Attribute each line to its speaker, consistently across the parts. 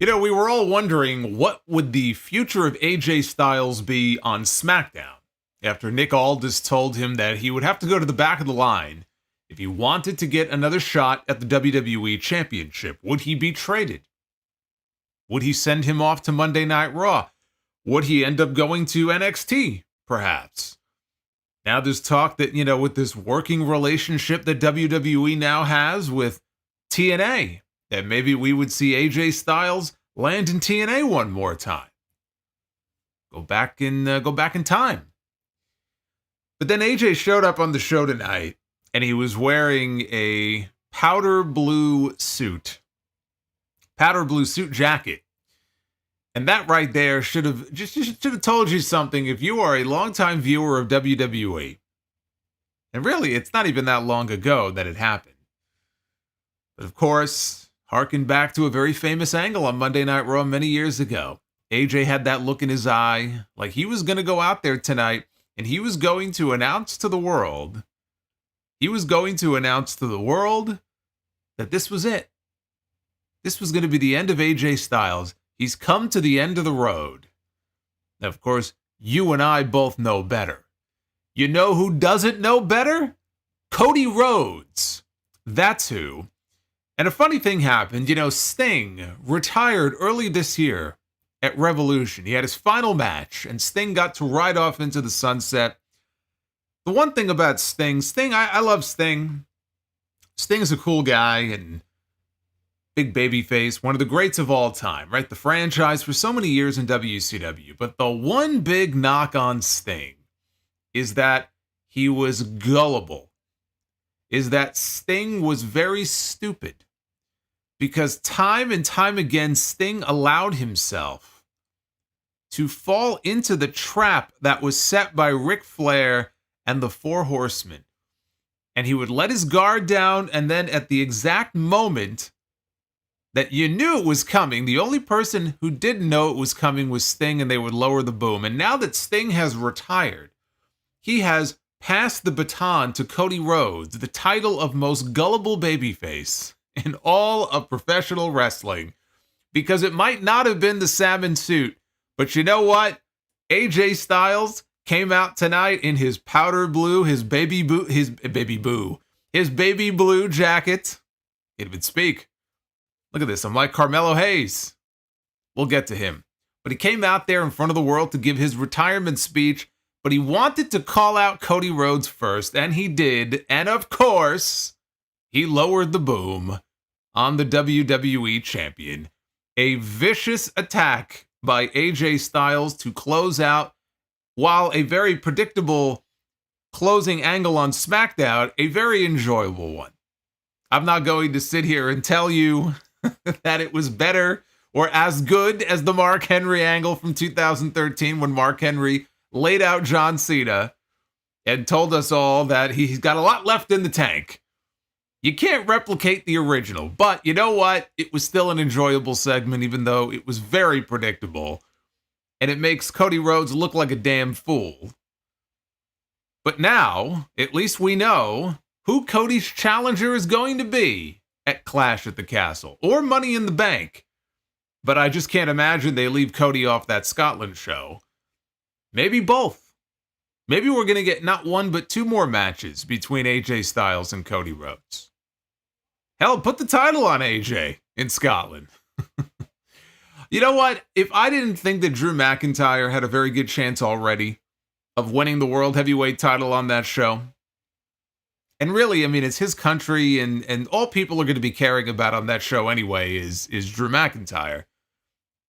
Speaker 1: You know, we were all wondering what would the future of AJ Styles be on SmackDown after Nick Aldis told him that he would have to go to the back of the line if he wanted to get another shot at the WWE Championship. Would he be traded? Would he send him off to Monday Night Raw? Would he end up going to NXT, perhaps? Now there's talk that, with this working relationship that WWE now has with TNA, that maybe we would see AJ Styles land in TNA one more time. Go back in time. But then AJ showed up on the show tonight, and he was wearing a powder blue suit jacket. And that right there should have told you something if you are a longtime viewer of WWE. And really, it's not even that long ago that it happened. But of course, harken back to a very famous angle on Monday Night Raw many years ago. AJ had that look in his eye, like he was going to go out there tonight, and he was going to announce to the world, that this was it. This was going to be the end of AJ Styles. He's come to the end of the road. Now, of course, you and I both know better. You know who doesn't know better? Cody Rhodes. That's who. And a funny thing happened. Sting retired early this year at Revolution. He had his final match, and Sting got to ride off into the sunset. The one thing about Sting, I love Sting. Sting is a cool guy and big baby face, one of the greats of all time, right? The franchise for so many years in WCW. But the one big knock on Sting is that he was gullible. Is that Sting was very stupid. Because time and time again, Sting allowed himself to fall into the trap that was set by Ric Flair and the Four Horsemen. And he would let his guard down, and then at the exact moment that you knew it was coming, the only person who didn't know it was coming was Sting, and they would lower the boom. And now that Sting has retired, he has passed the baton to Cody Rhodes, the title of most gullible babyface in all of professional wrestling. Because it might not have been the salmon suit, but you know what? AJ Styles came out tonight in his powder blue, his baby blue jacket. He didn't even speak. Look at this. I'm like Carmelo Hayes. We'll get to him. But he came out there in front of the world to give his retirement speech, but he wanted to call out Cody Rhodes first, and he did. And of course, he lowered the boom on the WWE Champion. A vicious attack by AJ Styles to close out, while a very predictable closing angle on SmackDown, a very enjoyable one. I'm not going to sit here and tell you that it was better or as good as the Mark Henry angle from 2013 when Mark Henry laid out John Cena and told us all that he's got a lot left in the tank. You can't replicate the original, but you know what? It was still an enjoyable segment, even though it was very predictable. And it makes Cody Rhodes look like a damn fool. But now, at least we know who Cody's challenger is going to be at Clash at the Castle, or Money in the Bank. But I just can't imagine they leave Cody off that Scotland show. Maybe both. Maybe we're going to get not one, but two more matches between AJ Styles and Cody Rhodes. Hell, put the title on AJ in Scotland. You know what? If I didn't think that Drew McIntyre had a very good chance already of winning the World Heavyweight title on that show, and really, I mean, it's his country, and all people are going to be caring about on that show anyway is Drew McIntyre.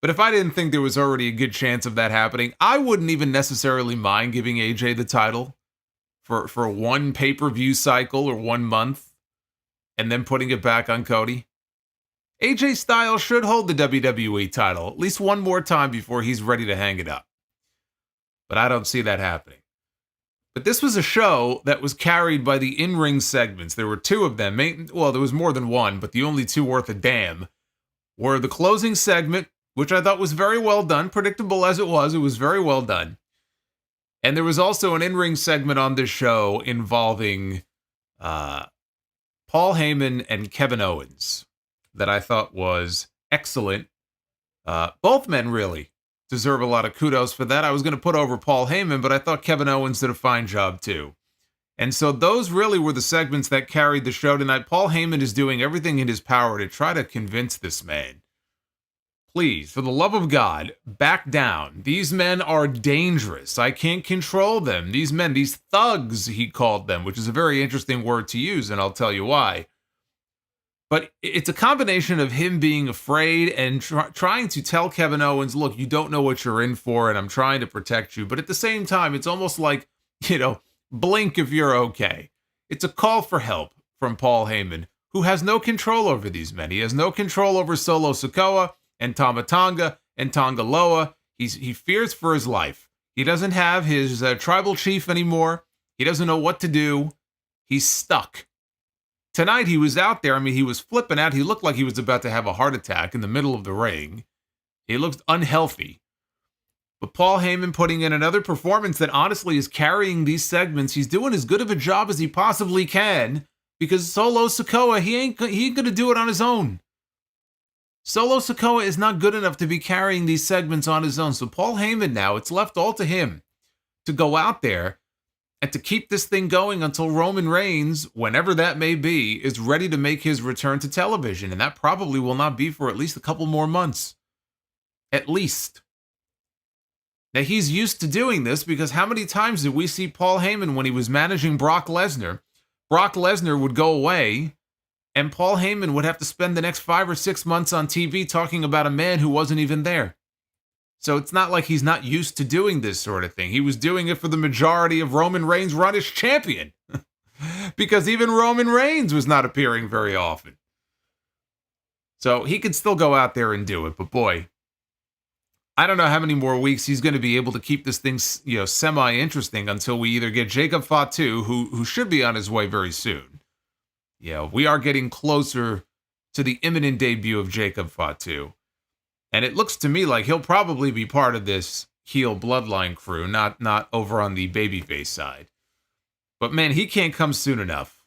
Speaker 1: But if I didn't think there was already a good chance of that happening, I wouldn't even necessarily mind giving AJ the title for one pay-per-view cycle or 1 month, and then putting it back on Cody. AJ Styles should hold the WWE title at least one more time before he's ready to hang it up. But I don't see that happening. But this was a show that was carried by the in-ring segments. There were two of them. Well, there was more than one, but the only two worth a damn were the closing segment, which I thought was very well done. Predictable as it was very well done. And there was also an in-ring segment on this show involving Paul Heyman and Kevin Owens that I thought was excellent. Both men really deserve a lot of kudos for that. I was going to put over Paul Heyman, but I thought Kevin Owens did a fine job too. And so those really were the segments that carried the show tonight. Paul Heyman is doing everything in his power to try to convince this man. Please, for the love of God, back down. These men are dangerous. I can't control them. These men, these thugs, he called them, which is a very interesting word to use, and I'll tell you why. But it's a combination of him being afraid and trying to tell Kevin Owens, look, you don't know what you're in for, and I'm trying to protect you. But at the same time, it's almost like, blink if you're okay. It's a call for help from Paul Heyman, who has no control over these men. He has no control over Solo Sikoa and Tama Tonga and Tanga Loa. He fears for his life. He doesn't have his tribal chief anymore. He doesn't know what to do. He's stuck. Tonight he was out there. He was flipping out. He looked like he was about to have a heart attack in the middle of the ring. He looked unhealthy. But Paul Heyman putting in another performance that honestly is carrying these segments. He's doing as good of a job as he possibly can because Solo Sikoa, he ain't going to do it on his own. Solo Sikoa is not good enough to be carrying these segments on his own. So Paul Heyman now, it's left all to him to go out there and to keep this thing going until Roman Reigns, whenever that may be, is ready to make his return to television. And that probably will not be for at least a couple more months. At least. Now, he's used to doing this because how many times did we see Paul Heyman when he was managing Brock Lesnar? Brock Lesnar would go away, and Paul Heyman would have to spend the next 5 or 6 months on TV talking about a man who wasn't even there. So it's not like he's not used to doing this sort of thing. He was doing it for the majority of Roman Reigns' run as champion. Because even Roman Reigns was not appearing very often. So he could still go out there and do it, but boy, I don't know how many more weeks he's going to be able to keep this thing, semi-interesting until we either get Jacob Fatu, who should be on his way very soon. Yeah, we are getting closer to the imminent debut of Jacob Fatu. And it looks to me like he'll probably be part of this heel Bloodline crew, not over on the babyface side. But man, he can't come soon enough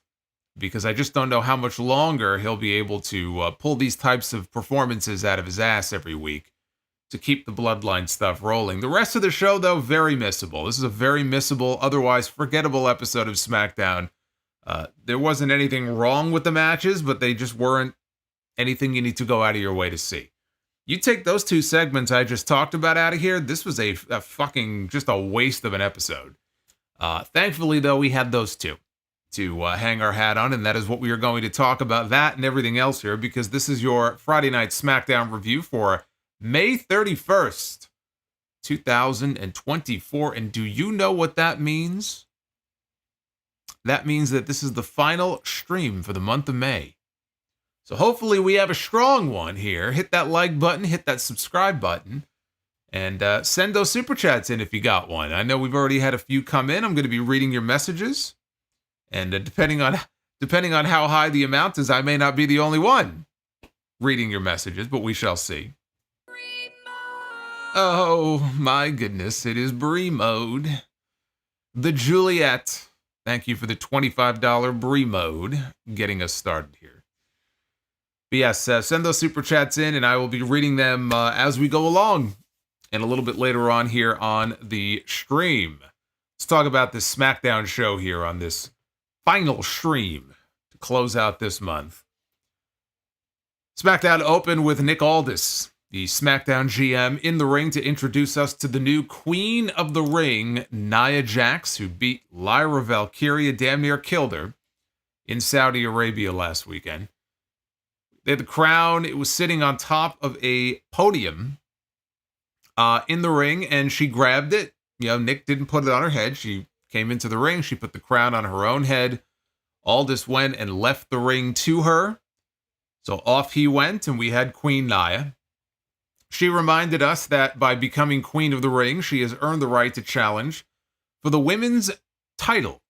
Speaker 1: because I just don't know how much longer he'll be able to pull these types of performances out of his ass every week to keep the Bloodline stuff rolling. The rest of the show, though, very missable. This is a very missable, otherwise forgettable episode of SmackDown. There wasn't anything wrong with the matches, but they just weren't anything you need to go out of your way to see. You take those two segments I just talked about out of here, this was a fucking, just a waste of an episode. Thankfully, though, we had those two to hang our hat on, and that is what we are going to talk about, that and everything else here, because this is your Friday Night SmackDown review for May 31st, 2024. And do you know what that means? That means that this is the final stream for the month of May. So hopefully we have a strong one here. Hit that like button, hit that subscribe button, and send those super chats in if you got one. I know we've already had a few come in. I'm going to be reading your messages. And depending on how high the amount is, I may not be the only one reading your messages, but we shall see. Oh, my goodness. It is Brie mode. The Juliet. Thank you for the $25 Brie mode getting us started here. But yes, send those super chats in, and I will be reading them as we go along and a little bit later on here on the stream. Let's talk about this SmackDown show here on this final stream to close out this month. SmackDown opened with Nick Aldis, the SmackDown GM, in the ring to introduce us to the new Queen of the Ring, Nia Jax, who beat Lyra Valkyria, damn near killed her, in Saudi Arabia last weekend. They had the crown. It was sitting on top of a podium in the ring, and she grabbed it. Nick didn't put it on her head. She came into the ring. She put the crown on her own head. Aldis went and left the ring to her. So off he went, and we had Queen Nia. She reminded us that by becoming Queen of the Ring, she has earned the right to challenge for the women's title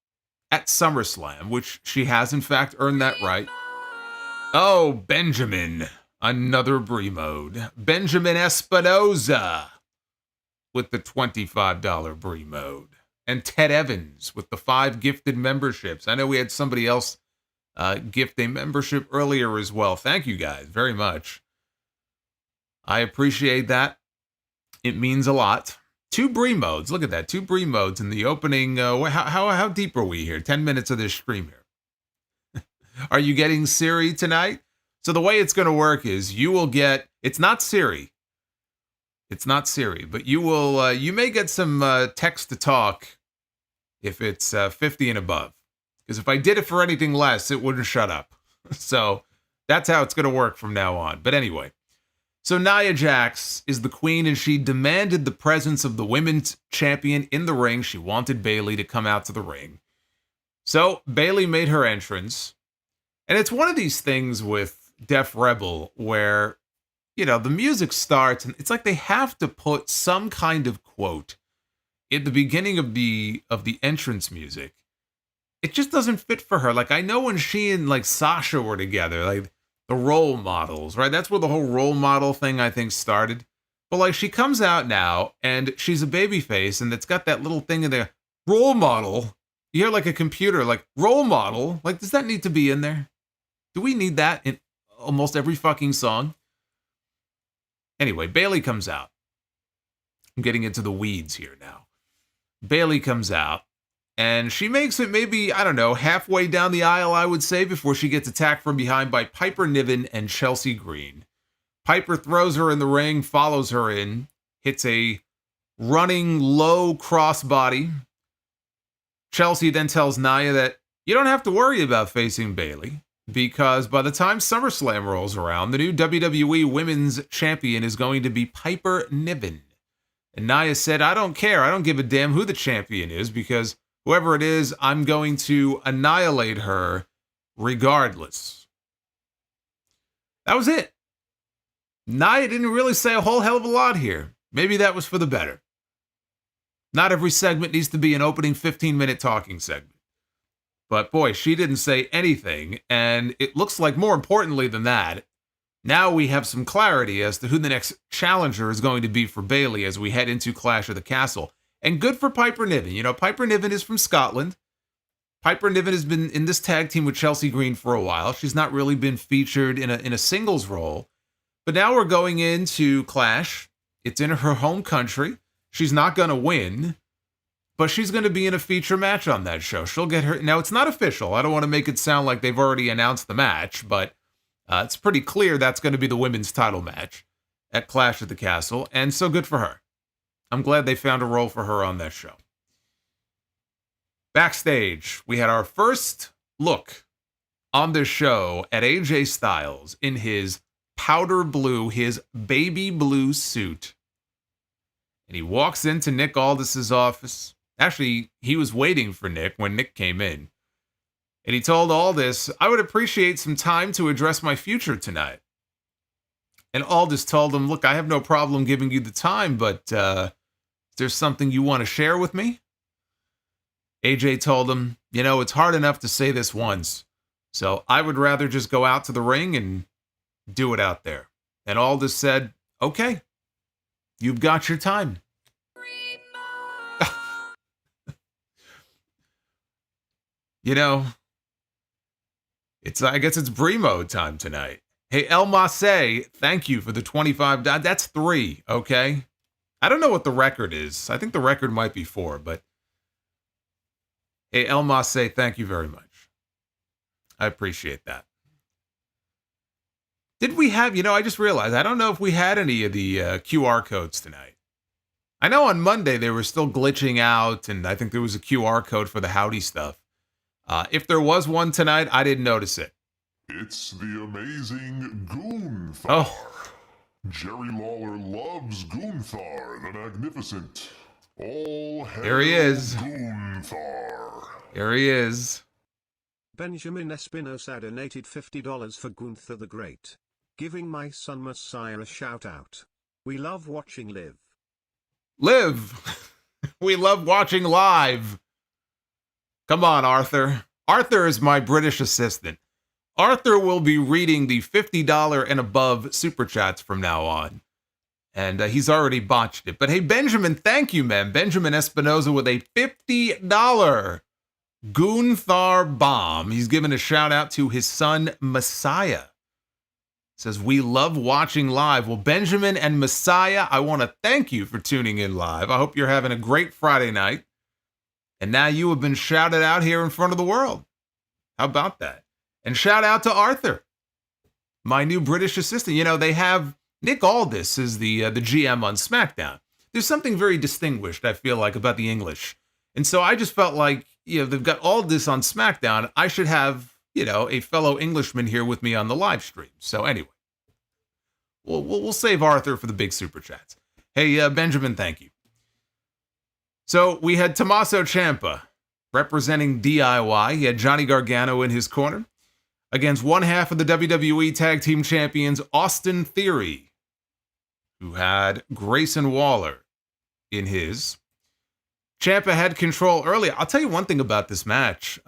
Speaker 1: at SummerSlam, which she has, in fact, earned that right. Oh, Benjamin. Another Brie mode. Benjamin Espinoza with the $25 Brie mode. And Ted Evans with the 5 gifted memberships. I know we had somebody else gift a membership earlier as well. Thank you guys very much. I appreciate that. It means a lot. 2 Brie modes. Look at that. 2 Brie modes in the opening. How deep are we here? 10 minutes of this stream here. Are you getting Siri tonight? So the way it's going to work is you will get, it's not Siri. It's not Siri, but you will, you may get some text to talk if it's 50 and above. Because if I did it for anything less, it wouldn't shut up. So that's how it's going to work from now on. But anyway, so Nia Jax is the queen, and she demanded the presence of the women's champion in the ring. She wanted Bayley to come out to the ring. So Bayley made her entrance. And it's one of these things with Def Rebel where, you know, the music starts and it's like they have to put some kind of quote at the beginning of the entrance music. It just doesn't fit for her. Like, I know when she and like Sasha were together, like the role models, right? That's where the whole role model thing, I think, started. But like, she comes out now and she's a babyface and it's got that little thing in there, role model. You hear like a computer, like role model. Like, does that need to be in there? Do we need that in almost every fucking song? Anyway, Bayley comes out. I'm getting into the weeds here now. Bayley comes out, and she makes it maybe, I don't know, halfway down the aisle, I would say, before she gets attacked from behind by Piper Niven and Chelsea Green. Piper throws her in the ring, follows her in, hits a running low crossbody. Chelsea then tells Nia that you don't have to worry about facing Bayley, because by the time SummerSlam rolls around, the new WWE Women's Champion is going to be Piper Niven. And Nia said, I don't care. I don't give a damn who the champion is, because whoever it is, I'm going to annihilate her regardless. That was it. Nia didn't really say a whole hell of a lot here. Maybe that was for the better. Not every segment needs to be an opening 15-minute talking segment. But boy, she didn't say anything, and it looks like more importantly than that, now we have some clarity as to who the next challenger is going to be for Bayley as we head into Clash of the Castle. And good for Piper Niven. You know, Piper Niven is from Scotland. Piper Niven has been in this tag team with Chelsea Green for a while. She's not really been featured in a singles role. But now we're going into Clash. It's in her home country. She's not going to win, but she's going to be in a feature match on that show. She'll get her. Now, it's not official. I don't want to make it sound like they've already announced the match, but it's pretty clear that's going to be the women's title match at Clash of the Castle, and so good for her. I'm glad they found a role for her on that show. Backstage, we had our first look on the show at AJ Styles in his powder blue, his baby blue suit. And he walks into Nick Aldis's office. Actually, he was waiting for Nick when Nick came in. And he told Aldis, I would appreciate some time to address my future tonight. And Aldis told him, look, I have no problem giving you the time, but is there something you want to share with me? AJ told him, you know, it's hard enough to say this once, so I would rather just go out to the ring and do it out there. And Aldis said, okay, you've got your time. You know, I guess it's Bremo time tonight. Hey, El Masse, thank you for the 25. That's 3, okay? I don't know what the record is. I think the record might be 4, but hey, El Masse, thank you very much. I appreciate that. Did we have, you know, I just realized, I don't know if we had any of the QR codes tonight. I know on Monday they were still glitching out, and I think there was a QR code for the Howdy stuff. If there was one tonight, I didn't notice it.
Speaker 2: It's the amazing Gunther.
Speaker 1: Oh.
Speaker 2: Jerry Lawler loves Gunther, the Magnificent. All hail
Speaker 1: There he is.
Speaker 2: Gunther.
Speaker 1: There he is.
Speaker 3: Benjamin Espinosa donated $50 for Gunther the Great, giving my son Messiah a shout out. We love watching Live.
Speaker 1: Live. We love watching live. Come on, Arthur. Arthur is my British assistant. Arthur will be reading the $50 and above super chats from now on. And he's already botched it. But hey, Benjamin, thank you, man. Benjamin Espinosa with a $50 Gunther bomb. He's given a shout out to his son, Messiah. Says, we love watching live. Well, Benjamin and Messiah, I want to thank you for tuning in live. I hope you're having a great Friday night. And now you have been shouted out here in front of the world. How about that? And shout out to Arthur, my new British assistant. You know, they have Nick Aldis is the GM on SmackDown. There's something very distinguished, I feel like, about the English. And so I just felt like, you know, they've got Aldis on SmackDown. I should have, you know, a fellow Englishman here with me on the live stream. So anyway, we'll save Arthur for the big super chats. Hey, Benjamin, thank you. So we had Tommaso Ciampa representing DIY. He had Johnny Gargano in his corner against one half of the WWE Tag Team Champions, Austin Theory, who had Grayson Waller in his. Ciampa had control early. I'll tell you one thing about this match.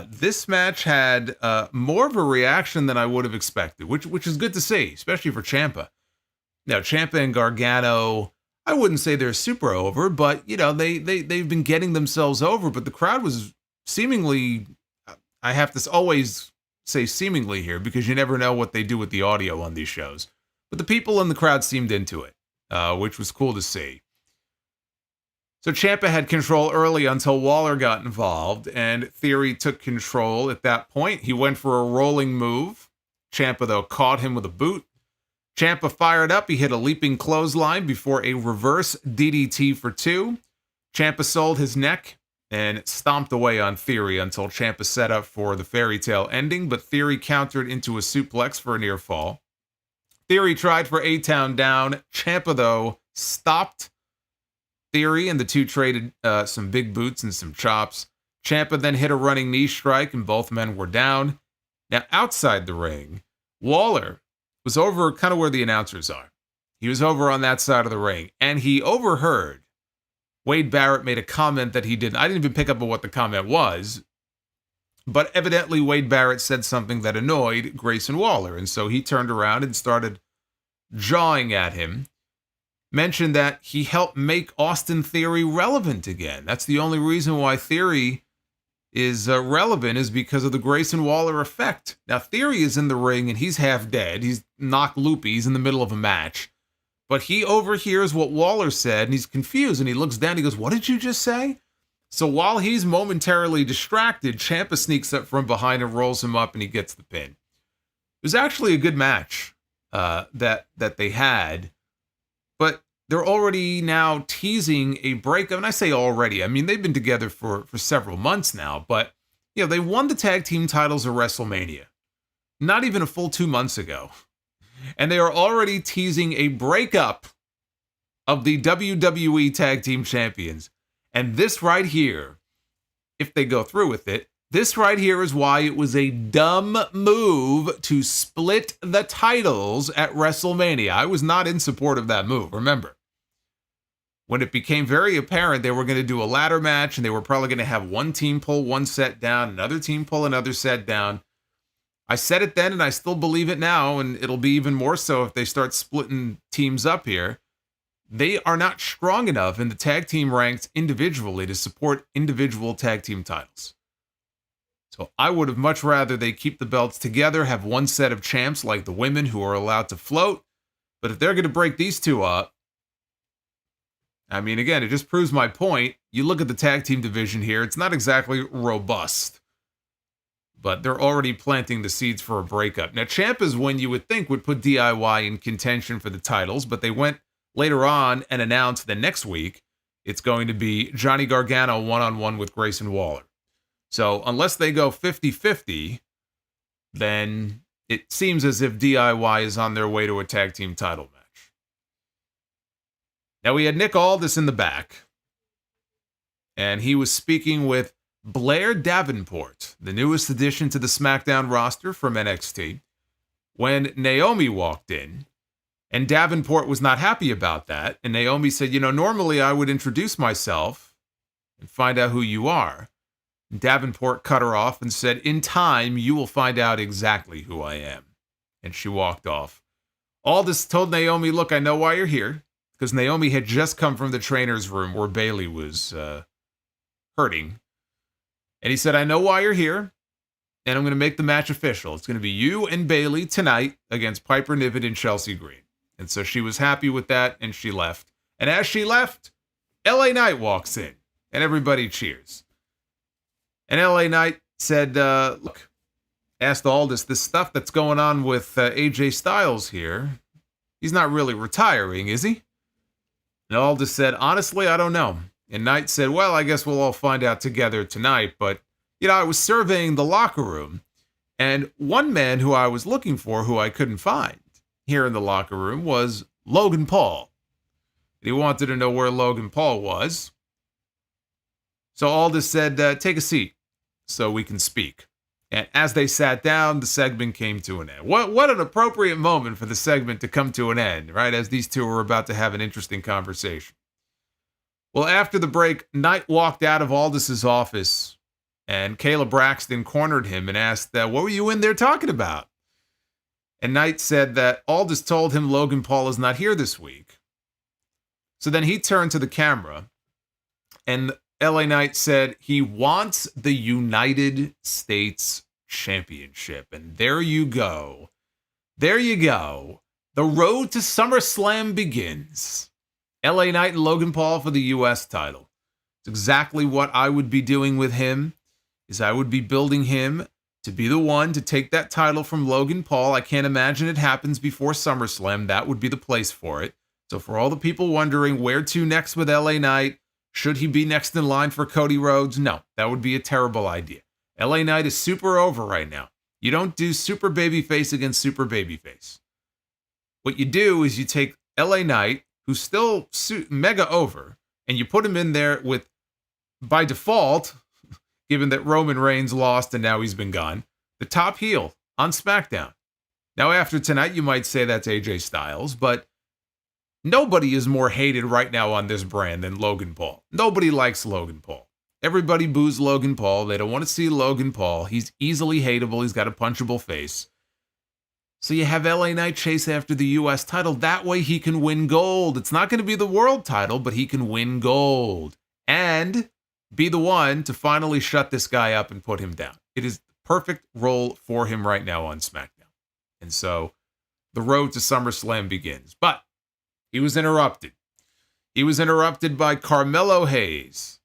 Speaker 1: This match had more of a reaction than I would have expected, which is good to see, especially for Ciampa. Now, Ciampa and Gargano, I wouldn't say they're super over, but, you know, they've been getting themselves over. But the crowd was seemingly, I have to always say seemingly here, because you never know what they do with the audio on these shows. But the people in the crowd seemed into it, which was cool to see. So Ciampa had control early until Waller got involved, and Theory took control at that point. He went for a rolling move. Ciampa, though, caught him with a boot. Ciampa fired up. He hit a leaping clothesline before a reverse DDT for 2. Ciampa sold his neck and stomped away on Theory until Ciampa set up for the fairy tale ending, but Theory countered into a suplex for a near fall. Theory tried for A-Town down. Ciampa, though, stopped Theory, and the two traded some big boots and some chops. Ciampa then hit a running knee strike, and both men were down. Now, outside the ring, Waller was over kind of where the announcers are. He was over on that side of the ring, and he overheard Wade Barrett made a comment that he didn't. I didn't even pick up on what the comment was, but evidently Wade Barrett said something that annoyed Grayson Waller, and so he turned around and started jawing at him. Mentioned that he helped make Austin Theory relevant again. That's the only reason why Theory is relevant, is because of the Grayson Waller effect. Now, Theory is in the ring and he's half dead. He's knocked loopy. He's in the middle of a match. But he overhears what Waller said and he's confused and he looks down. He goes, "What did you just say?" So while he's momentarily distracted, Ciampa sneaks up from behind and rolls him up and he gets the pin. It was actually a good match that they had. But they're already now teasing a breakup. And I say already, I mean, they've been together for several months now. But, you know, they won the tag team titles at WrestleMania. Not even a full 2 months ago. And they are already teasing a breakup of the WWE Tag Team Champions. And this right here, if they go through with it, this right here is why it was a dumb move to split the titles at WrestleMania. I was not in support of that move, remember. When it became very apparent they were going to do a ladder match and they were probably going to have one team pull one set down, another team pull another set down. I said it then and I still believe it now, and it'll be even more so if they start splitting teams up here. They are not strong enough in the tag team ranks individually to support individual tag team titles. So I would have much rather they keep the belts together, have one set of champs like the women who are allowed to float. But if they're going to break these two up, I mean, again, it just proves my point. You look at the tag team division here, it's not exactly robust. But they're already planting the seeds for a breakup. Now, Ciampa's win, you would think, would put DIY in contention for the titles, but they went later on and announced that next week it's going to be Johnny Gargano one-on-one with Grayson Waller. So unless they go 50-50, then it seems as if DIY is on their way to a tag team title match. Now we had Nick Aldis in the back, and he was speaking with Blair Davenport, the newest addition to the SmackDown roster from NXT, when Naomi walked in. And Davenport was not happy about that. And Naomi said, "You know, normally I would introduce myself and find out who you are." And Davenport cut her off and said, "In time, you will find out exactly who I am." And she walked off. Aldis told Naomi, "Look, I know why you're here." Because Naomi had just come from the trainer's room where Bayley was hurting. And he said, "I know why you're here. and I'm going to make the match official. It's going to be you and Bayley tonight against Piper Niven and Chelsea Green. And so she was happy with that, and she left. And as she left, LA Knight walks in, and everybody cheers. And LA Knight said, look, asked Aldis, this stuff that's going on with AJ Styles here, he's not really retiring, is he? And Aldis said, honestly, I don't know. And Knight said, well, I guess we'll all find out together tonight. But, I was surveying the locker room, and one man who I was looking for who I couldn't find here in the locker room was Logan Paul. And he wanted to know where Logan Paul was. So Aldis said, take a seat so we can speak. And as they sat down, the segment came to an end. What an appropriate moment for the segment to come to an end, right? As these two were about to have an interesting conversation. Well, after the break, Knight walked out of Aldis's office, and Kayla Braxton cornered him and asked, what were you in there talking about? And Knight said that Aldis told him Logan Paul is not here this week. So then he turned to the camera, and LA Knight said he wants the United States Championship. And there you go. There you go. The road to SummerSlam begins. LA Knight and Logan Paul for the US title. It's exactly what I would be doing with him, is I would be building him to be the one to take that title from Logan Paul. I can't imagine it happens before SummerSlam. That would be the place for it. So for all the people wondering where to next with LA Knight, should he be next in line for Cody Rhodes? No, that would be a terrible idea. LA Knight is super over right now. You don't do super babyface against super babyface. What you do is you take LA Knight, who's still mega over, and you put him in there with, by default, given that Roman Reigns lost and now he's been gone, the top heel on SmackDown. Now after tonight, you might say that's AJ Styles, but nobody is more hated right now on this brand than Logan Paul. Nobody likes Logan Paul. Everybody boos Logan Paul. They don't want to see Logan Paul. He's easily hateable. He's got a punchable face. So you have LA Knight chase after the US title. That way he can win gold. It's not going to be the world title, but he can win gold. And be the one to finally shut this guy up and put him down. It is the perfect role for him right now on SmackDown. And so the road to SummerSlam begins. But he was interrupted. He was interrupted by Carmelo Hayes.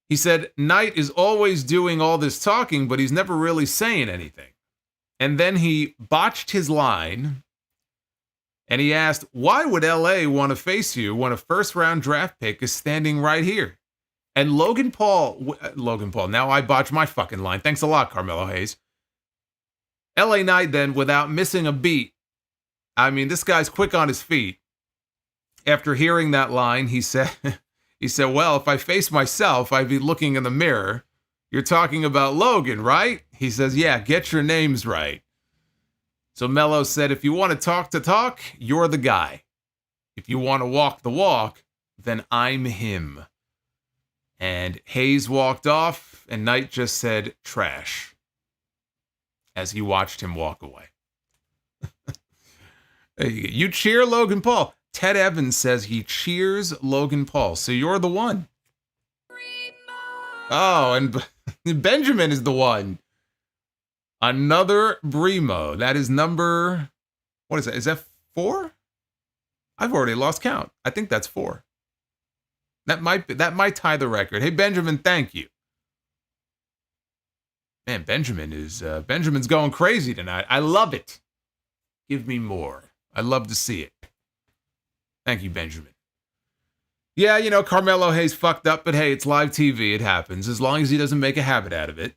Speaker 1: He said, Knight is always doing all this talking, but he's never really saying anything. And then he botched his line, and he asked, why would LA want to face you when a first-round draft pick is standing right here? And Logan Paul, now I botched my fucking line. Thanks a lot, Carmelo Hayes. LA Knight then, without missing a beat, I mean, this guy's quick on his feet. After hearing that line, he said, well, if I face myself, I'd be looking in the mirror. You're talking about Logan, right? He says, yeah, get your names right. So Melo said, if you want to talk, you're the guy. If you want to walk the walk, then I'm him. And Hayes walked off, and Knight just said, trash, as he watched him walk away. You cheer Logan Paul. Ted Evans says he cheers Logan Paul. So you're the one. Oh, and Benjamin is the one. Another Brimo. That is number, what is that? Is that 4? I've already lost count. I think that's 4. That might tie the record. Hey, Benjamin, thank you. Man, Benjamin's going crazy tonight. I love it. Give me more. I love to see it. Thank you, Benjamin. Yeah, Carmelo Hayes fucked up, but hey, it's live TV. It happens. As long as he doesn't make a habit out of it.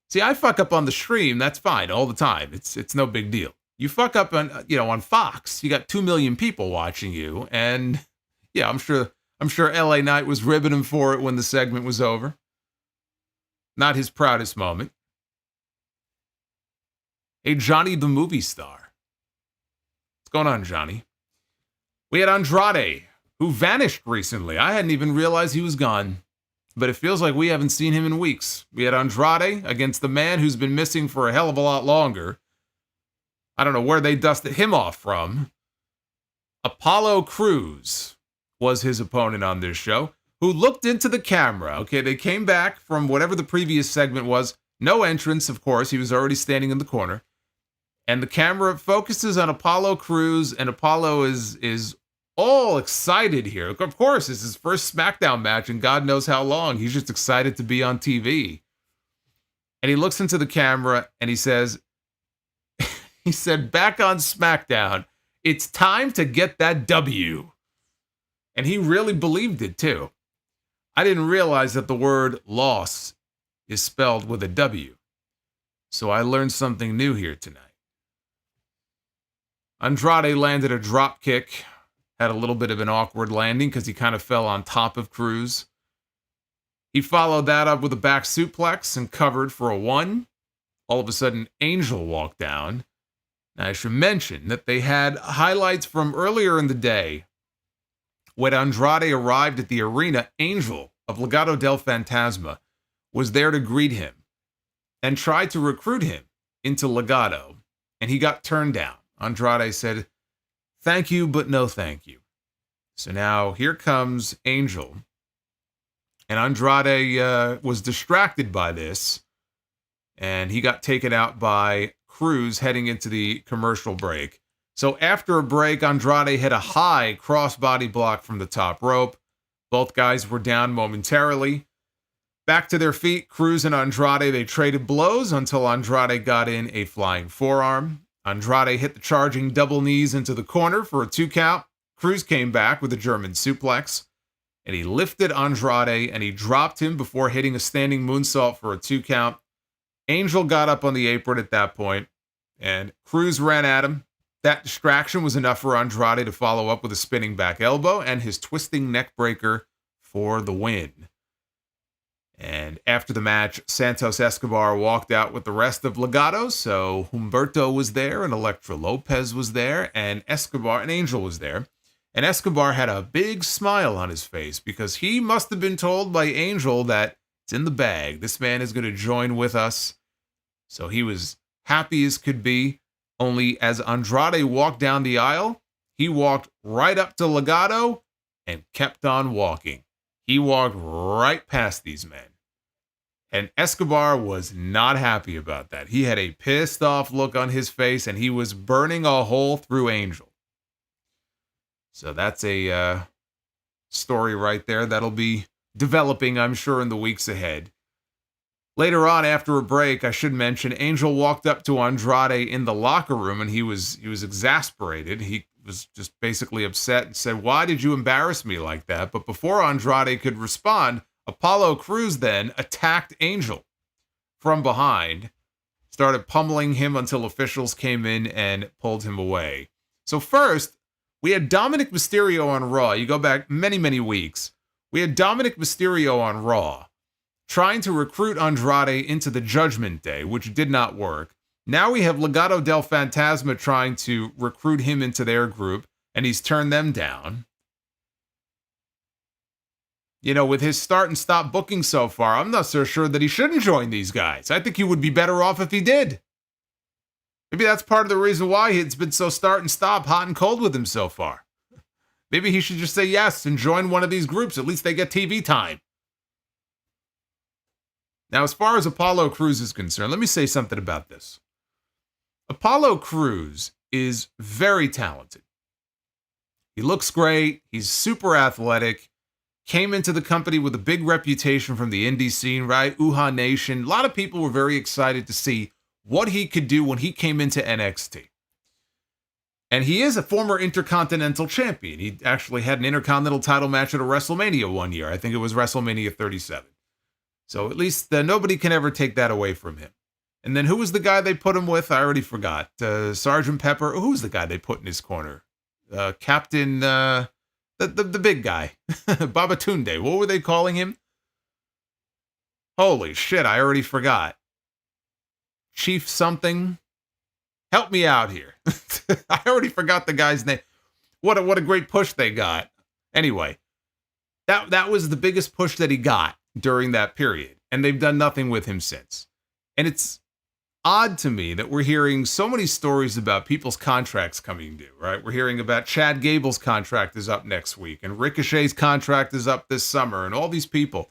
Speaker 1: See, I fuck up on the stream. That's fine all the time. It's no big deal. You fuck up on Fox. You got 2 million people watching you. And yeah, I'm sure LA Knight was ribbing him for it when the segment was over. Not his proudest moment. Hey, Johnny the movie star. What's going on, Johnny? We had Andrade, who vanished recently. I hadn't even realized he was gone. But it feels like we haven't seen him in weeks. We had Andrade against the man who's been missing for a hell of a lot longer. I don't know where they dusted him off from. Apollo Crews was his opponent on this show, who looked into the camera. Okay, they came back from whatever the previous segment was, No entrance, of course. He was already standing in the corner. And the camera focuses on Apollo Crews, and Apollo is all excited here. Of course, it's his first SmackDown match in God knows how long. He's just excited to be on TV. And he looks into the camera and he says, he said, back on SmackDown, it's time to get that W. And he really believed it too. I didn't realize that the word loss is spelled with a W. So I learned something new here tonight. Andrade landed a drop kick, had a little bit of an awkward landing because he kind of fell on top of Crews. He followed that up with a back suplex and covered for a 1. All of a sudden, Angel walked down. Now, I should mention that they had highlights from earlier in the day. When Andrade arrived at the arena, Angel of Legado del Fantasma was there to greet him and tried to recruit him into Legado, and he got turned down. Andrade said, "Thank you, but no thank you." So now here comes Angel. And Andrade was distracted by this, and he got taken out by Crews heading into the commercial break. So after a break, Andrade hit a high crossbody block from the top rope. Both guys were down momentarily. Back to their feet, Crews and Andrade, they traded blows until Andrade got in a flying forearm. Andrade hit the charging double knees into the corner for a 2 count. Crews came back with a German suplex, and he lifted Andrade and he dropped him before hitting a standing moonsault for a 2 count. Angel got up on the apron at that point, and Crews ran at him. That distraction was enough for Andrade to follow up with a spinning back elbow and his twisting neck breaker for the win. And after the match, Santos Escobar walked out with the rest of Legado. So Humberto was there, and Elektra Lopez was there, and Escobar and Angel was there. And Escobar had a big smile on his face because he must have been told by Angel that it's in the bag. This man is going to join with us. So he was happy as could be. Only as Andrade walked down the aisle, he walked right up to Legado and kept on walking. He walked right past these men. And Escobar was not happy about that. He had a pissed off look on his face, and he was burning a hole through Angel. So that's a story right there that'll be developing, I'm sure, in the weeks ahead. Later on, after a break, I should mention, Angel walked up to Andrade in the locker room, and he was exasperated. He was just basically upset and said, "Why did you embarrass me like that?" But before Andrade could respond, Apollo Crews then attacked Angel from behind, started pummeling him until officials came in and pulled him away. So first, we had Dominic Mysterio on Raw. You go back many, many weeks. We had Dominic Mysterio on Raw trying to recruit Andrade into the Judgment Day, which did not work. Now we have Legado del Fantasma trying to recruit him into their group, and he's turned them down. You know, with his start and stop booking so far, I'm not so sure that he shouldn't join these guys. I think he would be better off if he did. Maybe that's part of the reason why it's been so start and stop, hot and cold with him so far. Maybe he should just say yes and join one of these groups. At least they get TV time. Now, as far as Apollo Crews is concerned, let me say something about this. Apollo Crews is very talented. He looks great. He's super athletic. Came into the company with a big reputation from the indie scene, right? Uha Nation. A lot of people were very excited to see what he could do when he came into NXT. And he is a former Intercontinental Champion. He actually had an Intercontinental title match at a WrestleMania one year. I think it was WrestleMania 37. So at least nobody can ever take that away from him. And then who was the guy they put him with? I already forgot. Sergeant Pepper. Who was the guy they put in his corner? Captain... The big guy, Babatunde. What were they calling him? Holy shit, I already forgot. Chief something. Help me out here. I already forgot the guy's name. What a great push they got. Anyway, that was the biggest push that he got during that period, and they've done nothing with him since. And it's odd to me that we're hearing so many stories about people's contracts coming due, right? We're hearing about Chad Gable's contract is up next week, and Ricochet's contract is up this summer, and all these people.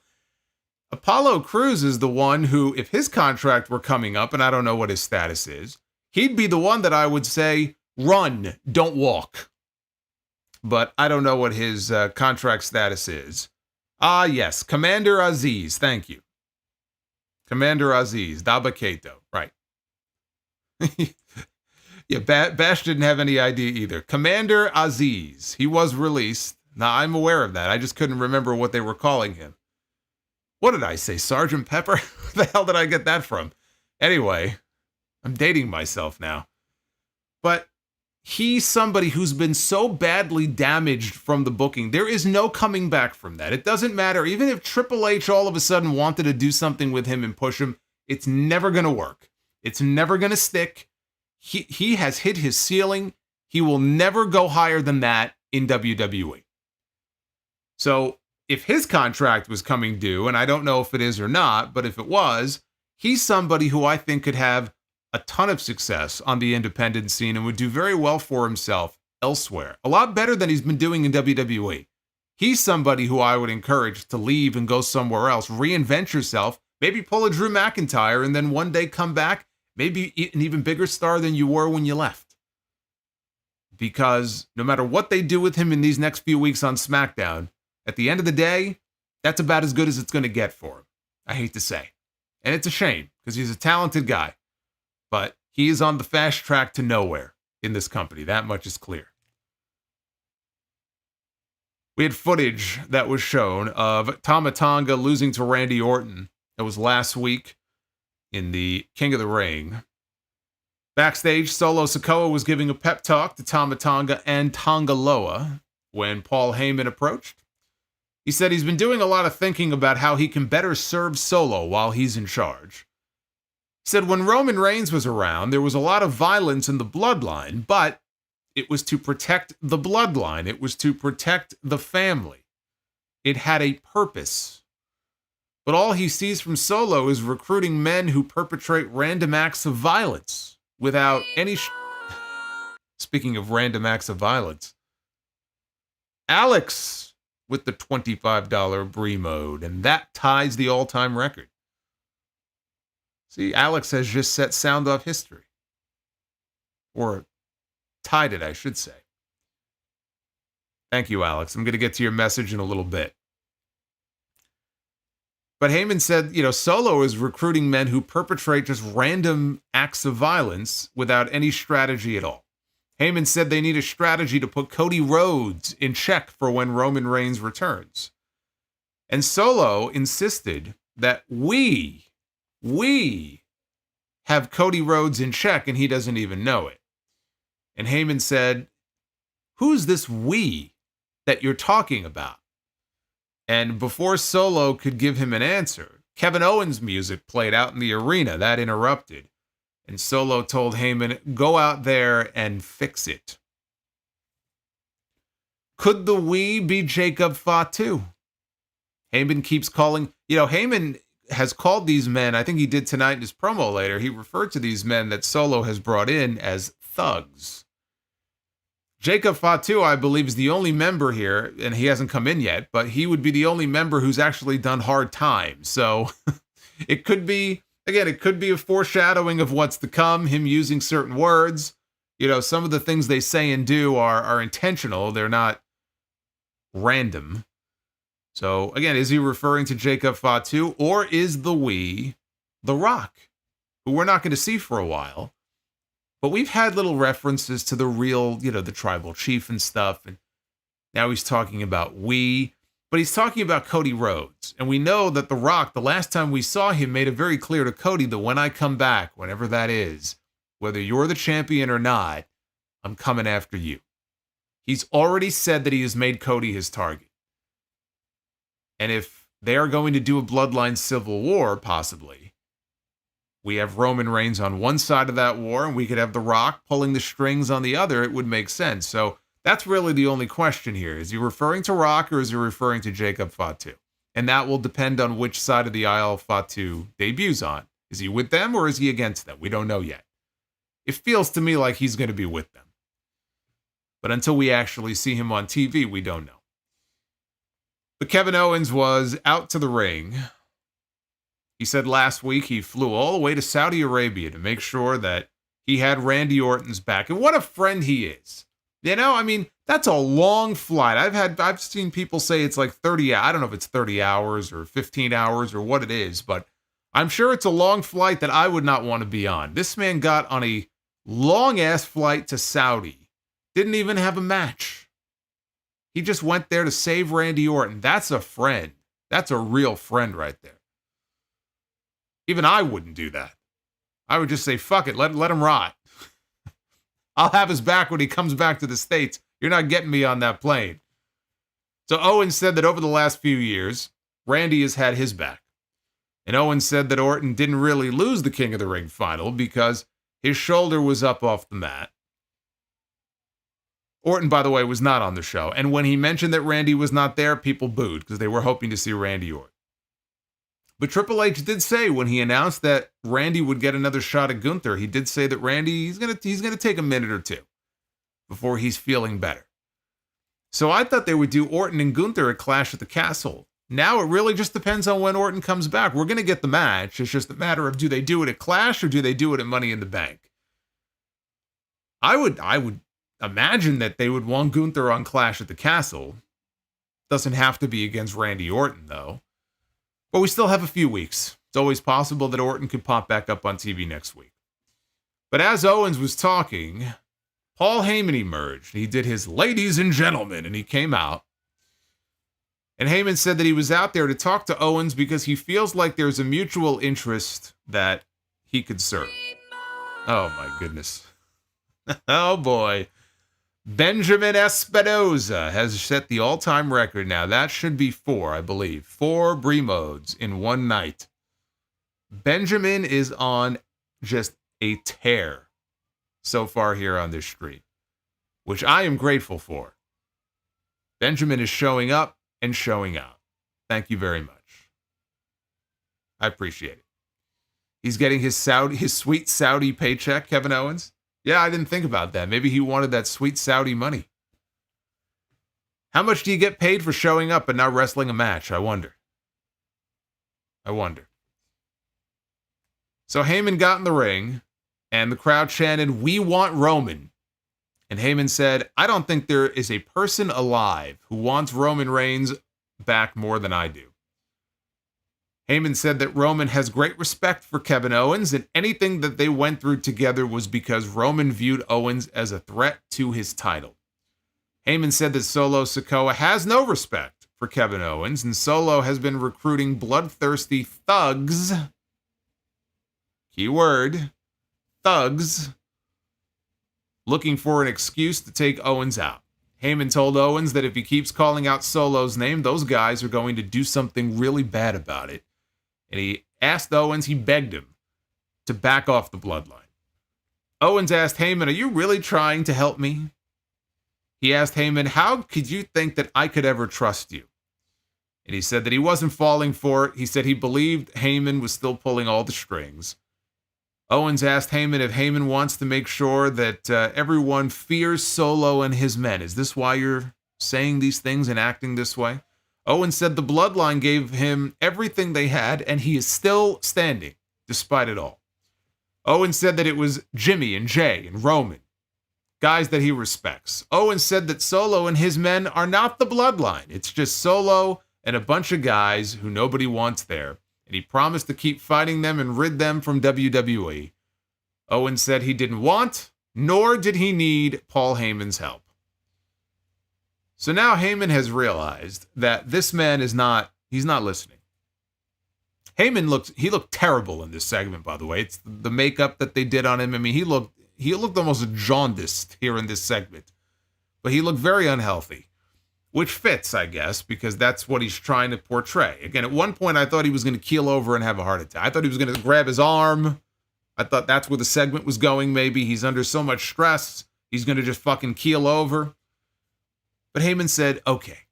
Speaker 1: Apollo Crews is the one who, if his contract were coming up, and I don't know what his status is, he'd be the one that I would say, run, don't walk. But I don't know what his contract status is. Ah, yes, Commander Aziz, thank you. Commander Aziz, Dabaketo, right. Yeah, Bash didn't have any idea either. Commander Aziz, he was released. Now, I'm aware of that. I just couldn't remember what they were calling him. What did I say, Sergeant Pepper? Where the hell did I get that from? Anyway, I'm dating myself now. But he's somebody who's been so badly damaged from the booking. There is no coming back from that. It doesn't matter. Even if Triple H all of a sudden wanted to do something with him and push him, it's never going to work. It's never going to stick. He has hit his ceiling. He will never go higher than that in WWE. So if his contract was coming due, and I don't know if it is or not, but if it was, he's somebody who I think could have a ton of success on the independent scene and would do very well for himself elsewhere. A lot better than he's been doing in WWE. He's somebody who I would encourage to leave and go somewhere else, reinvent yourself, maybe pull a Drew McIntyre, and then one day come back, maybe an even bigger star than you were when you left. Because no matter what they do with him in these next few weeks on SmackDown, at the end of the day, that's about as good as it's going to get for him. I hate to say. And it's a shame, because he's a talented guy. But he is on the fast track to nowhere in this company. That much is clear. We had footage that was shown of Tama Tonga losing to Randy Orton. That was last week in the King of the Ring. Backstage, Solo Sikoa was giving a pep talk to Tama Tonga and Tanga Loa when Paul Heyman approached. He said he's been doing a lot of thinking about how he can better serve Solo while he's in charge. He said when Roman Reigns was around, there was a lot of violence in the Bloodline, but it was to protect the Bloodline. It was to protect the family. It had a purpose. But all he sees from Solo is recruiting men who perpetrate random acts of violence without any... Speaking of random acts of violence, Alex with the $25 Brie mode, and that ties the all-time record. See, Alex has just set sound off history. Or tied it, I should say. Thank you, Alex. I'm going to get to your message in a little bit. But Heyman said, Solo is recruiting men who perpetrate just random acts of violence without any strategy at all. Heyman said they need a strategy to put Cody Rhodes in check for when Roman Reigns returns. And Solo insisted that we have Cody Rhodes in check and he doesn't even know it. And Heyman said, who's this we that you're talking about? And before Solo could give him an answer, Kevin Owens' music played out in the arena. That interrupted. And Solo told Heyman, go out there and fix it. Could the we be Jacob Fatu? Heyman keeps calling, Heyman has called these men, I think he did tonight in his promo later, he referred to these men that Solo has brought in as thugs. Jacob Fatu, I believe, is the only member here, and he hasn't come in yet, but he would be the only member who's actually done hard time. So it could be, again, it could be a foreshadowing of what's to come, him using certain words. Some of the things they say and do are intentional. They're not random. So again, is he referring to Jacob Fatu, or is the we The Rock, who we're not going to see for a while? But we've had little references to the real, the tribal chief and stuff. And now he's talking about we, but he's talking about Cody Rhodes. And we know that The Rock, the last time we saw him, made it very clear to Cody that when I come back, whenever that is, whether you're the champion or not, I'm coming after you. He's already said that he has made Cody his target. And if they are going to do a Bloodline Civil War, possibly, we have Roman Reigns on one side of that war, and we could have The Rock pulling the strings on the other. It would make sense. So that's really the only question here. Is he referring to Rock, or is he referring to Jacob Fatu? And that will depend on which side of the aisle Fatu debuts on. Is he with them, or is he against them? We don't know yet. It feels to me like he's going to be with them. But until we actually see him on TV, we don't know. But Kevin Owens was out to the ring He said last week he flew all the way to Saudi Arabia to make sure that he had Randy Orton's back. And what a friend he is. You know, I mean, that's a long flight. I've seen people say it's like 30, I don't know if it's 30 hours or 15 hours or what it is, but I'm sure it's a long flight that I would not want to be on. This man got on a long-ass flight to Saudi. Didn't even have a match. He just went there to save Randy Orton. That's a friend. That's a real friend right there. Even I wouldn't do that. I would just say, fuck it, let him rot. I'll have his back when he comes back to the States. You're not getting me on that plane. So Owens said that over the last few years, Randy has had his back. And Owens said that Orton didn't really lose the King of the Ring final because his shoulder was up off the mat. Orton, by the way, was not on the show. And when he mentioned that Randy was not there, people booed because they were hoping to see Randy Orton. But Triple H did say when he announced that Randy would get another shot at Gunther, he did say that Randy, he's gonna take a minute or two before he's feeling better. So I thought they would do Orton and Gunther at Clash at the Castle. Now it really just depends on when Orton comes back. We're going to get the match. It's just a matter of, do they do it at Clash or do they do it at Money in the Bank? I would imagine that they would want Gunther on Clash at the Castle. Doesn't have to be against Randy Orton, though. But we still have a few weeks. It's always possible that Orton could pop back up on TV next week. But as Owens was talking, Paul Heyman emerged. He did his ladies and gentlemen, and he came out. And Heyman said that he was out there to talk to Owens because he feels like there's a mutual interest that he could serve. Oh, my goodness. Oh, boy. Benjamin Espinoza has set the all-time record now. That should be 4, I believe. 4 Brie modes in one night. Benjamin is on just a tear so far here on this stream, which I am grateful for. Benjamin is showing up and showing out. Thank you very much. I appreciate it. He's getting his sweet Saudi paycheck, Kevin Owens. Yeah, I didn't think about that. Maybe he wanted that sweet Saudi money. How much do you get paid for showing up and not wrestling a match? I wonder. So Heyman got in the ring, and the crowd chanted, "We want Roman." And Heyman said, "I don't think there is a person alive who wants Roman Reigns back more than I do." Heyman said that Roman has great respect for Kevin Owens, and anything that they went through together was because Roman viewed Owens as a threat to his title. Heyman said that Solo Sikoa has no respect for Kevin Owens, and Solo has been recruiting bloodthirsty thugs, keyword, thugs, looking for an excuse to take Owens out. Heyman told Owens that if he keeps calling out Solo's name, those guys are going to do something really bad about it. And he asked Owens, he begged him to back off the bloodline. Owens asked Heyman, "Are you really trying to help me?" He asked Heyman, "How could you think that I could ever trust you?" And he said that he wasn't falling for it. He said he believed Heyman was still pulling all the strings. Owens asked Heyman if Heyman wants to make sure that everyone fears Solo and his men. Is this why you're saying these things and acting this way? Owens said the bloodline gave him everything they had, and he is still standing, despite it all. Owens said that it was Jimmy and Jay and Roman, guys that he respects. Owens said that Solo and his men are not the bloodline. It's just Solo and a bunch of guys who nobody wants there. And he promised to keep fighting them and rid them from WWE. Owens said he didn't want, nor did he need Paul Heyman's help. So now Heyman has realized that this man he's not listening. Heyman looked terrible in this segment, by the way. It's the makeup that they did on him. I mean, he looked almost jaundiced here in this segment. But he looked very unhealthy. Which fits, I guess, because that's what he's trying to portray. Again, at one point, I thought he was going to keel over and have a heart attack. I thought he was going to grab his arm. I thought that's where the segment was going, maybe. He's under so much stress, he's going to just fucking keel over. But Heyman said, okay.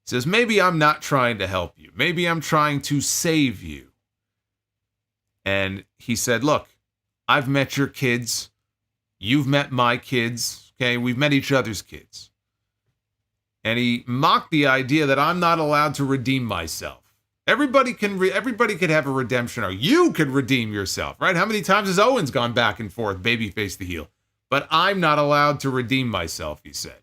Speaker 1: He says, maybe I'm not trying to help you. Maybe I'm trying to save you. And he said, look, I've met your kids. You've met my kids. Okay, we've met each other's kids. And he mocked the idea that I'm not allowed to redeem myself. Everybody could have a redemption arc. You could redeem yourself, right? How many times has Owens gone back and forth, babyface to heel? But I'm not allowed to redeem myself, he said.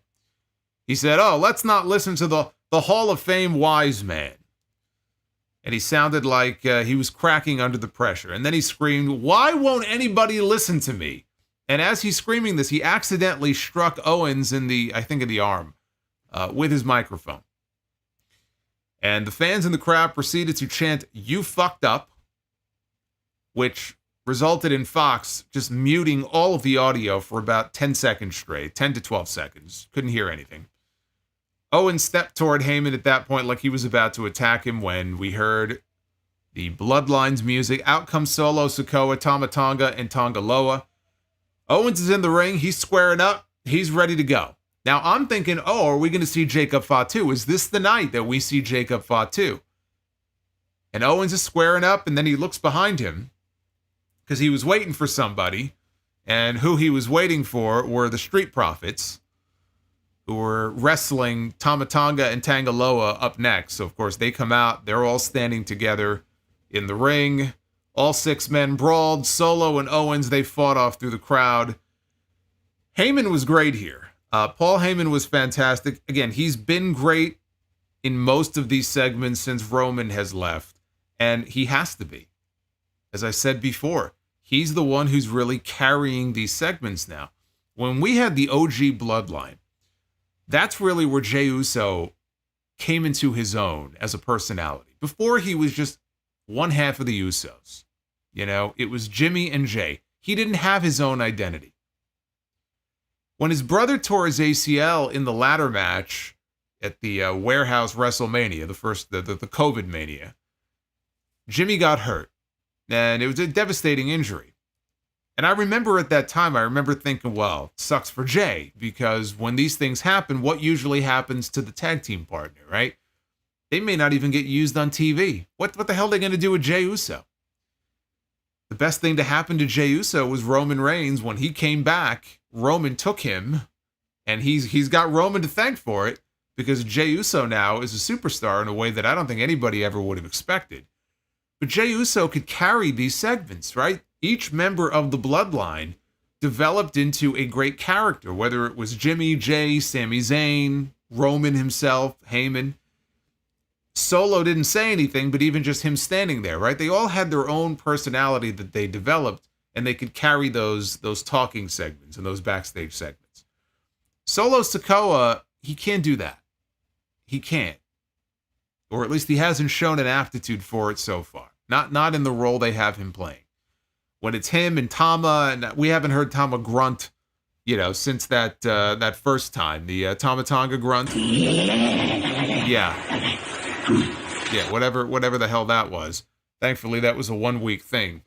Speaker 1: He said, oh, let's not listen to the Hall of Fame wise man. And he sounded like he was cracking under the pressure. And then he screamed, why won't anybody listen to me? And as he's screaming this, he accidentally struck Owens in the arm with his microphone. And the fans in the crowd proceeded to chant, you fucked up, which resulted in Fox just muting all of the audio for about 10 seconds straight, 10 to 12 seconds. Couldn't hear anything. Owens stepped toward Heyman at that point like he was about to attack him when we heard the Bloodline's music. Out comes Solo, Sikoa, Tama Tonga, and Tanga Loa. Owens is in the ring. He's squaring up. He's ready to go. Now, I'm thinking, oh, are we going to see Jacob Fatu? Is this the night that we see Jacob Fatu? And Owens is squaring up, and then he looks behind him because he was waiting for somebody, and who he was waiting for were the Street Profits, who were wrestling Tama Tonga and Tanga Loa up next. So, of course, they come out. They're all standing together in the ring. All six men brawled. Solo and Owens, they fought off through the crowd. Heyman was great here. Paul Heyman was fantastic. Again, he's been great in most of these segments since Roman has left, and he has to be. As I said before, he's the one who's really carrying these segments now. When we had the OG Bloodline, that's really where Jey Uso came into his own as a personality. Before, he was just one half of the Usos. You know, it was Jimmy and Jay. He didn't have his own identity. When his brother tore his ACL in the ladder match at the Warehouse WrestleMania, the COVID Mania, Jimmy got hurt, and it was a devastating injury. And I remember at that time, thinking, well, it sucks for Jay, because when these things happen, what usually happens to the tag team partner, right? They may not even get used on TV. What the hell are they going to do with Jey Uso? The best thing to happen to Jey Uso was Roman Reigns. When he came back, Roman took him, and he's got Roman to thank for it, because Jey Uso now is a superstar in a way that I don't think anybody ever would have expected. But Jey Uso could carry these segments, right? Each member of the Bloodline developed into a great character, whether it was Jimmy, Jay, Sami Zayn, Roman himself, Heyman. Solo didn't say anything, but even just him standing there, right? They all had their own personality that they developed, and they could carry those talking segments and those backstage segments. Solo Sikoa, he can't do that. He can't. Or at least he hasn't shown an aptitude for it so far. Not in the role they have him playing. When it's him and Tama, and we haven't heard Tama grunt, since that first time, the Tama Tonga grunt. Yeah, whatever the hell that was. Thankfully, that was a 1 week thing.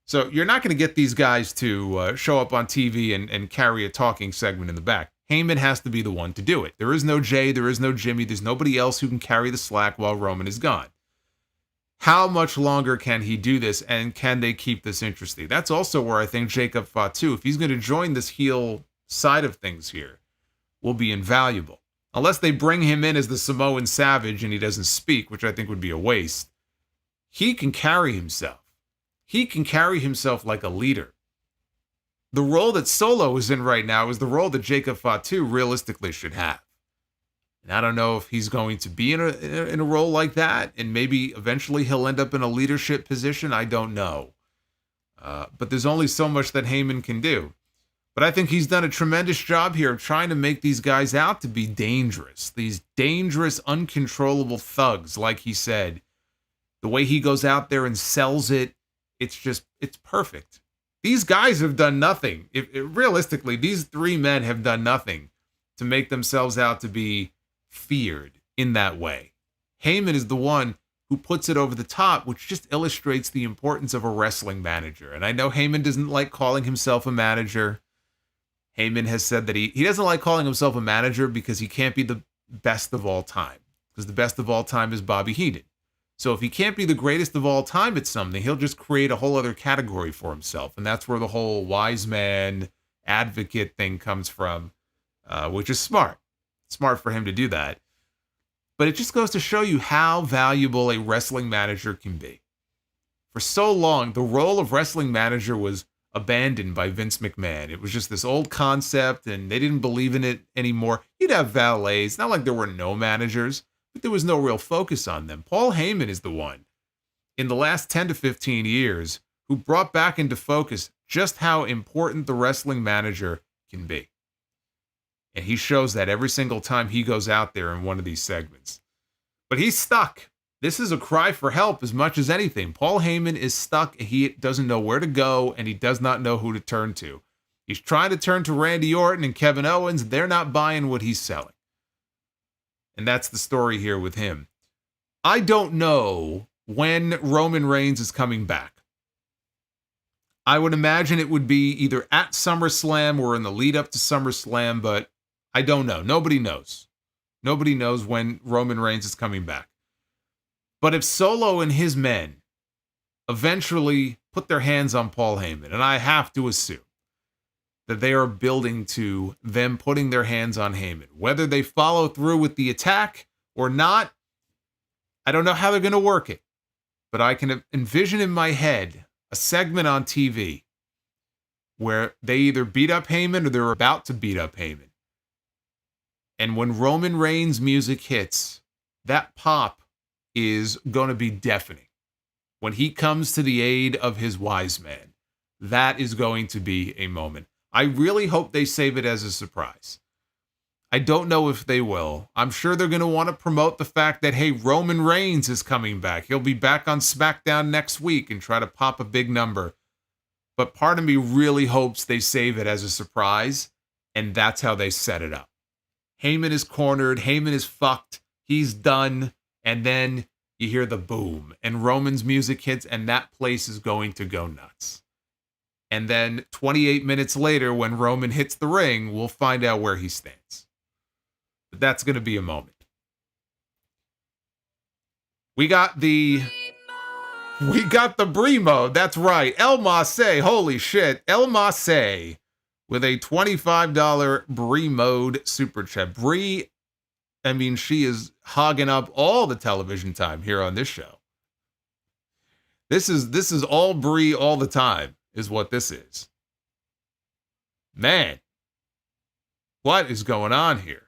Speaker 1: So you're not going to get these guys to show up on TV and carry a talking segment in the back. Heyman has to be the one to do it. There is no Jay, there is no Jimmy, there's nobody else who can carry the slack while Roman is gone. How much longer can he do this, and can they keep this interesting? That's also where I think Jacob Fatu, if he's going to join this heel side of things here, will be invaluable. Unless they bring him in as the Samoan Savage and he doesn't speak, which I think would be a waste. He can carry himself. He can carry himself like a leader. The role that Solo is in right now is the role that Jacob Fatu realistically should have. And I don't know if he's going to be in a role like that, and maybe eventually he'll end up in a leadership position. I don't know. But there's only so much that Heyman can do. But I think he's done a tremendous job here of trying to make these guys out to be dangerous. These dangerous, uncontrollable thugs, like he said. The way he goes out there and sells it, it's perfect. These guys have done nothing. Realistically, these three men have done nothing to make themselves out to be feared in that way. Heyman is the one who puts it over the top, which just illustrates the importance of a wrestling manager. And I know Heyman doesn't like calling himself a manager. Heyman has said that he doesn't like calling himself a manager because he can't be the best of all time. Because the best of all time is Bobby Heenan. So if he can't be the greatest of all time at something, he'll just create a whole other category for himself. And that's where the whole wise man advocate thing comes from, which is smart. Smart for him to do that. But it just goes to show you how valuable a wrestling manager can be. For so long, the role of wrestling manager was abandoned by Vince McMahon. It was just this old concept, and they didn't believe in it anymore. You'd have valets. Not like there were no managers, but there was no real focus on them. Paul Heyman is the one, in the last 10 to 15 years, who brought back into focus just how important the wrestling manager can be. And he shows that every single time he goes out there in one of these segments. But he's stuck. This is a cry for help as much as anything. Paul Heyman is stuck. He doesn't know where to go, and he does not know who to turn to. He's trying to turn to Randy Orton and Kevin Owens. They're not buying what he's selling. And that's the story here with him. I don't know when Roman Reigns is coming back. I would imagine it would be either at SummerSlam or in the lead up to SummerSlam, but I don't know. Nobody knows. Nobody knows when Roman Reigns is coming back. But if Solo and his men eventually put their hands on Paul Heyman, and I have to assume that they are building to them putting their hands on Heyman, whether they follow through with the attack or not, I don't know how they're going to work it. But I can envision in my head a segment on TV where they either beat up Heyman or they're about to beat up Heyman. And when Roman Reigns' music hits, that pop is going to be deafening. When he comes to the aid of his wise man, that is going to be a moment. I really hope they save it as a surprise. I don't know if they will. I'm sure they're going to want to promote the fact that, hey, Roman Reigns is coming back. He'll be back on SmackDown next week and try to pop a big number. But part of me really hopes they save it as a surprise, and that's how they set it up. Heyman is cornered. Heyman is fucked. He's done. And then you hear the boom, and Roman's music hits, and that place is going to go nuts. And then 28 minutes later, when Roman hits the ring, we'll find out where he stands. But that's going to be a moment. We got the Brie mode. That's right. El Masse. Holy shit. El Masse with a $25 Brie mode super chat. Brie, I mean, she is hogging up all the television time here on this show. This is all Brie all the time, is what this is. Man, what is going on here?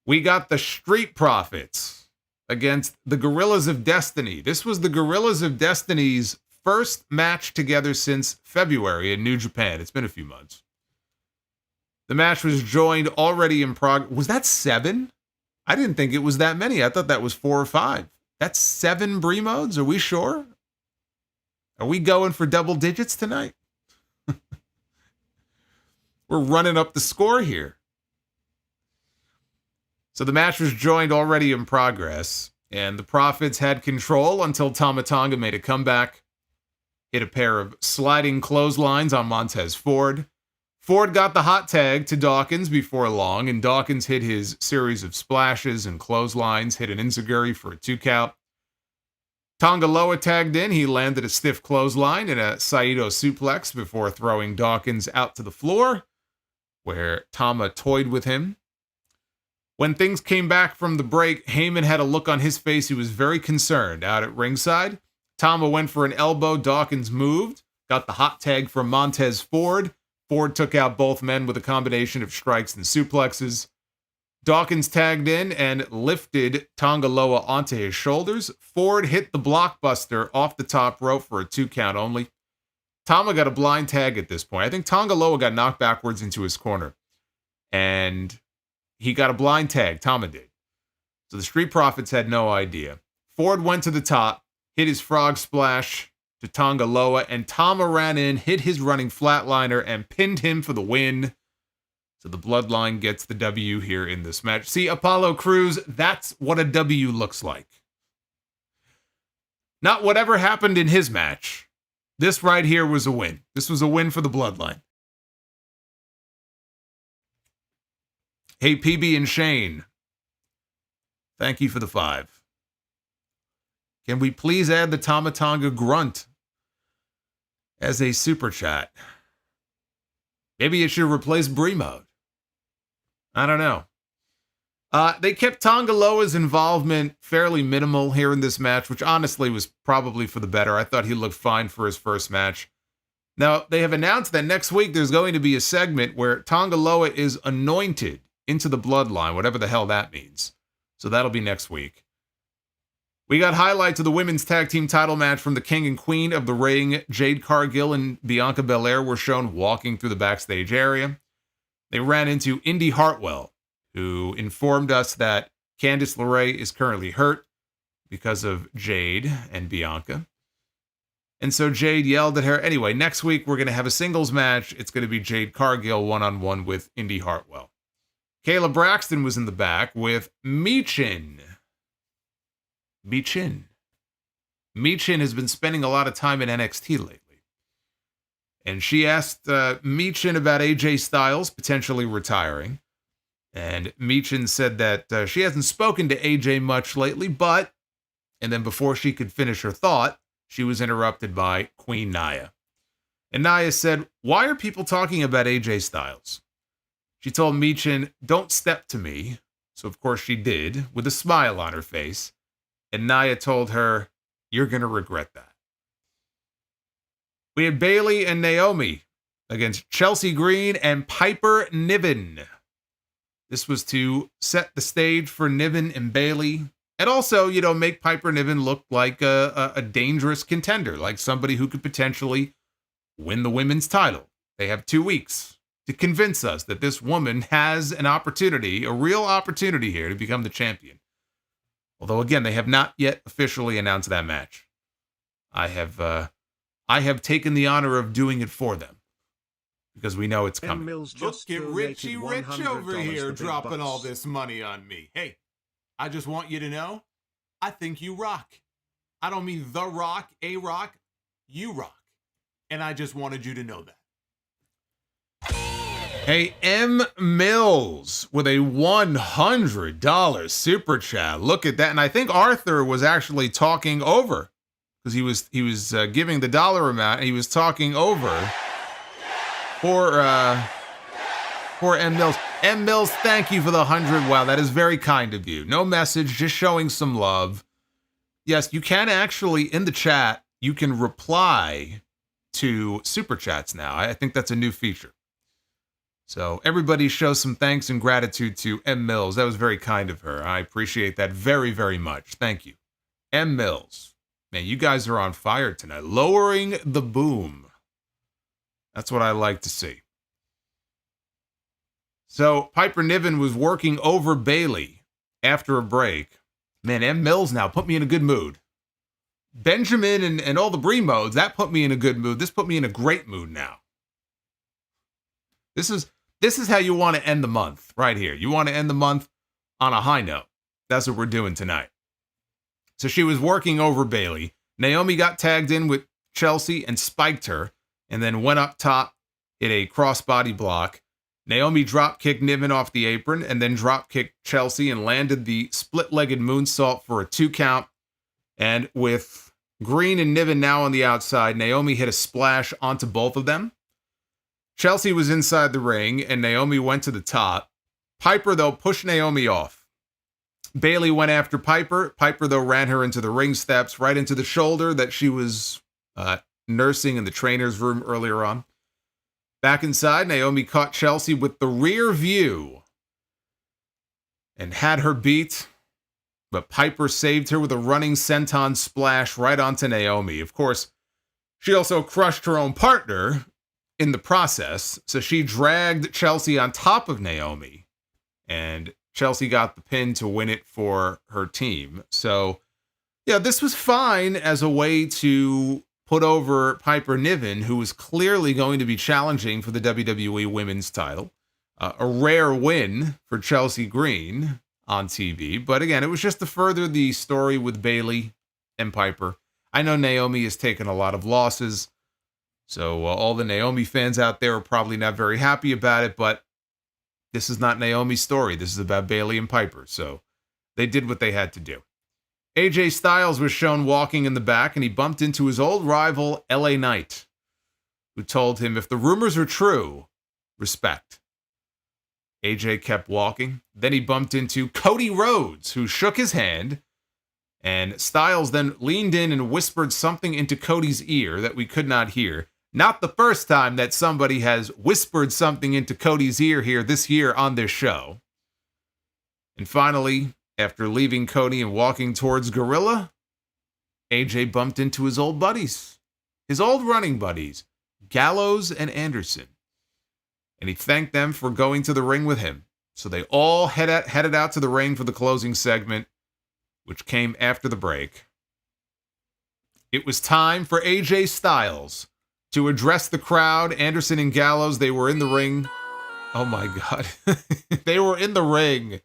Speaker 1: We got the Street Profits against the Gorillas of Destiny. This was the Gorillas of Destiny's first match together since February in New Japan. It's been a few months. The match was joined already in progress. Was that 7? I didn't think it was that many. I thought that was 4 or 5. That's 7 Brie modes? Are we sure? Are we going for double digits tonight? We're running up the score here. So the match was joined already in progress, and the Profits had control until Tama Tonga made a comeback, hit a pair of sliding clotheslines on Montez Ford. Ford got the hot tag to Dawkins before long, and Dawkins hit his series of splashes and clotheslines, hit an enziguri for a 2 count. Tanga Loa tagged in. He landed a stiff clothesline and a Saito suplex before throwing Dawkins out to the floor, where Tama toyed with him. When things came back from the break, Heyman had a look on his face. He was very concerned out at ringside. Tama went for an elbow. Dawkins moved, got the hot tag from Montez Ford. Ford took out both men with a combination of strikes and suplexes. Dawkins tagged in and lifted Tanga Loa onto his shoulders. Ford hit the blockbuster off the top rope for a 2 count only. Tama got a blind tag at this point. I think Tanga Loa got knocked backwards into his corner. And he got a blind tag. Tama did. So the Street Profits had no idea. Ford went to the top, hit his frog splash to Tanga Loa, and Tama ran in, hit his running flatliner, and pinned him for the win. So the Bloodline gets the W here in this match. See, Apollo Crews, that's what a W looks like. Not whatever happened in his match. This right here was a win. This was a win for the Bloodline. Hey, PB and Shane. Thank you for the 5. Can we please add the Tama Tonga grunt as a super chat? Maybe it should replace Brie mode. I don't know. They kept Tonga Loa's involvement fairly minimal here in this match, which honestly was probably for the better. I thought he looked fine for his first match. Now, they have announced that next week there's going to be a segment where Tonga Loa is anointed into the bloodline, whatever the hell that means. So that'll be next week. We got highlights of the women's tag team title match from the king and queen of the ring. Jade Cargill and Bianca Belair were shown walking through the backstage area. They ran into Indy Hartwell, who informed us that Candice LeRae is currently hurt because of Jade and Bianca. And so Jade yelled at her, anyway, next week we're going to have a singles match. It's going to be Jade Cargill one-on-one with Indy Hartwell. Kayla Braxton was in the back with Michin. Michin has been spending a lot of time in NXT lately. And she asked Michin about AJ Styles potentially retiring. And Michin said that she hasn't spoken to AJ much lately, but, and then before she could finish her thought, she was interrupted by Queen Nia. And Nia said, why are people talking about AJ Styles? She told Michin, don't step to me. So of course she did, with a smile on her face. And Nia told her, you're going to regret that. We had Bayley and Naomi against Chelsea Green and Piper Niven. This was to set the stage for Niven and Bayley. And also, make Piper Niven look like a dangerous contender, like somebody who could potentially win the women's title. They have 2 weeks to convince us that this woman has an opportunity, a real opportunity here to become the champion. Although, again, they have not yet officially announced that match. I have taken the honor of doing it for them because we know it's coming.
Speaker 3: Look at
Speaker 1: Richie Rich over here dropping all this money on me. Hey, I just want you to know, I think you rock. I don't mean The Rock, A-Rock, you rock. And I just wanted you to know that. Hey, M. Mills with a $100 super chat. Look at that. And I think Arthur was actually talking over, because he was giving the dollar amount, and he was talking over for M. Mills. M. Mills, thank you for the 100. Wow, that is very kind of you. No message, just showing some love. Yes, you can actually, in the chat, you can reply to super chats now. I think that's a new feature. So everybody show some thanks and gratitude to M. Mills. That was very kind of her. I appreciate that very, very much. Thank you. M. Mills. Man, you guys are on fire tonight. Lowering the boom. That's what I like to see. So Piper Niven was working over Bayley after a break. Man, M. Mills now put me in a good mood. Benjamin and all the Brie modes, that put me in a good mood. This put me in a great mood now. This is how you want to end the month, right here. You want to end the month on a high note. That's what we're doing tonight. So she was working over Bayley. Naomi got tagged in with Chelsea and spiked her, and then went up top, hit a crossbody block. Naomi drop-kicked Niven off the apron, and then drop-kicked Chelsea and landed the split-legged moonsault for a 2 count. And with Green and Niven now on the outside, Naomi hit a splash onto both of them. Chelsea was inside the ring, and Naomi went to the top. Piper, though, pushed Naomi off. Bayley went after Piper. Piper, though, ran her into the ring steps, right into the shoulder that she was nursing in the trainer's room earlier on. Back inside, Naomi caught Chelsea with the rear view and had her beat, but Piper saved her with a running senton splash right onto Naomi. Of course, she also crushed her own partner in the process, so she dragged Chelsea on top of Naomi, and Chelsea got the pin to win it for her team. So, yeah, this was fine as a way to put over Piper Niven, who was clearly going to be challenging for the WWE Women's title. A rare win for Chelsea Green on TV. But again, it was just to further the story with Bayley and Piper. I know Naomi has taken a lot of losses, so all the Naomi fans out there are probably not very happy about it, but this is not Naomi's story. This is about Bayley and Piper, so they did what they had to do. AJ Styles was shown walking in the back, and he bumped into his old rival, LA Knight, who told him, if the rumors are true, respect. AJ kept walking. Then he bumped into Cody Rhodes, who shook his hand. And Styles then leaned in and whispered something into Cody's ear that we could not hear. Not the first time that somebody has whispered something into Cody's ear here this year on this show. And finally, after leaving Cody and walking towards Gorilla, AJ bumped into his old buddies, his old running buddies, Gallows and Anderson. And he thanked them for going to the ring with him. So they all headed out to the ring for the closing segment, which came after the break. It was time for AJ Styles to address the crowd. Anderson and Gallows, they were in the ring. Oh my God. They were in the ring,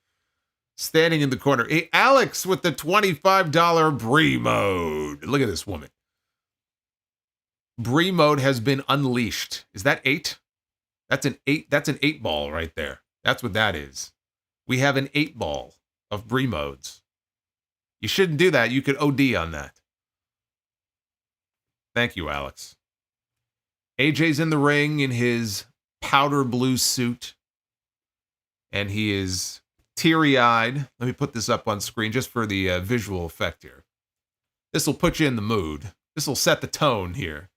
Speaker 1: standing in the corner. Hey, Alex with the $25 Bree mode. Look at this woman. Bree mode has been unleashed. Is that 8? That's an 8. That's an 8 ball right there. That's what that is. We have an 8 ball of Bree modes. You shouldn't do that. You could OD on that. Thank you, Alex. AJ's in the ring in his powder blue suit. And he is teary-eyed. Let me put this up on screen just for the visual effect here. This will put you in the mood. This will set the tone here.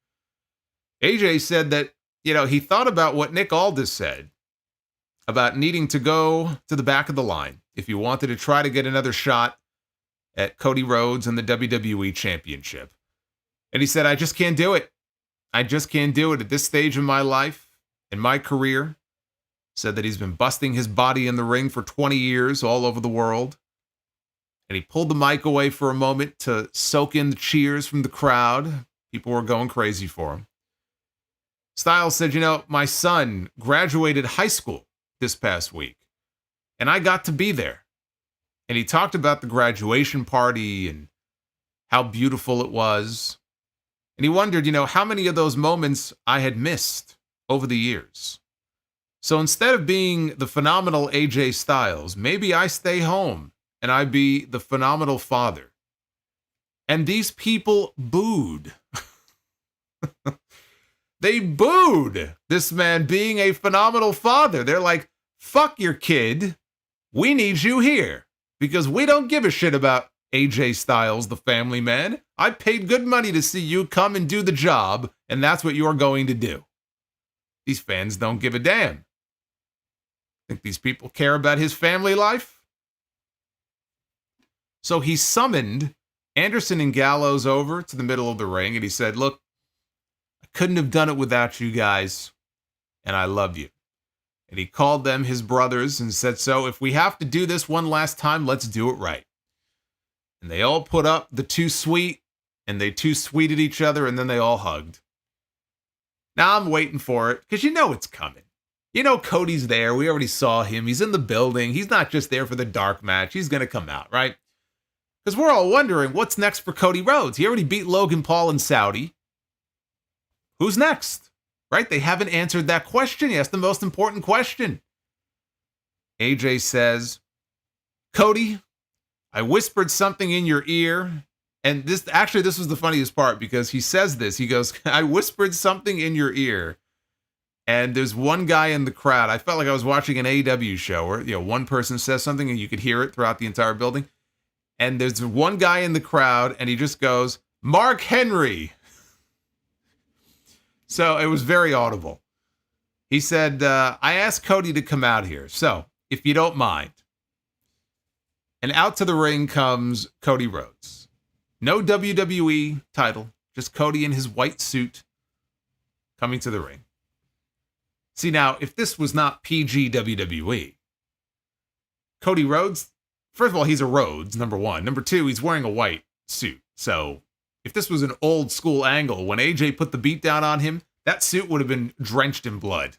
Speaker 1: AJ said that, he thought about what Nick Aldis said about needing to go to the back of the line if you wanted to try to get another shot at Cody Rhodes and the WWE Championship. And he said, I just can't do it. I just can't do it at this stage of my life, in my career. Said that he's been busting his body in the ring for 20 years all over the world. And he pulled the mic away for a moment to soak in the cheers from the crowd. People were going crazy for him. Styles said, my son graduated high school this past week, and I got to be there. And he talked about the graduation party and how beautiful it was. And he wondered, how many of those moments I had missed over the years. So instead of being the phenomenal AJ Styles, maybe I stay home and I be the phenomenal father. And these people booed. They booed this man being a phenomenal father. They're like, fuck your kid. We need you here because we don't give a shit about AJ Styles, the family man. I paid good money to see you come and do the job, and that's what you're going to do. These fans don't give a damn. Think these people care about his family life? So he summoned Anderson and Gallows over to the middle of the ring, and he said, look, I couldn't have done it without you guys, and I love you. And he called them his brothers and said, so if we have to do this one last time, let's do it right. And they all put up the too sweet, and they too sweeted each other, and then they all hugged. Now I'm waiting for it, because it's coming. Cody's there. We already saw him. He's in the building. He's not just there for the dark match. He's going to come out, right? Because we're all wondering, what's next for Cody Rhodes? He already beat Logan Paul in Saudi. Who's next? Right? They haven't answered that question. Yes, the most important question. AJ says, Cody, I whispered something in your ear. And this was the funniest part because he says this. He goes, I whispered something in your ear. And there's one guy in the crowd. I felt like I was watching an AEW show where, one person says something and you could hear it throughout the entire building. And there's one guy in the crowd and he just goes, Mark Henry. So it was very audible. He said, I asked Cody to come out here. So if you don't mind. And out to the ring comes Cody Rhodes. No WWE title, just Cody in his white suit coming to the ring. See, now, if this was not PG WWE, Cody Rhodes, first of all, he's a Rhodes, number one. Number two, he's wearing a white suit. So if this was an old school angle, when AJ put the beat down on him, that suit would have been drenched in blood.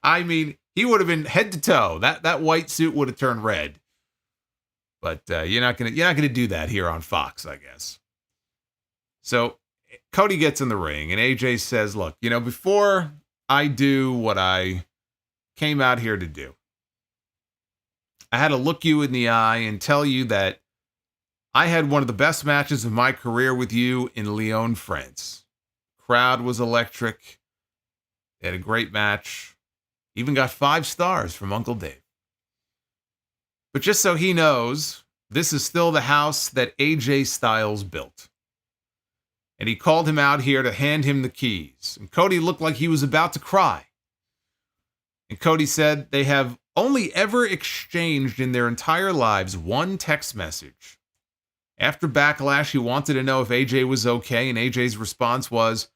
Speaker 1: I mean, he would have been head to toe. That white suit would have turned red. But you're not gonna do that here on Fox, I guess. So Cody gets in the ring, and AJ says, "Look, before I do what I came out here to do, I had to look you in the eye and tell you that I had one of the best matches of my career with you in Lyon, France. Crowd was electric. They had a great match. Even got 5 stars from Uncle Dave. But just so he knows, this is still the house that AJ Styles built. And he called him out here to hand him the keys. And Cody looked like he was about to cry. And Cody said they have only ever exchanged in their entire lives one text message. After Backlash, he wanted to know if AJ was okay, and AJ's response was,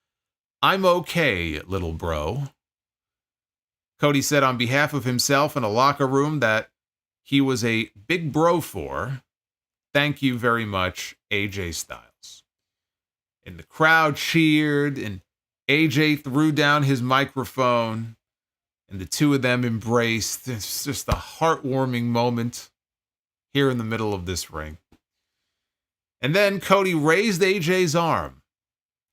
Speaker 1: "I'm okay, little bro." Cody said on behalf of himself in a locker room that he was a big bro for. Thank you very much, AJ Styles. And the crowd cheered, and AJ threw down his microphone, and the two of them embraced. It's just a heartwarming moment here in the middle of this ring. And then Cody raised AJ's arm.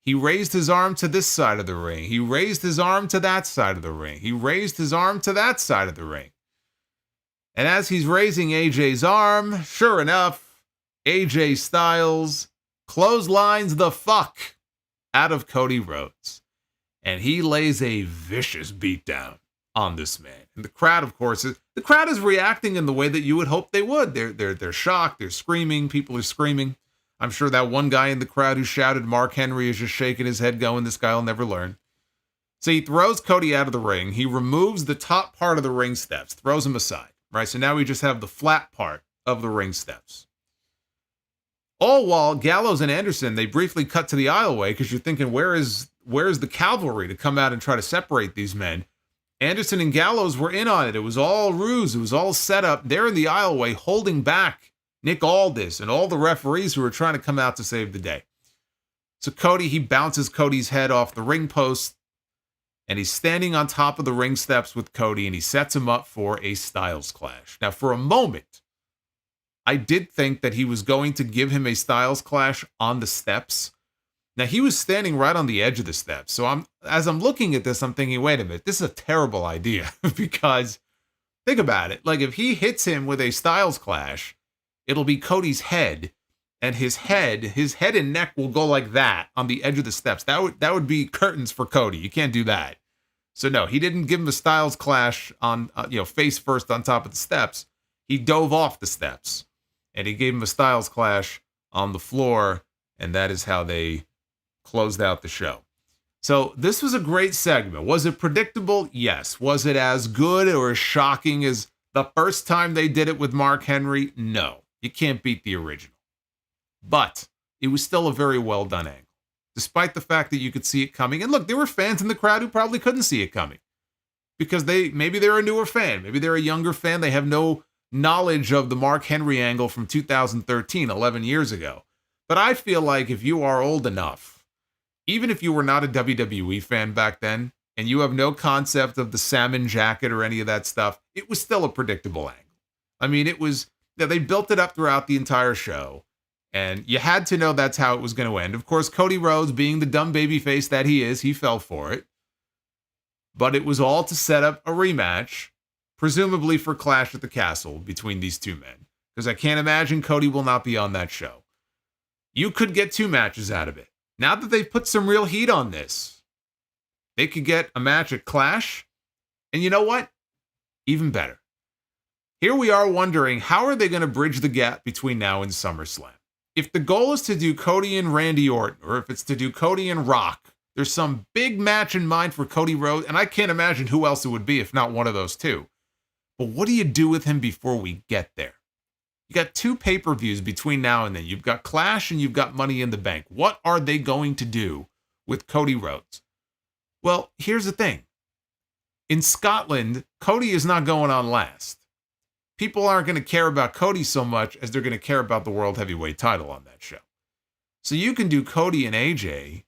Speaker 1: He raised his arm to this side of the ring. He raised his arm to that side of the ring. He raised his arm to that side of the ring. And as he's raising AJ's arm, sure enough, AJ Styles clotheslines the fuck out of Cody Rhodes. And he lays a vicious beatdown on this man. And the crowd, of course, the crowd is reacting in the way that you would hope they would. They're shocked. They're screaming. People are screaming. I'm sure that one guy in the crowd who shouted Mark Henry is just shaking his head going, this guy will never learn. So he throws Cody out of the ring. He removes the top part of the ring steps, throws him aside, right? So now we just have the flat part of the ring steps. All while Gallows and Anderson, they briefly cut to the aisleway because you're thinking, where is the cavalry to come out and try to separate these men? Anderson and Gallows were in on it. It was all ruse. It was all set up. They're in the aisleway holding back Nick Aldis and all the referees who are trying to come out to save the day. So Cody, he bounces Cody's head off the ring post, and he's standing on top of the ring steps with Cody, and he sets him up for a Styles clash. Now, for a moment, I did think that he was going to give him a Styles clash on the steps. Now, he was standing right on the edge of the steps. So as I'm looking at this, I'm thinking, wait a minute, this is a terrible idea. Because think about it. Like, if he hits him with a Styles clash, it'll be Cody's head, and his head and neck will go like that on the edge of the steps. That would be curtains for Cody. You can't do that. So no, he didn't give him a Styles clash on, face first on top of the steps. He dove off the steps, and he gave him a Styles clash on the floor, and that is how they closed out the show. So this was a great segment. Was it predictable? Yes. Was it as good or as shocking as the first time they did it with Mark Henry? No. You can't beat the original. But it was still a very well done angle, despite the fact that you could see it coming. And look, there were fans in the crowd who probably couldn't see it coming because maybe they're a newer fan. Maybe they're a younger fan. They have no knowledge of the Mark Henry angle from 2013, 11 years ago. But I feel like if you are old enough, even if you were not a WWE fan back then, and you have no concept of the salmon jacket or any of that stuff, it was still a predictable angle. I mean, they built it up throughout the entire show, and you had to know that's how it was going to end. Of course, Cody Rhodes, being the dumb babyface that he is, he fell for it. But it was all to set up a rematch, presumably for Clash at the Castle between these two men, because I can't imagine Cody will not be on that show. You could get 2 matches out of it. Now that they've put some real heat on this, they could get a match at Clash, and you know what? Even better. Here we are wondering, how are they going to bridge the gap between now and SummerSlam? If the goal is to do Cody and Randy Orton, or if it's to do Cody and Rock, there's some big match in mind for Cody Rhodes, and I can't imagine who else it would be if not one of those two. But what do you do with him before we get there? You got 2 pay-per-views between now and then. You've got Clash and you've got Money in the Bank. What are they going to do with Cody Rhodes? Well, here's the thing. In Scotland, Cody is not going on last. People aren't going to care about Cody so much as they're going to care about the World Heavyweight title on that show. So you can do Cody and AJ.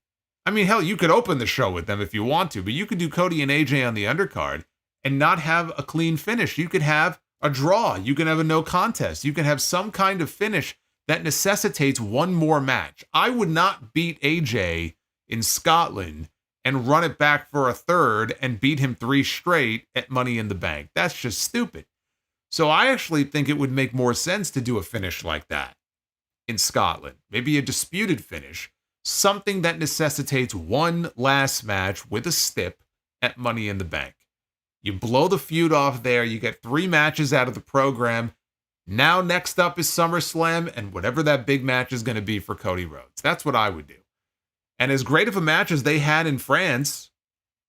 Speaker 1: I mean, hell, you could open the show with them if you want to, but you could do Cody and AJ on the undercard and not have a clean finish. You could have a draw. You can have a no contest. You can have some kind of finish that necessitates one more match. I would not beat AJ in Scotland and run it back for a third and beat him 3 straight at Money in the Bank. That's just stupid. So I actually think it would make more sense to do a finish like that in Scotland. Maybe a disputed finish. Something that necessitates one last match with a stip at Money in the Bank. You blow the feud off there. You get 3 matches out of the program. Now next up is SummerSlam and whatever that big match is going to be for Cody Rhodes. That's what I would do. And as great of a match as they had in France,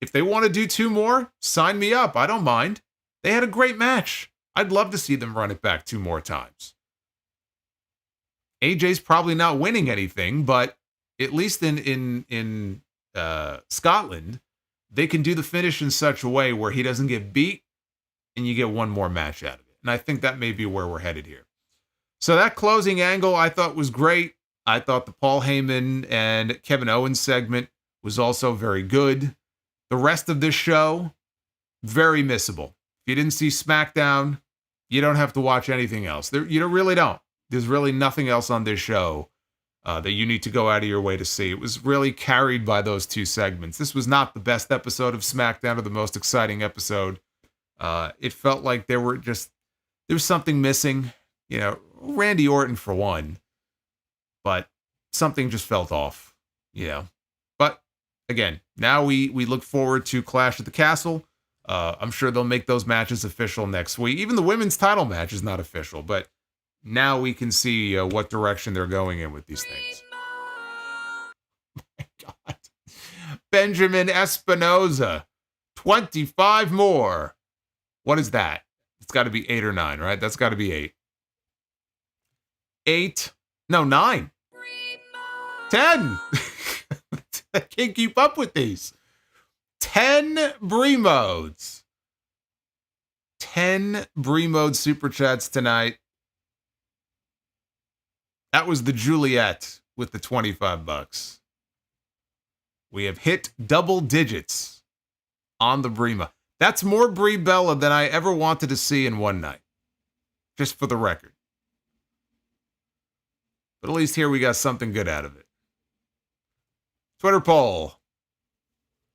Speaker 1: if they want to do 2 more, sign me up. I don't mind. They had a great match. I'd love to see them run it back 2 more times. AJ's probably not winning anything, but at least in Scotland, they can do the finish in such a way where he doesn't get beat and you get 1 more match out of it. And I think that may be where we're headed here. So that closing angle I thought was great. I thought the Paul Heyman and Kevin Owens segment was also very good. The rest of this show, very missable. If you didn't see SmackDown, you don't have to watch anything else. You really don't. There's really nothing else on this show that you need to go out of your way to see. It was really carried by those 2 segments. This was not the best episode of SmackDown or the most exciting episode. It felt like there was something missing. You know, Randy Orton for one. But something just felt off. You know. But again, now we look forward to Clash at the Castle. I'm sure they'll make those matches official next week. Even the women's title match is not official, but now we can see what direction they're going in with these things. Oh my God. Benjamin Espinoza, 25 more. What is that? It's got to be 8 or 9, right? That's got to be 8. 8. No, 9. 10. I can't keep up with these. 10 Brie modes. 10 Brie mode super chats tonight. That was the Juliet with the $25. We have hit double digits on the Brie mode. That's more Brie Bella than I ever wanted to see in one night. Just for the record. But at least here we got something good out of it. Twitter poll.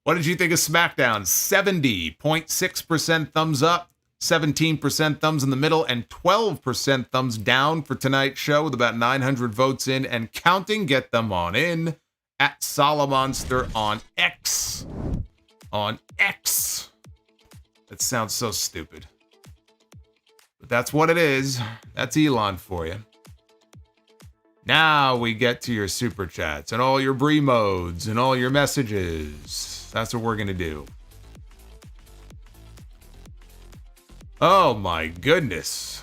Speaker 1: What did you think of SmackDown? 70.6% thumbs up, 17% thumbs in the middle, and 12% thumbs down for tonight's show with about 900 votes in and counting. Get them on in at Solomonster on X. On X. That sounds so stupid. But that's what it is. That's Elon for you. Now we get to your super chats and all your Brie modes and all your messages. That's what we're going to do. Oh my goodness.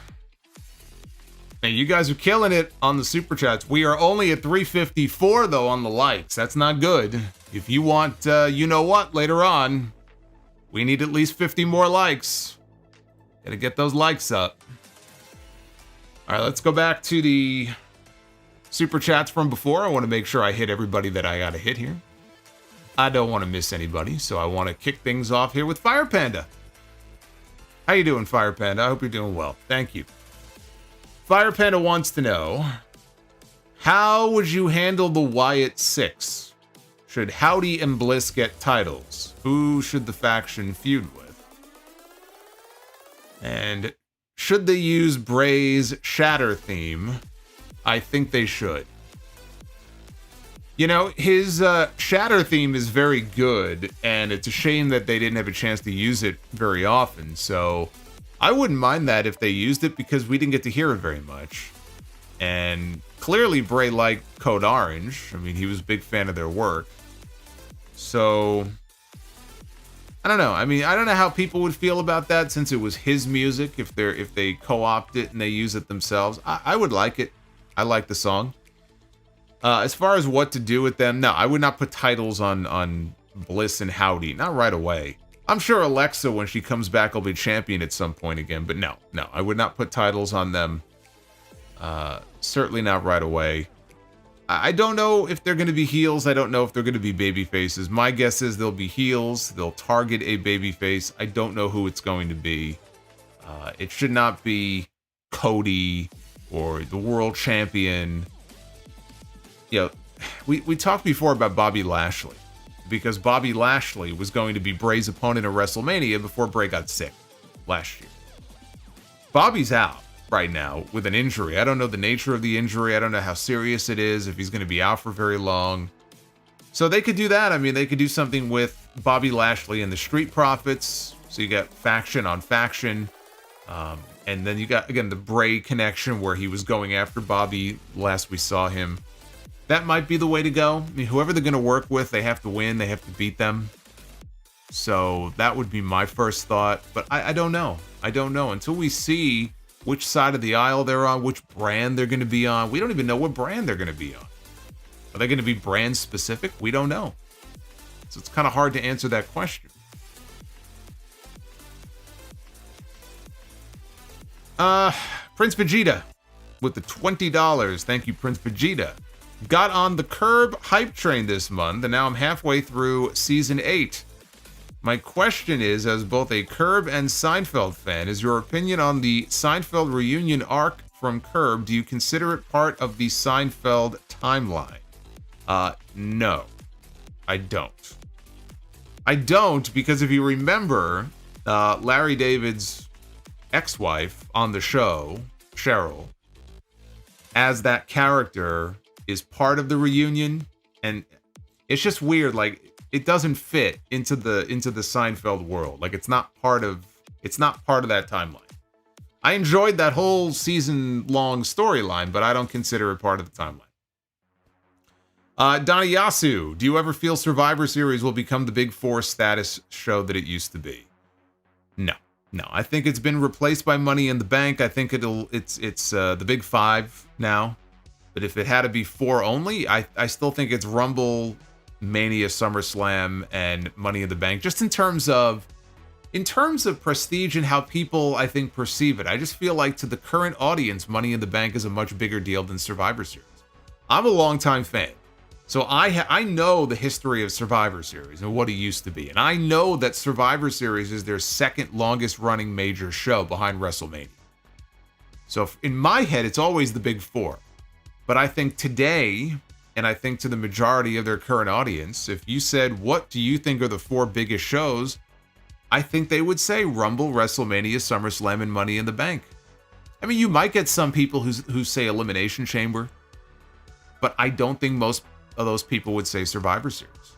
Speaker 1: Man, you guys are killing it on the super chats. We are only at 354 though on the likes. That's not good. If you want, you know what, later on, we need at least 50 more likes. Gotta get those likes up. All right, let's go back to the super chats from before. I want to make sure I hit everybody that I gotta hit here. I don't want to miss anybody, so I want to kick things off here with Fire Panda. How you doing, Fire Panda? I hope you're doing well. Thank you. Fire Panda wants to know, how would you handle the Wyatt 6? Should Howdy and Bliss get titles? Who should the faction feud with? And should they use Bray's Shatter theme? I think they should. You know, his Shatter theme is very good, and it's a shame that they didn't have a chance to use it very often, so I wouldn't mind that if they used it because we didn't get to hear it very much. And clearly Bray liked Code Orange. I mean, he was a big fan of their work. So, I don't know. I mean, I don't know how people would feel about that since it was his music, if they co-opt it and they use it themselves. I would like it. I like the song. As far as what to do with them, no, I would not put titles on Bliss and Howdy. Not right away. I'm sure Alexa, when she comes back, will be champion at some point again. But no, I would not put titles on them. Certainly not right away. I don't know if they're going to be heels. I don't know if they're going to be baby faces. My guess is they'll be heels. They'll target a baby face. I don't know who it's going to be. It should not be Cody or the world champion. You know, we talked before about Bobby Lashley, because Bobby Lashley was going to be Bray's opponent at WrestleMania before Bray got sick last year. Bobby's out right now with an injury. I don't know the nature of the injury. I don't know how serious it is, if he's going to be out for very long. So they could do that. I mean, they could do something with Bobby Lashley and the Street Profits, So you got faction on faction. And then you got, again, the Bray connection where he was going after Bobby last we saw him. That might be the way to go. I mean, whoever they're going to work with, they have to win. They have to beat them. So that would be my first thought. But I don't know. I don't know. Until we see which side of the aisle they're on, which brand they're going to be on. We don't even know what brand they're going to be on. Are they going to be brand specific? We don't know. So it's kind of hard to answer that question. Prince Vegeta with the $20. Thank you, Prince Vegeta. Got on the Curb hype train this month, and now I'm halfway through season 8. My question is, as both a Curb and Seinfeld fan, is your opinion on the Seinfeld reunion arc from Curb? Do you consider it part of the Seinfeld timeline? No, I don't. I don't, because if you remember, Larry David's ex-wife on the show, Cheryl, as that character is part of the reunion, and it's just weird. Like, it doesn't fit into the Seinfeld world. Like, it's not part of that timeline. I enjoyed that whole season-long storyline, but I don't consider it part of the timeline. Donnie Yasu, do you ever feel Survivor Series will become the Big Four status show that it used to be? No. I think it's been replaced by Money in the Bank. I think it's the Big Five now. But if it had to be 4 only, I still think it's Rumble, Mania, SummerSlam, and Money in the Bank. Just in terms of prestige and how people, I think, perceive it. I just feel like to the current audience, Money in the Bank is a much bigger deal than Survivor Series. I'm a longtime fan. So I know the history of Survivor Series and what it used to be. And I know that Survivor Series is their second longest running major show behind WrestleMania. So in my head, it's always the Big Four. But I think today, and I think to the majority of their current audience, if you said, what do you think are the 4 biggest shows? I think they would say Rumble, WrestleMania, SummerSlam, and Money in the Bank. I mean, you might get some people who say Elimination Chamber, but I don't think most of those people would say Survivor Series.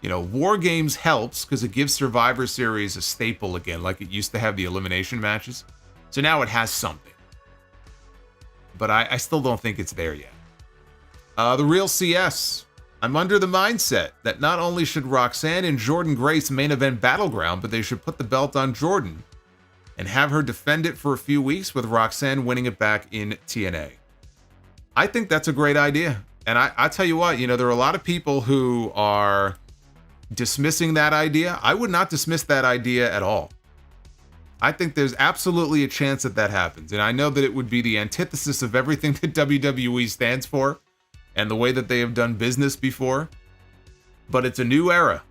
Speaker 1: You know, War Games helps because it gives Survivor Series a staple again, like it used to have the elimination matches. So now it has something. But I still don't think it's there yet. The Real CS. I'm under the mindset that not only should Roxanne and Jordynne Grace main event Battleground, but they should put the belt on Jordynne and have her defend it for a few weeks with Roxanne winning it back in TNA. I think that's a great idea. And I tell you what, you know, there are a lot of people who are dismissing that idea. I would not dismiss that idea at all. I think there's absolutely a chance that happens. And I know that it would be the antithesis of everything that WWE stands for and the way that they have done business before. But it's a new era.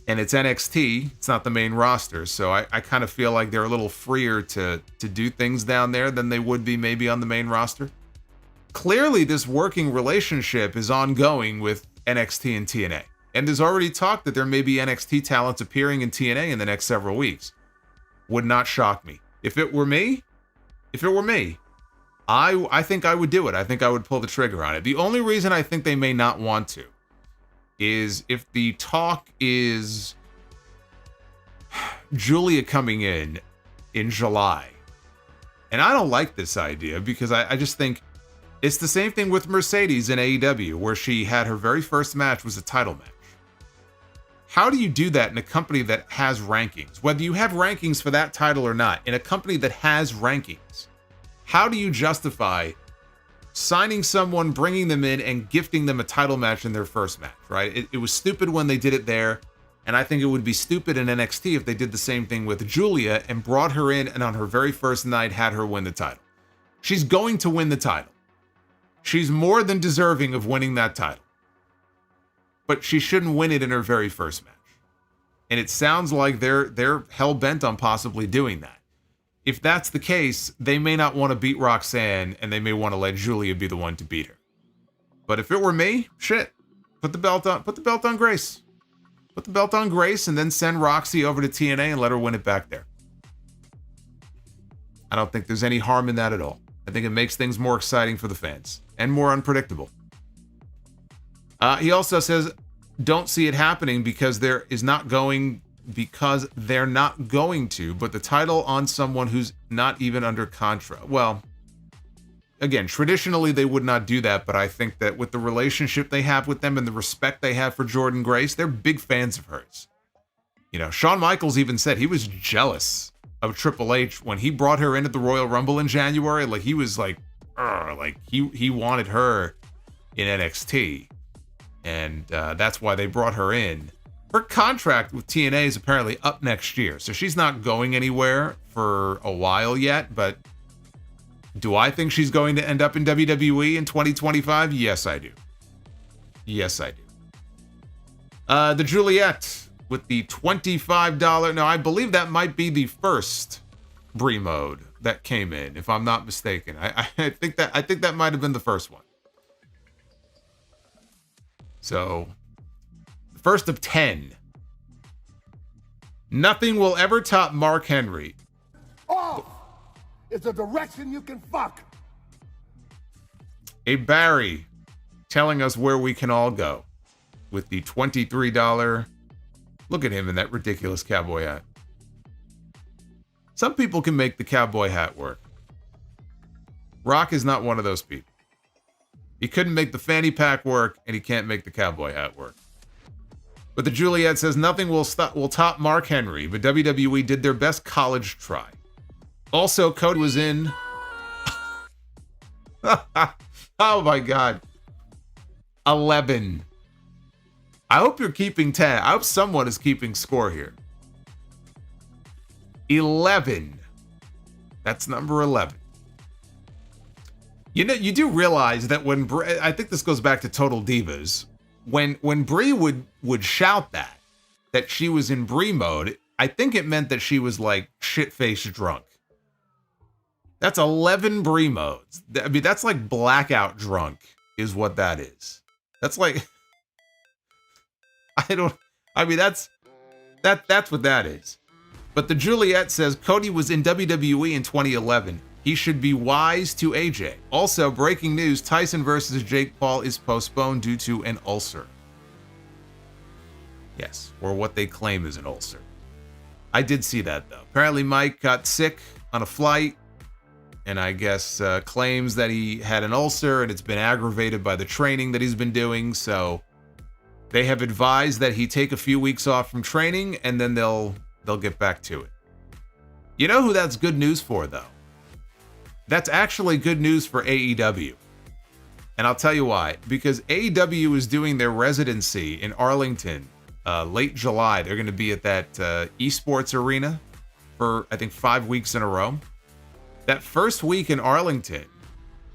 Speaker 1: And it's NXT. It's not the main roster. So I kind of feel like they're a little freer to do things down there than they would be maybe on the main roster. Clearly, this working relationship is ongoing with NXT and TNA. And there's already talk that there may be NXT talents appearing in TNA in the next several weeks. Would not shock me. If it were me, I think I would do it. I think I would pull the trigger on it. The only reason I think they may not want to is if the talk is Julia coming in July. And I don't like this idea because I just think it's the same thing with Mercedes in AEW, where she had her very first match was a title match. How do you do that in a company that has rankings? Whether you have rankings for that title or not, in a company that has rankings, how do you justify signing someone, bringing them in, and gifting them a title match in their first match, right? It was stupid when they did it there, and I think it would be stupid in NXT if they did the same thing with Julia and brought her in and on her very first night had her win the title. She's going to win the title. She's more than deserving of winning that title. But she shouldn't win it in her very first match. And it sounds like they're hell-bent on possibly doing that. If that's the case, they may not want to beat Roxanne, and they may want to let Julia be the one to beat her. But if it were me, shit, put the belt on Grace. Put the belt on Grace and then send Roxy over to TNA and let her win it back there. I don't think there's any harm in that at all. I think it makes things more exciting for the fans and more unpredictable. He also says, don't see it happening because there is not going because they're not going to put the title on someone who's not even under contract. Well, again, traditionally they would not do that, but I think that with the relationship they have with them and the respect they have for Jordynne Grace, they're big fans of hers. You know, Shawn Michaels even said he was jealous of Triple H when he brought her into the Royal Rumble in January. Like, he was like he wanted her in NXT, and that's why they brought her in. Her contract with TNA is apparently up next year, so she's not going anywhere for a while yet, but do I think she's going to end up in WWE in 2025? Yes, I do. Yes, I do. The Juliet with the $25. Now, I believe that might be the first Brie mode that came in, if I'm not mistaken. I think that might have been the first one. So, the first of 10. Nothing will ever top Mark Henry.
Speaker 4: Off! It's a direction you can fuck.
Speaker 1: A Barry telling us where we can all go with the $23. Look at him in that ridiculous cowboy hat. Some people can make the cowboy hat work. Rock is not one of those people. He couldn't make the fanny pack work, and he can't make the cowboy hat work. But the Juliet says nothing will top Mark Henry, but WWE did their best college try. Also, Cody was in... Oh my God. 11. I hope you're keeping 10. I hope someone is keeping score here. 11. That's number 11. You know, you do realize that when Brie, I think this goes back to Total Divas, when Brie would shout that she was in Brie mode, I think it meant that she was like shit-faced drunk. That's 11 Brie modes. I mean, that's like blackout drunk is what that is. That's like, that's what that is. But the Juliet says Cody was in WWE in 2011. He should be wise to AJ. Also, breaking news, Tyson versus Jake Paul is postponed due to an ulcer. Yes, or what they claim is an ulcer. I did see that, though. Apparently, Mike got sick on a flight, and I guess claims that he had an ulcer, and it's been aggravated by the training that he's been doing, so they have advised that he take a few weeks off from training, and then they'll get back to it. You know who that's good news for, though? That's actually good news for AEW. And I'll tell you why. Because AEW is doing their residency in Arlington late July. They're going to be at that esports arena for, I think, 5 weeks in a row. That first week in Arlington,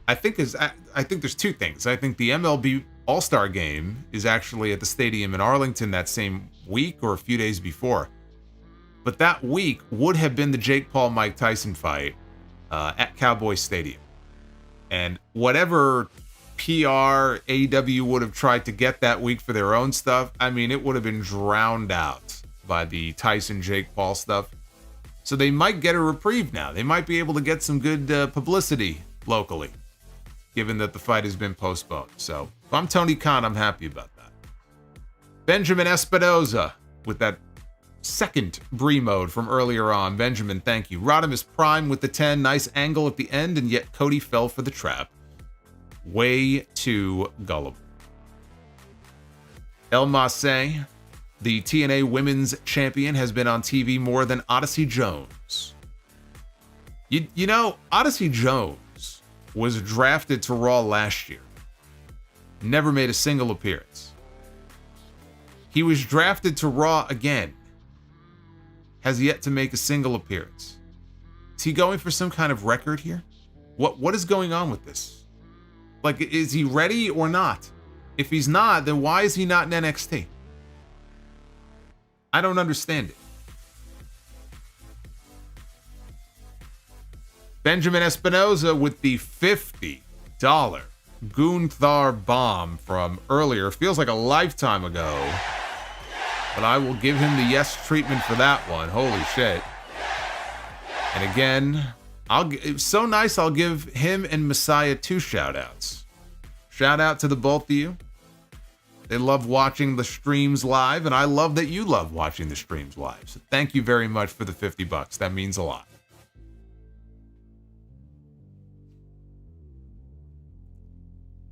Speaker 1: I think there's two things. I think the MLB All-Star Game is actually at the stadium in Arlington that same week or a few days before. But that week would have been the Jake Paul-Mike Tyson fight at Cowboy Stadium. And whatever PR AEW would have tried to get that week for their own stuff, I mean, it would have been drowned out by the Tyson-Jake Paul stuff. So they might get a reprieve now. They might be able to get some good publicity locally, given that the fight has been postponed. So if I'm Tony Khan, I'm happy about that. Benjamin Espinoza with that second Brie mode from earlier on. Benjamin, thank you. Rodimus Prime with the 10. Nice angle at the end, and yet Cody fell for the trap. Way too gullible. El Masse, the TNA Women's Champion, has been on TV more than Odyssey Jones. You know, Odyssey Jones was drafted to Raw last year. Never made a single appearance. He was drafted to Raw again. Has yet to make a single appearance. Is he going for some kind of record here? What is going on with this? Like, is he ready or not? If he's not, then why is he not in NXT? I don't understand it. Benjamin Espinoza with the $50 Gunther bomb from earlier. Feels like a lifetime ago. But I will give him the yes treatment for that one. Holy shit. And again, it's so nice, I'll give him and Messiah 2 shout-outs. Shout out to the both of you. They love watching the streams live, and I love that you love watching the streams live. So thank you very much for the $50. That means a lot.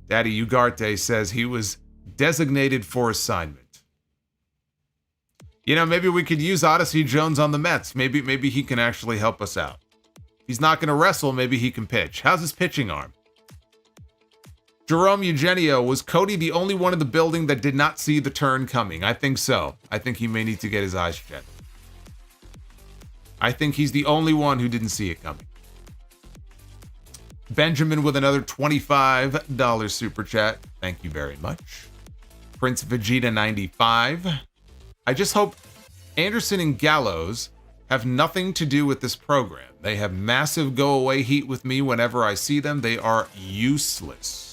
Speaker 1: Daddy Ugarte says he was designated for assignment. You know, maybe we could use Odyssey Jones on the Mets. Maybe he can actually help us out. If he's not going to wrestle, maybe he can pitch. How's his pitching arm? Jerome Eugenio, was Cody the only one in the building that did not see the turn coming? I think so. I think he may need to get his eyes checked. I think he's the only one who didn't see it coming. Benjamin with another $25 super chat. Thank you very much. Prince Vegeta 95. I just hope Anderson and Gallows have nothing to do with this program. They have massive go-away heat with me whenever I see them. They are useless.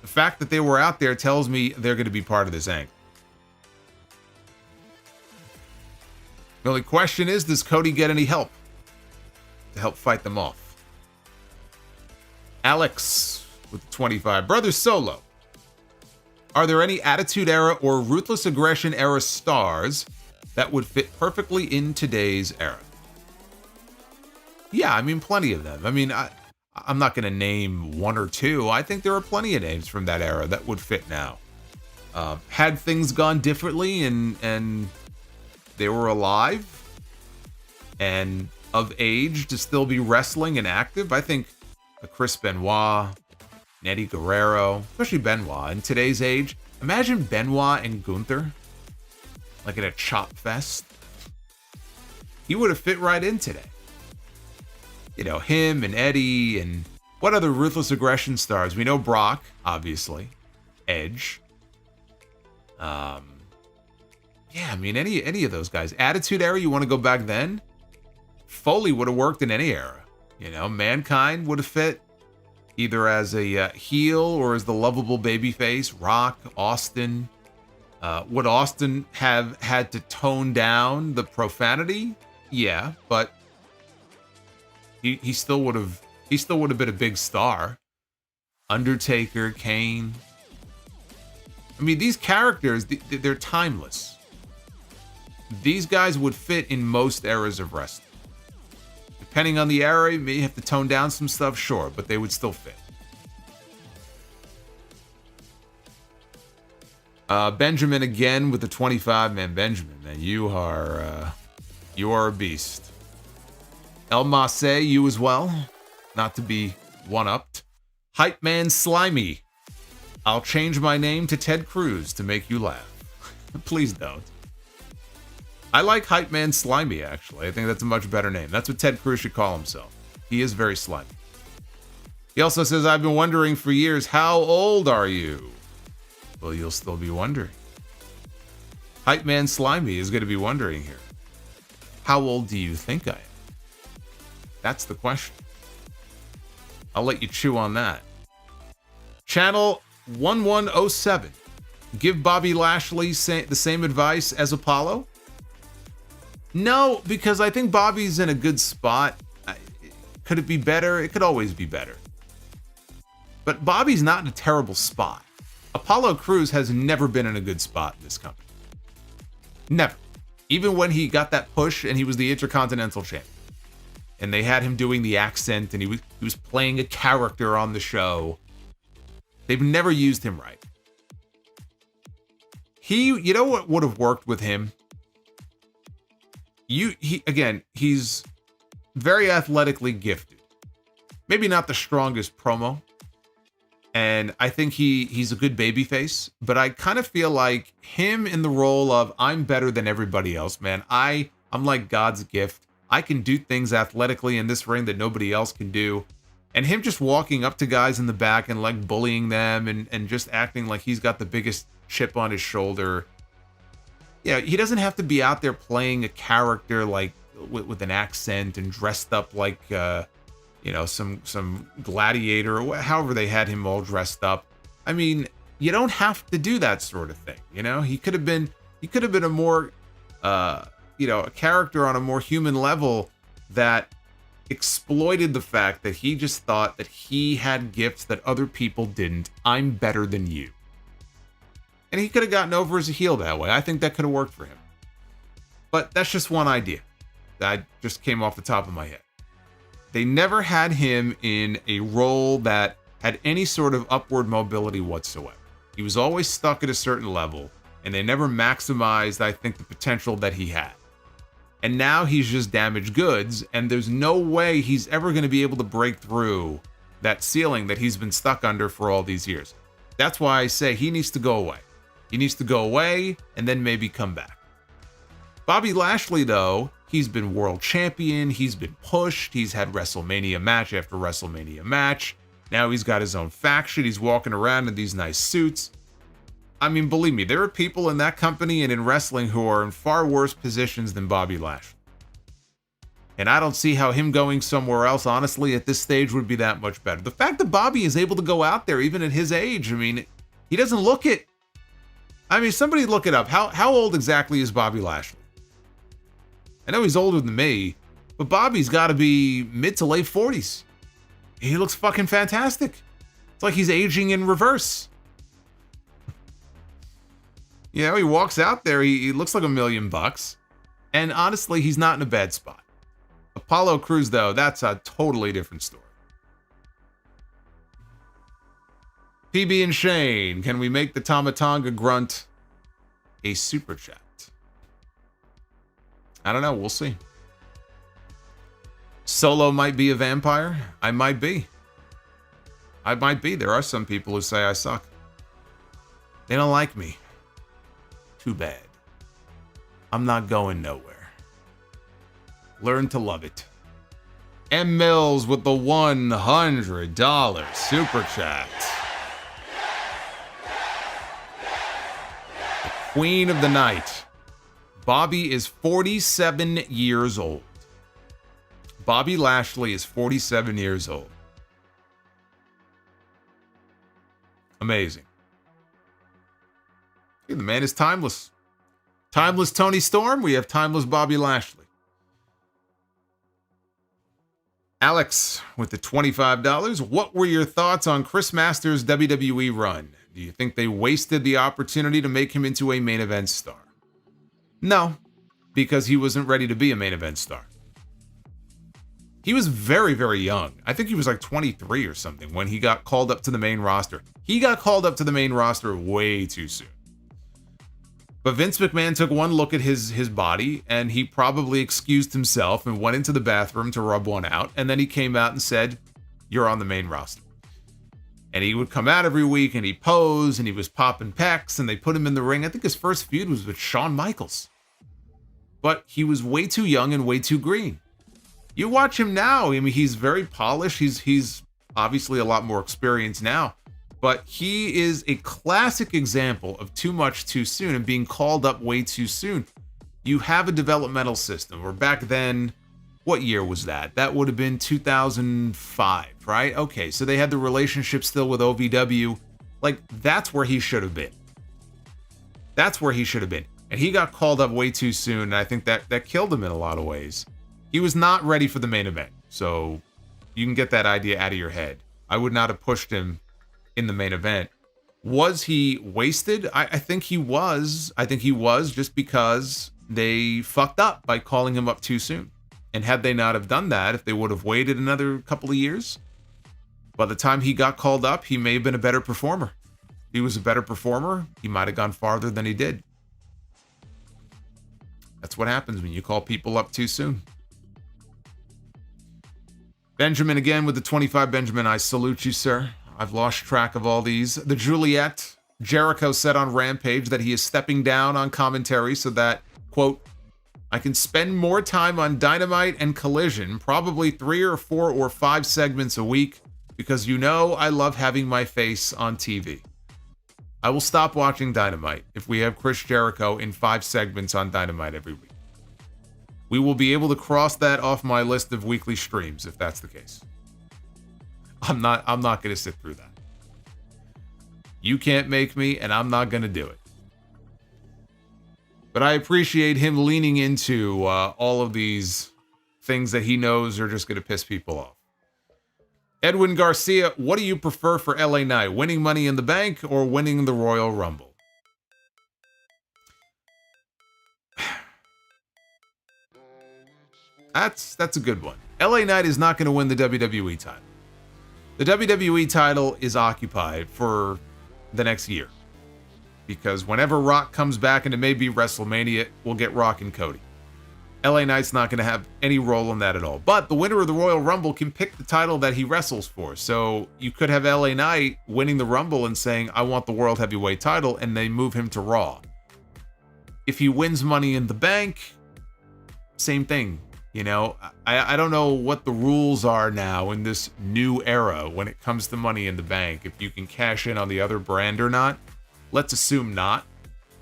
Speaker 1: The fact that they were out there tells me they're going to be part of this angle. The only question is, does Cody get any help to help fight them off? Alex with 25. Brother Solo, are there any Attitude Era or Ruthless Aggression Era stars that would fit perfectly in today's era? Yeah, I mean, plenty of them. I mean, I'm not going to name one or two. I think there are plenty of names from that era that would fit now. Had things gone differently and they were alive and of age to still be wrestling and active, I think a Chris Benoit, Eddie Guerrero, especially Benoit in today's age. Imagine Benoit and Gunther like at a chop fest. He would have fit right in today. You know, him and Eddie, and what other Ruthless Aggression stars? We know Brock, obviously. Edge. Yeah, I mean, any of those guys. Attitude Era, you want to go back then? Foley would have worked in any era. You know, Mankind would have fit either as a heel or as the lovable babyface. Rock, Austin. Would Austin have had to tone down the profanity? Yeah, but he still would have been a big star. Undertaker, Kane. I mean, these characters, they're timeless. These guys would fit in most eras of wrestling. Depending on the era, you may have to tone down some stuff, sure, but they would still fit. Benjamin again with the 25. Man, Benjamin, man, you are a beast. El Masse, you as well. Not to be one-upped. Hype Man Slimy. I'll change my name to Ted Cruz to make you laugh. Please don't. I like Hype Man Slimy, actually. I think that's a much better name. That's what Ted Cruz should call himself. He is very slimy. He also says, I've been wondering for years, how old are you? Well, you'll still be wondering. Hype Man Slimy is going to be wondering here. How old do you think I am? That's the question. I'll let you chew on that. Channel 1107. Give Bobby Lashley the same advice as Apollo? No, because I think Bobby's in a good spot. Could it be better? It could always be better. But Bobby's not in a terrible spot. Apollo Crews has never been in a good spot in this company. Never. Even when he got that push and he was the Intercontinental Champion. And they had him doing the accent and he was playing a character on the show. They've never used him right. You know what would have worked with him? He's very athletically gifted. Maybe not the strongest promo. And I think he's a good babyface, but I kind of feel like him in the role of I'm better than everybody else, man. I'm like God's gift. I can do things athletically in this ring that nobody else can do. And him just walking up to guys in the back and like bullying them and just acting like he's got the biggest chip on his shoulder. Yeah, he doesn't have to be out there playing a character like with an accent and dressed up like some gladiator or however they had him all dressed up. I mean, you don't have to do that sort of thing. You know, he could have been a more a character on a more human level that exploited the fact that he just thought that he had gifts that other people didn't. I'm better than you. And he could have gotten over as a heel that way. I think that could have worked for him. But that's just one idea that just came off the top of my head. They never had him in a role that had any sort of upward mobility whatsoever. He was always stuck at a certain level, and they never maximized, I think, the potential that he had. And now he's just damaged goods, and there's no way he's ever going to be able to break through that ceiling that he's been stuck under for all these years. That's why I say he needs to go away. He needs to go away and then maybe come back. Bobby Lashley, though, he's been world champion. He's been pushed. He's had WrestleMania match after WrestleMania match. Now he's got his own faction. He's walking around in these nice suits. I mean, believe me, there are people in that company and in wrestling who are in far worse positions than Bobby Lashley. And I don't see how him going somewhere else, honestly, at this stage would be that much better. The fact that Bobby is able to go out there, even at his age, I mean, he doesn't look it. I mean, somebody look it up. How old exactly is Bobby Lashley? I know he's older than me, but Bobby's got to be mid to late 40s. He looks fucking fantastic. It's like he's aging in reverse. You know, he walks out there, he looks like $1 million. And honestly, he's not in a bad spot. Apollo Crews, though, that's a totally different story. PB and Shane, can we make the Tama Tonga grunt a super chat? I don't know, we'll see. Solo might be a vampire. I might be. There are some people who say I suck. They don't like me. Too bad. I'm not going nowhere. Learn to love it. M. Mills with the $100 super chat. The queen of the night. Bobby is 47 years old. Bobby Lashley is 47 years old. Amazing. The man is timeless. Timeless Tony Storm. We have timeless Bobby Lashley. Alex with the $25. What were your thoughts on Chris Masters' WWE run? Do you think they wasted the opportunity to make him into a main event star? No, because he wasn't ready to be a main event star. He was very, very young. I think he was like 23 or something when he got called up to the main roster. He got called up to the main roster way too soon. But Vince McMahon took one look at his body, and he probably excused himself and went into the bathroom to rub one out, and then he came out and said, "You're on the main roster." And he would come out every week, and he posed, and he was popping pecs, and they put him in the ring. I think his first feud was with Shawn Michaels. But he was way too young and way too green. You watch him now, I mean, he's very polished. He's obviously a lot more experienced now. But he is a classic example of too much too soon and being called up way too soon. You have a developmental system, where back then, what year was that? That would have been 2005, right? Okay, so they had the relationship still with OVW. Like, that's where he should have been. That's where he should have been. And he got called up way too soon, and I think that killed him in a lot of ways. He was not ready for the main event, so you can get that idea out of your head. I would not have pushed him in the main event. Was he wasted? I think he was. I think he was, just because they fucked up by calling him up too soon. And had they not have done that, if they would have waited another couple of years, by the time he got called up, he may have been a better performer. If he was a better performer, he might have gone farther than he did. That's what happens when you call people up too soon. Benjamin again with the 25. Benjamin, I salute you, sir. I've lost track of all these. The Juliet. Jericho said on Rampage that he is stepping down on commentary so that, quote, "I can spend more time on Dynamite and Collision, probably 3 or 4 or 5 segments a week, because you know I love having my face on TV. I will stop watching Dynamite if we have Chris Jericho in 5 segments on Dynamite every week. We will be able to cross that off my list of weekly streams if that's the case. I'm not going to sit through that. You can't make me, and I'm not going to do it." But I appreciate him leaning into all of these things that he knows are just going to piss people off. Edwin Garcia, what do you prefer for LA Knight? Winning Money in the Bank or winning the Royal Rumble? That's a good one. LA Knight is not going to win the WWE title. The WWE title is occupied for the next year. Because whenever Rock comes back, and it may be WrestleMania, we'll get Rock and Cody. LA Knight's not going to have any role in that at all. But the winner of the Royal Rumble can pick the title that he wrestles for. So you could have LA Knight winning the Rumble and saying, I want the World Heavyweight title, and they move him to Raw. If he wins Money in the Bank, same thing. You know, I don't know what the rules are now in this new era when it comes to Money in the Bank. If you can cash in on the other brand or not. Let's assume not.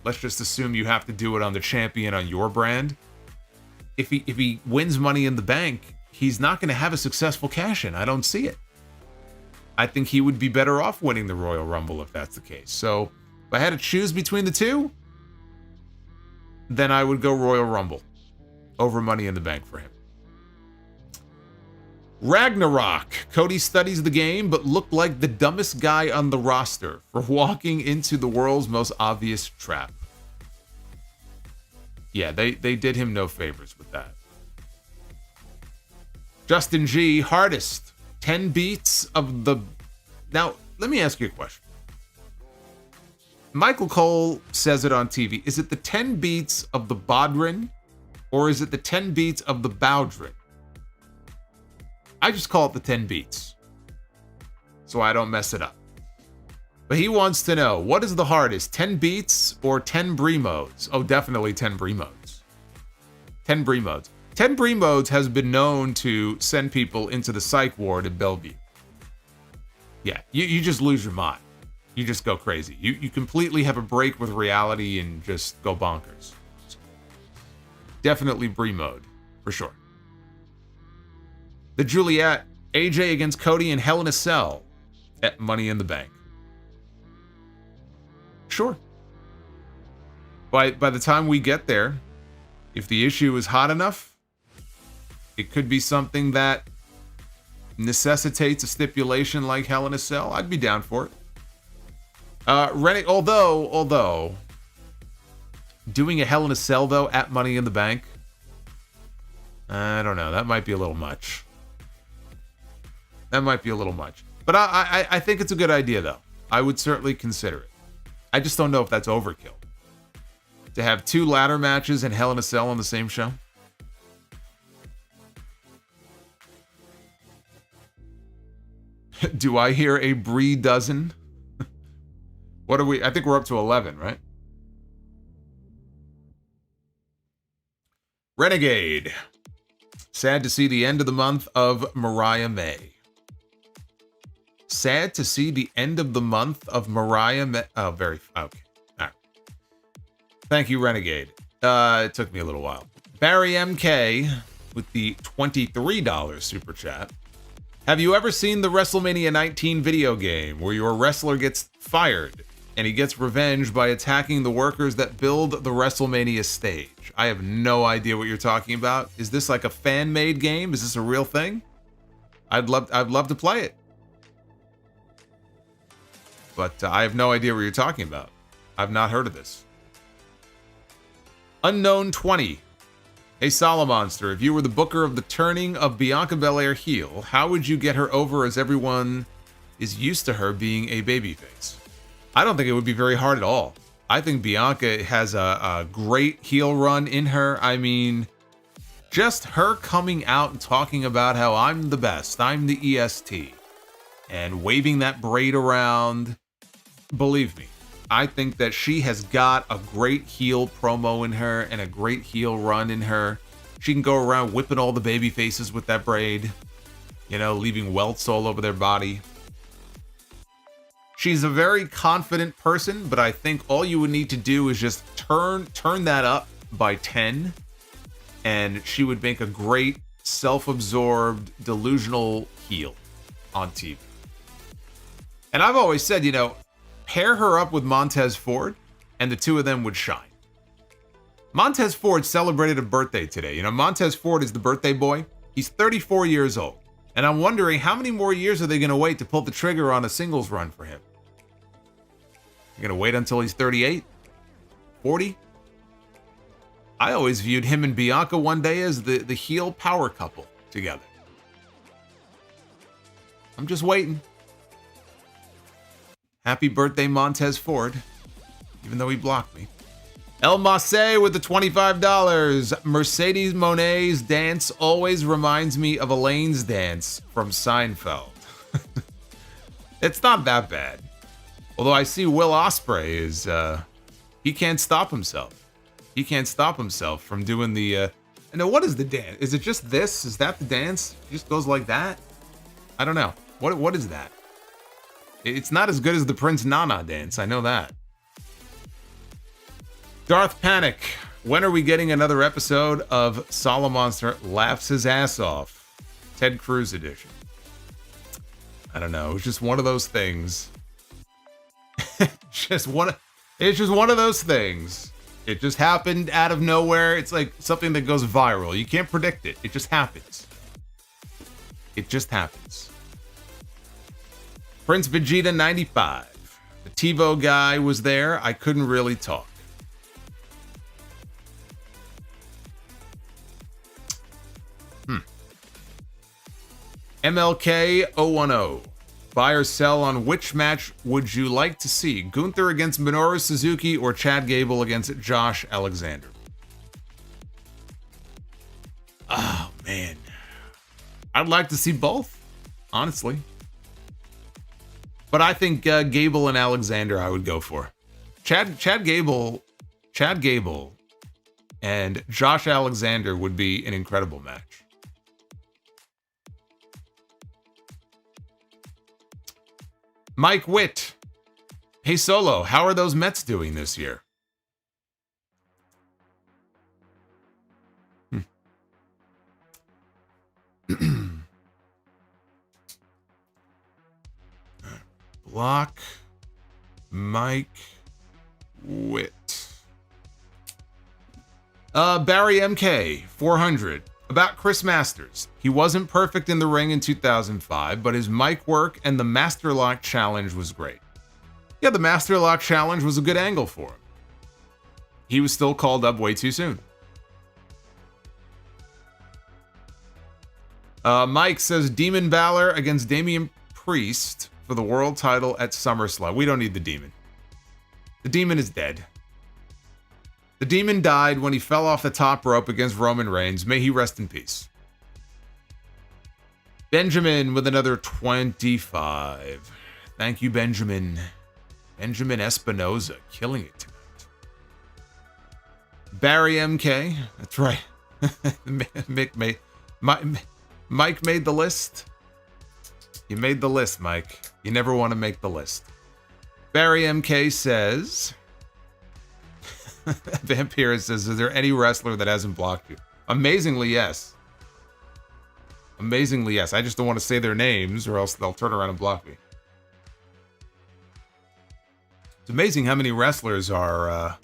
Speaker 1: Let's just assume you have to do it on the champion on your brand. If he wins Money in the Bank, he's not going to have a successful cash-in. I don't see it. I think he would be better off winning the Royal Rumble if that's the case. So if I had to choose between the two, then I would go Royal Rumble over Money in the Bank for him. Ragnarok. Cody studies the game, but looked like the dumbest guy on the roster for walking into the world's most obvious trap. Yeah, they did him no favors with that. Justin G. Hardest. 10 beats of the... Now, let me ask you a question. Michael Cole says it on TV. Is it the 10 beats of the Bodrin, or is it the 10 beats of the Bowdrin? I just call it the 10 beats, so I don't mess it up. But he wants to know, what is the hardest, 10 beats or 10 Brie modes? Oh, definitely 10 Brie modes. 10 Brie modes. 10 Brie modes has been known to send people into the psych ward at Bellevue. Yeah, you just lose your mind. You just go crazy. You completely have a break with reality and just go bonkers. So, definitely Brie mode, for sure. The Juliet, AJ against Cody in Hell in a Cell at Money in the Bank. Sure. By the time we get there, if the issue is hot enough, it could be something that necessitates a stipulation like Hell in a Cell. I'd be down for it. Although doing a Hell in a Cell though at Money in the Bank, I don't know. That might be a little much. That might be a little much. But I think it's a good idea though. I would certainly consider it. I just don't know if that's overkill. To have 2 ladder matches and Hell in a Cell on the same show. Do I hear a Brie dozen? What are we? I think we're up to 11, right? Renegade. Sad to see the end of the month of Mariah May. Sad to see the end of the month of Mariah May. Oh, okay. All right. Thank you, Renegade. It took me a little while. Barry MK with the $23 super chat. Have you ever seen the WrestleMania 19 video game where your wrestler gets fired and he gets revenge by attacking the workers that build the WrestleMania stage? I have no idea what you're talking about. Is this like a fan-made game? Is this a real thing? I'd love to play it. But I have no idea what you're talking about. I've not heard of this. Unknown 20. Hey Solomonster, if you were the booker of the turning of Bianca Belair heel, how would you get her over as everyone is used to her being a babyface? I don't think it would be very hard at all. I think Bianca has a great heel run in her. I mean, just her coming out and talking about how I'm the best, I'm the EST, and waving that braid around. Believe me, I think that she has got a great heel promo in her and a great heel run in her. She can go around whipping all the baby faces with that braid, you know, leaving welts all over their body. She's a very confident person, but I think all you would need to do is just turn that up by 10, and she would make a great self-absorbed, delusional heel on TV. And I've always said, you know, pair her up with Montez Ford, and the two of them would shine. Montez Ford celebrated a birthday today. You know, Montez Ford is the birthday boy. He's 34 years old. And I'm wondering how many more years are they going to wait to pull the trigger on a singles run for him? You're going to wait until he's 38? 40? I always viewed him and Bianca one day as the heel power couple together. I'm just waiting. Happy birthday, Montez Ford. Even though he blocked me. El Masse with the $25. Mercedes Monet's dance always reminds me of Elaine's dance from Seinfeld. It's not that bad. Although I see Will Ospreay is, he can't stop himself. He can't stop himself from doing the, now what is the dance? Is it just this? Is that the dance? It just goes like that? I don't know. What is that? It's not as good as the Prince Nana dance. I know that. Darth Panic. When are we getting another episode of Solomonster laughs his ass off? Ted Cruz edition. I don't know. It's just one of those things. It's just one of those things. It just happened out of nowhere. It's like something that goes viral. You can't predict it. It just happens. It just happens. Prince Vegeta 95. The TiVo guy was there. I couldn't really talk. MLK 010. Buy or sell on which match would you like to see? Gunther against Minoru Suzuki or Chad Gable against Josh Alexander? Oh, man. I'd like to see both, honestly. But I think Gable and Alexander I would go for. Chad Gable and Josh Alexander would be an incredible match. Mike Witt. Hey, Solo, how are those Mets doing this year? Block Mike Witt. Barry MK, 400. About Chris Masters. He wasn't perfect in the ring in 2005, but his mic work and the Master Lock Challenge was great. Yeah, the Master Lock Challenge was a good angle for him. He was still called up way too soon. Mike says Demon Balor against Damian Priest for the world title at SummerSlam. We don't need the Demon. The Demon is dead. The Demon died when he fell off the top rope against Roman Reigns. May he rest in peace. Benjamin with another 25. Thank you, Benjamin. Benjamin Espinoza, killing it tonight. Barry MK, that's right. Mike made the list. You made the list, Mike. You never want to make the list. Barry MK says... Vampire says, is there any wrestler that hasn't blocked you? Amazingly, yes. Amazingly, yes. I just don't want to say their names or else they'll turn around and block me. It's amazing how many wrestlers are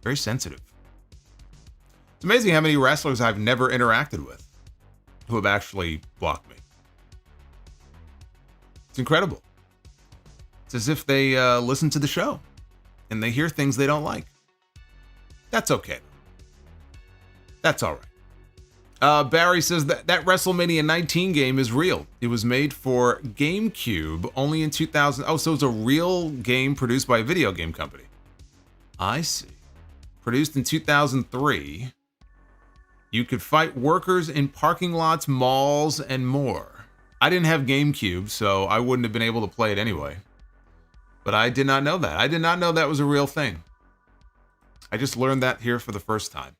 Speaker 1: very sensitive. It's amazing how many wrestlers I've never interacted with who have actually blocked me. It's incredible. It's as if they listen to the show and they hear things they don't like. That's okay. That's all right. Barry says that WrestleMania 19 game is real. It was made for GameCube only in 2000. Oh, so it's a real game produced by a video game company. I see. Produced in 2003. You could fight workers in parking lots, malls, and more. I didn't have GameCube, so I wouldn't have been able to play it anyway. But I did not know that. I did not know that was a real thing. I just learned that here for the first time.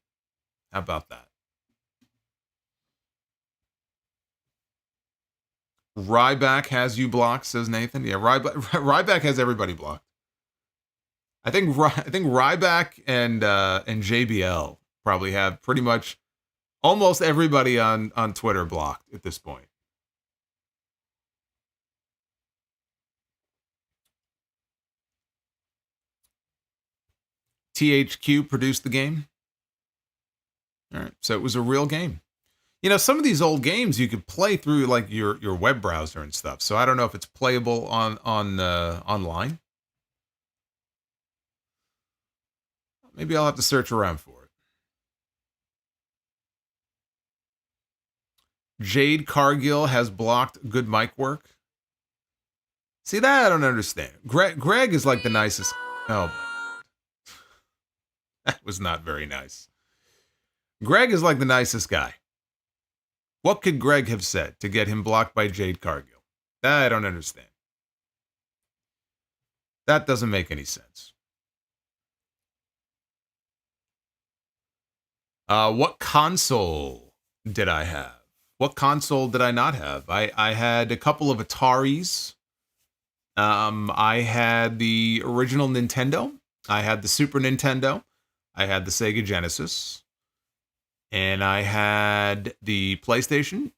Speaker 1: How about that? Ryback has you blocked, says Nathan. Yeah, Ryback has everybody blocked. I think Ryback and JBL probably have pretty much almost everybody on Twitter blocked at this point. THQ produced the game. All right, so it was a real game. You know, some of these old games you could play through like your web browser and stuff. So I don't know if it's playable on online. Maybe I'll have to search around for it. Jade Cargill has blocked good mic work. See, that I don't understand. Greg is like the nicest. Oh, my. That was not very nice. Greg is like the nicest guy. What could Greg have said to get him blocked by Jade Cargill? I don't understand. That doesn't make any sense. What console did I have? What console did I not have? I had a couple of Ataris. I had the original Nintendo. I had the Super Nintendo. I had the Sega Genesis. And I had the PlayStation.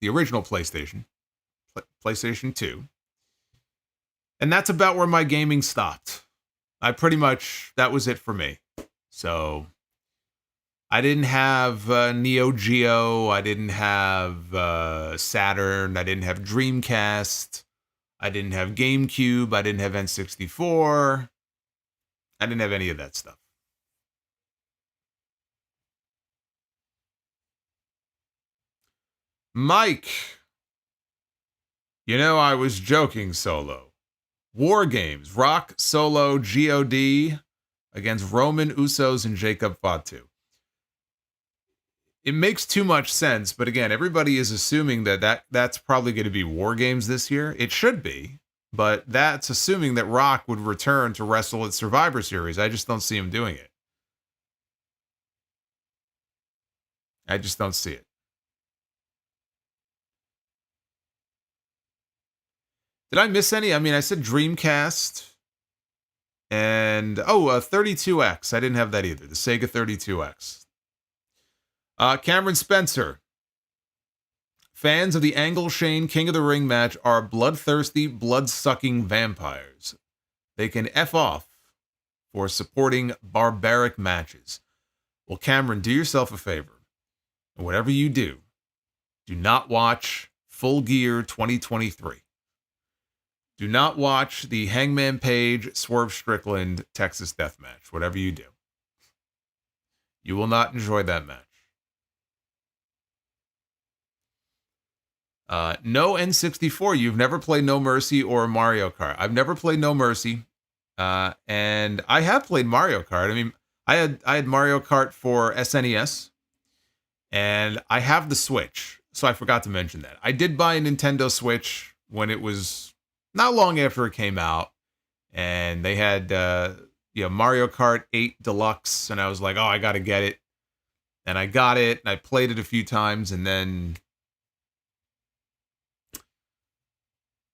Speaker 1: The original PlayStation. PlayStation 2. And that's about where my gaming stopped. That was it for me. So, I didn't have Neo Geo. I didn't have Saturn. I didn't have Dreamcast. I didn't have GameCube. I didn't have N64. I didn't have any of that stuff. Mike. You know, I was joking, Solo. War Games, Rock, Solo, God against Roman, Usos, and Jacob Fatu. It makes too much sense, but again, everybody is assuming that's probably going to be War Games this year. It should be, but that's assuming that Rock would return to wrestle at Survivor Series. I just don't see him doing it. I just don't see it. Did I miss any? I mean, I said Dreamcast and 32X. I didn't have that either. The Sega 32X. Cameron Spencer. Fans of the Angle Shane King of the Ring match are bloodthirsty, blood-sucking vampires. They can F off for supporting barbaric matches. Well, Cameron, do yourself a favor. And whatever you do not watch Full Gear 2023. Do not watch the Hangman Page, Swerve Strickland, Texas Death Match. Whatever you do. You will not enjoy that match. No N64. You've never played No Mercy or Mario Kart. I've never played No Mercy. And I have played Mario Kart. I mean, I had Mario Kart for SNES. And I have the Switch. So I forgot to mention that. I did buy a Nintendo Switch when it was not long after it came out. And they had Mario Kart 8 Deluxe. And I was like, oh, I got to get it. And I got it. And I played it a few times. And then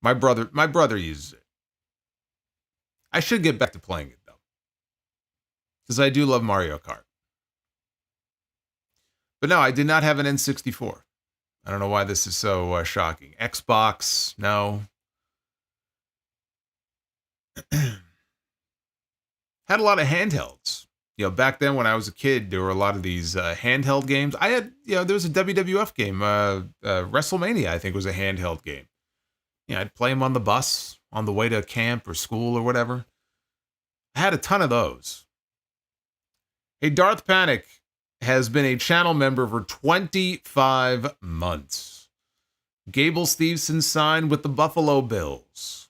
Speaker 1: my brother uses it. I should get back to playing it, though. Because I do love Mario Kart. But no, I did not have an N64. I don't know why this is so shocking. Xbox, no. Had a lot of handhelds. Back then when I was a kid, there were a lot of these handheld games. I had, there was a WWF game. WrestleMania, I think, was a handheld game. I'd play them on the bus, on the way to camp or school or whatever. I had a ton of those. Hey, Darth Panic has been a channel member for 25 months. Gable Steveson signed with the Buffalo Bills.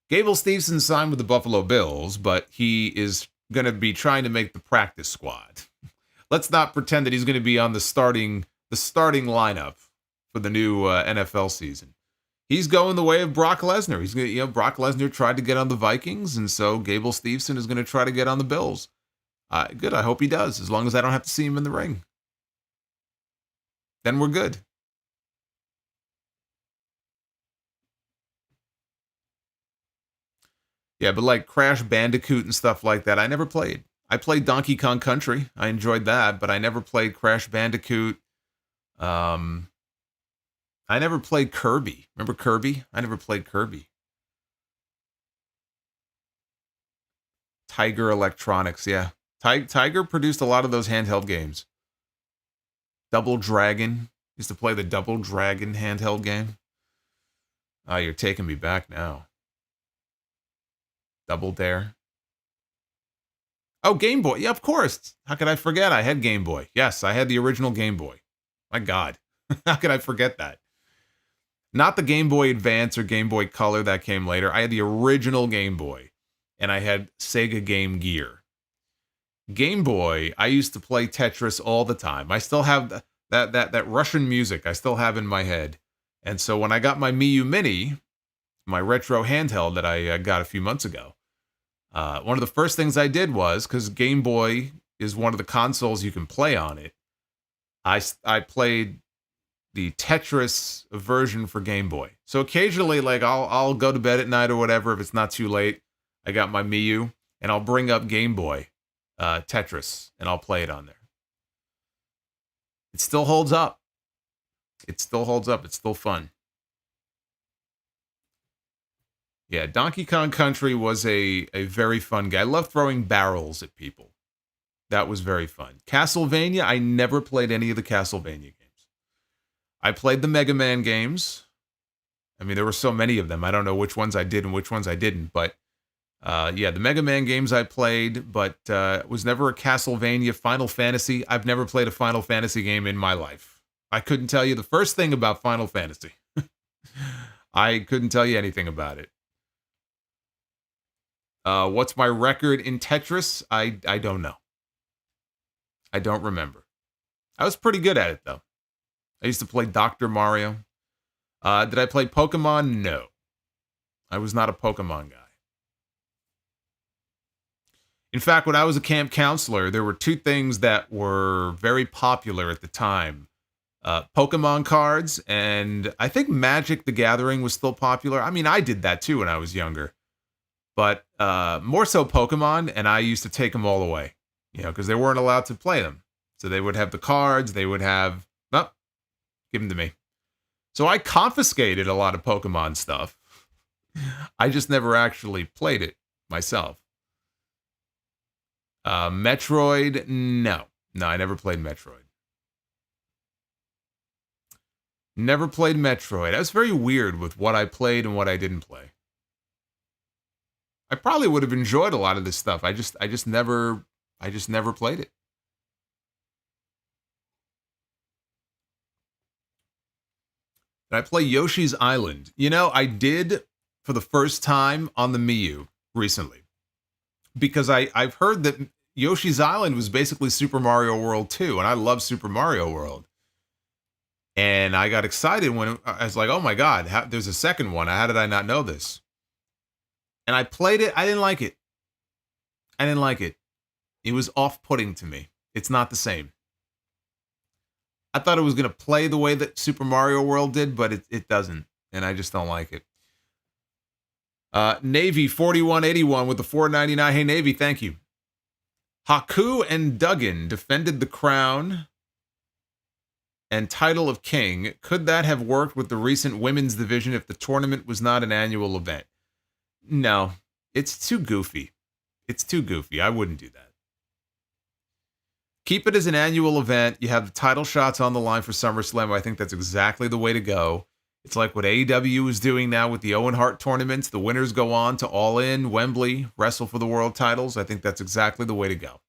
Speaker 1: Gable Steveson signed with the Buffalo Bills, but he is going to be trying to make the practice squad. Let's not pretend that he's going to be on the starting lineup for the new NFL season. He's going the way of Brock Lesnar. He's going Brock Lesnar tried to get on the Vikings, and so Gable Steveson is going to try to get on the Bills. Good. I hope he does, as long as I don't have to see him in the ring. Then we're good. Yeah, but like Crash Bandicoot and stuff like that, I never played. I played Donkey Kong Country. I enjoyed that, but I never played Crash Bandicoot. I never played Kirby. Remember Kirby? I never played Kirby. Tiger Electronics, yeah. Tiger produced a lot of those handheld games. Double Dragon. Used to play the Double Dragon handheld game. Oh, you're taking me back now. Double Dare. Oh, Game Boy. Yeah, of course. How could I forget? I had Game Boy. Yes, I had the original Game Boy. My God. How could I forget that? Not the Game Boy Advance or Game Boy Color that came later. I had the original Game Boy, and I had Sega Game Gear. Game Boy, I used to play Tetris all the time. I still have that Russian music I still have in my head. And so when I got my Miu Mini, my retro handheld that I got a few months ago, one of the first things I did was, because Game Boy is one of the consoles you can play on it, I played the Tetris version for Game Boy. So occasionally, like, I'll go to bed at night or whatever if it's not too late. I got my Miu, and I'll bring up Game Boy Tetris, and I'll play it on there. It still holds up. It still holds up. It's still fun. Yeah, Donkey Kong Country was a very fun game. I love throwing barrels at people. That was very fun. Castlevania, I never played any of the Castlevania games. I played the Mega Man games. I mean, there were so many of them. I don't know which ones I did and which ones I didn't. But, yeah, the Mega Man games I played, but was never a Castlevania. Final Fantasy, I've never played a Final Fantasy game in my life. I couldn't tell you the first thing about Final Fantasy. I couldn't tell you anything about it. What's my record in Tetris? I don't know. I don't remember. I was pretty good at it, though. I used to play Dr. Mario. Did I play Pokemon? No. I was not a Pokemon guy. In fact, when I was a camp counselor, there were two things that were very popular at the time. Pokemon cards, and I think Magic the Gathering was still popular. I mean, I did that too when I was younger. But more so Pokemon, and I used to take them all away, you know, because they weren't allowed to play them. So they would have the cards, they would have, oh, give them to me. So I confiscated a lot of Pokemon stuff. I just never actually played it myself. Metroid, no. No, I never played Metroid. Never played Metroid. I was very weird with what I played and what I didn't play. I probably would have enjoyed a lot of this stuff. I just never played it. Did I play Yoshi's Island? You know, I did for the first time on the Miu recently. Because I've heard that Yoshi's Island was basically Super Mario World 2, and I love Super Mario World. And I got excited when I was like, oh my God, there's a second one. How did I not know this? And I played it. I didn't like it. I didn't like it. It was off-putting to me. It's not the same. I thought it was going to play the way that Super Mario World did, but it doesn't. And I just don't like it. Navy 4181 with the $4.99. Hey, Navy, thank you. Haku and Duggan defended the crown and title of king. Could that have worked with the recent women's division if the tournament was not an annual event? No, it's too goofy. It's too goofy. I wouldn't do that. Keep it as an annual event. You have the title shots on the line for SummerSlam. I think that's exactly the way to go. It's like what AEW is doing now with the Owen Hart tournaments. The winners go on to All In, Wembley, wrestle for the world titles. I think that's exactly the way to go.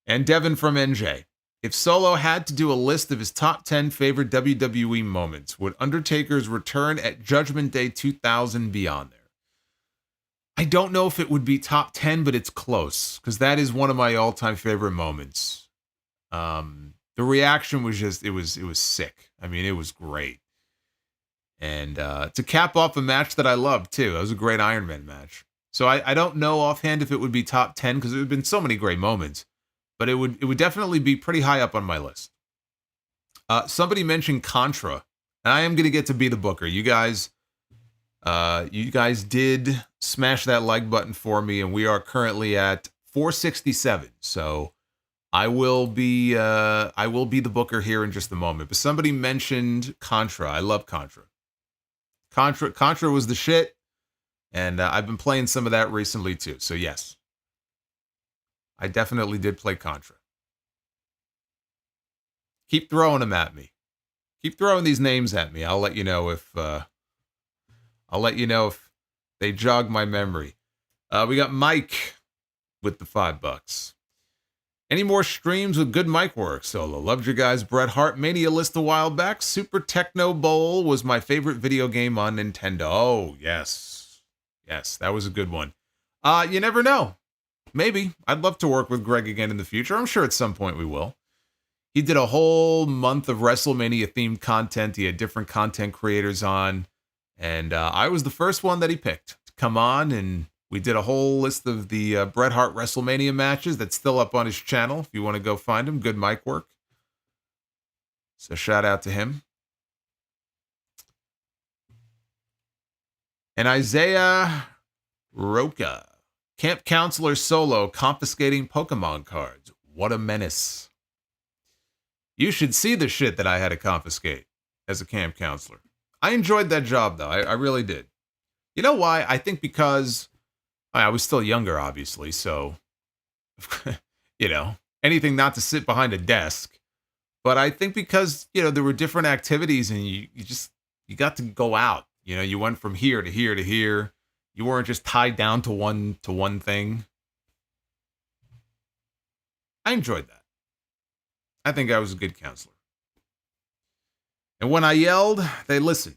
Speaker 1: And Devin from NJ. If Solo had to do a list of his top 10 favorite WWE moments, would Undertaker's return at Judgment Day 2000 be on there? I don't know if it would be top 10, but it's close, because that is one of my all-time favorite moments. The reaction was just, it was sick. I mean, it was great. And to cap off a match that I loved, too. It was a great Iron Man match. So I don't know offhand if it would be top 10, because there have been so many great moments. But it would definitely be pretty high up on my list. Somebody mentioned Contra. And I am going to get to be the booker. You guys did smash that like button for me, and we are currently at 467. So I will be the booker here in just a moment. But somebody mentioned Contra. I love Contra. Contra was the shit, and I've been playing some of that recently too. So yes, I definitely did play Contra. Keep throwing them at me. Keep throwing these names at me. I'll let you know if they jog my memory. We got Mike with the $5. Any more streams with good mic work, Solo? Loved your guys' Bret Hart Mania list a while back. Super Techno Bowl was my favorite video game on Nintendo. Oh, yes. Yes, that was a good one. You never know. Maybe. I'd love to work with Greg again in the future. I'm sure at some point we will. He did a whole month of WrestleMania-themed content. He had different content creators on. And I was the first one that he picked to come on, and we did a whole list of the Bret Hart WrestleMania matches that's still up on his channel if you want to go find him. Good mic work. So shout out to him. And Isaiah Roca. Camp Counselor Solo confiscating Pokemon cards. What a menace. You should see the shit that I had to confiscate as a camp counselor. I enjoyed that job, though. I really did. You know why? I think because I was still younger, obviously, so, you know, anything not to sit behind a desk. But I think because, you know, there were different activities and you got to go out. You know, you went from here to here to here. You weren't just tied down to one thing. I enjoyed that. I think I was a good counselor. And when I yelled, they listened.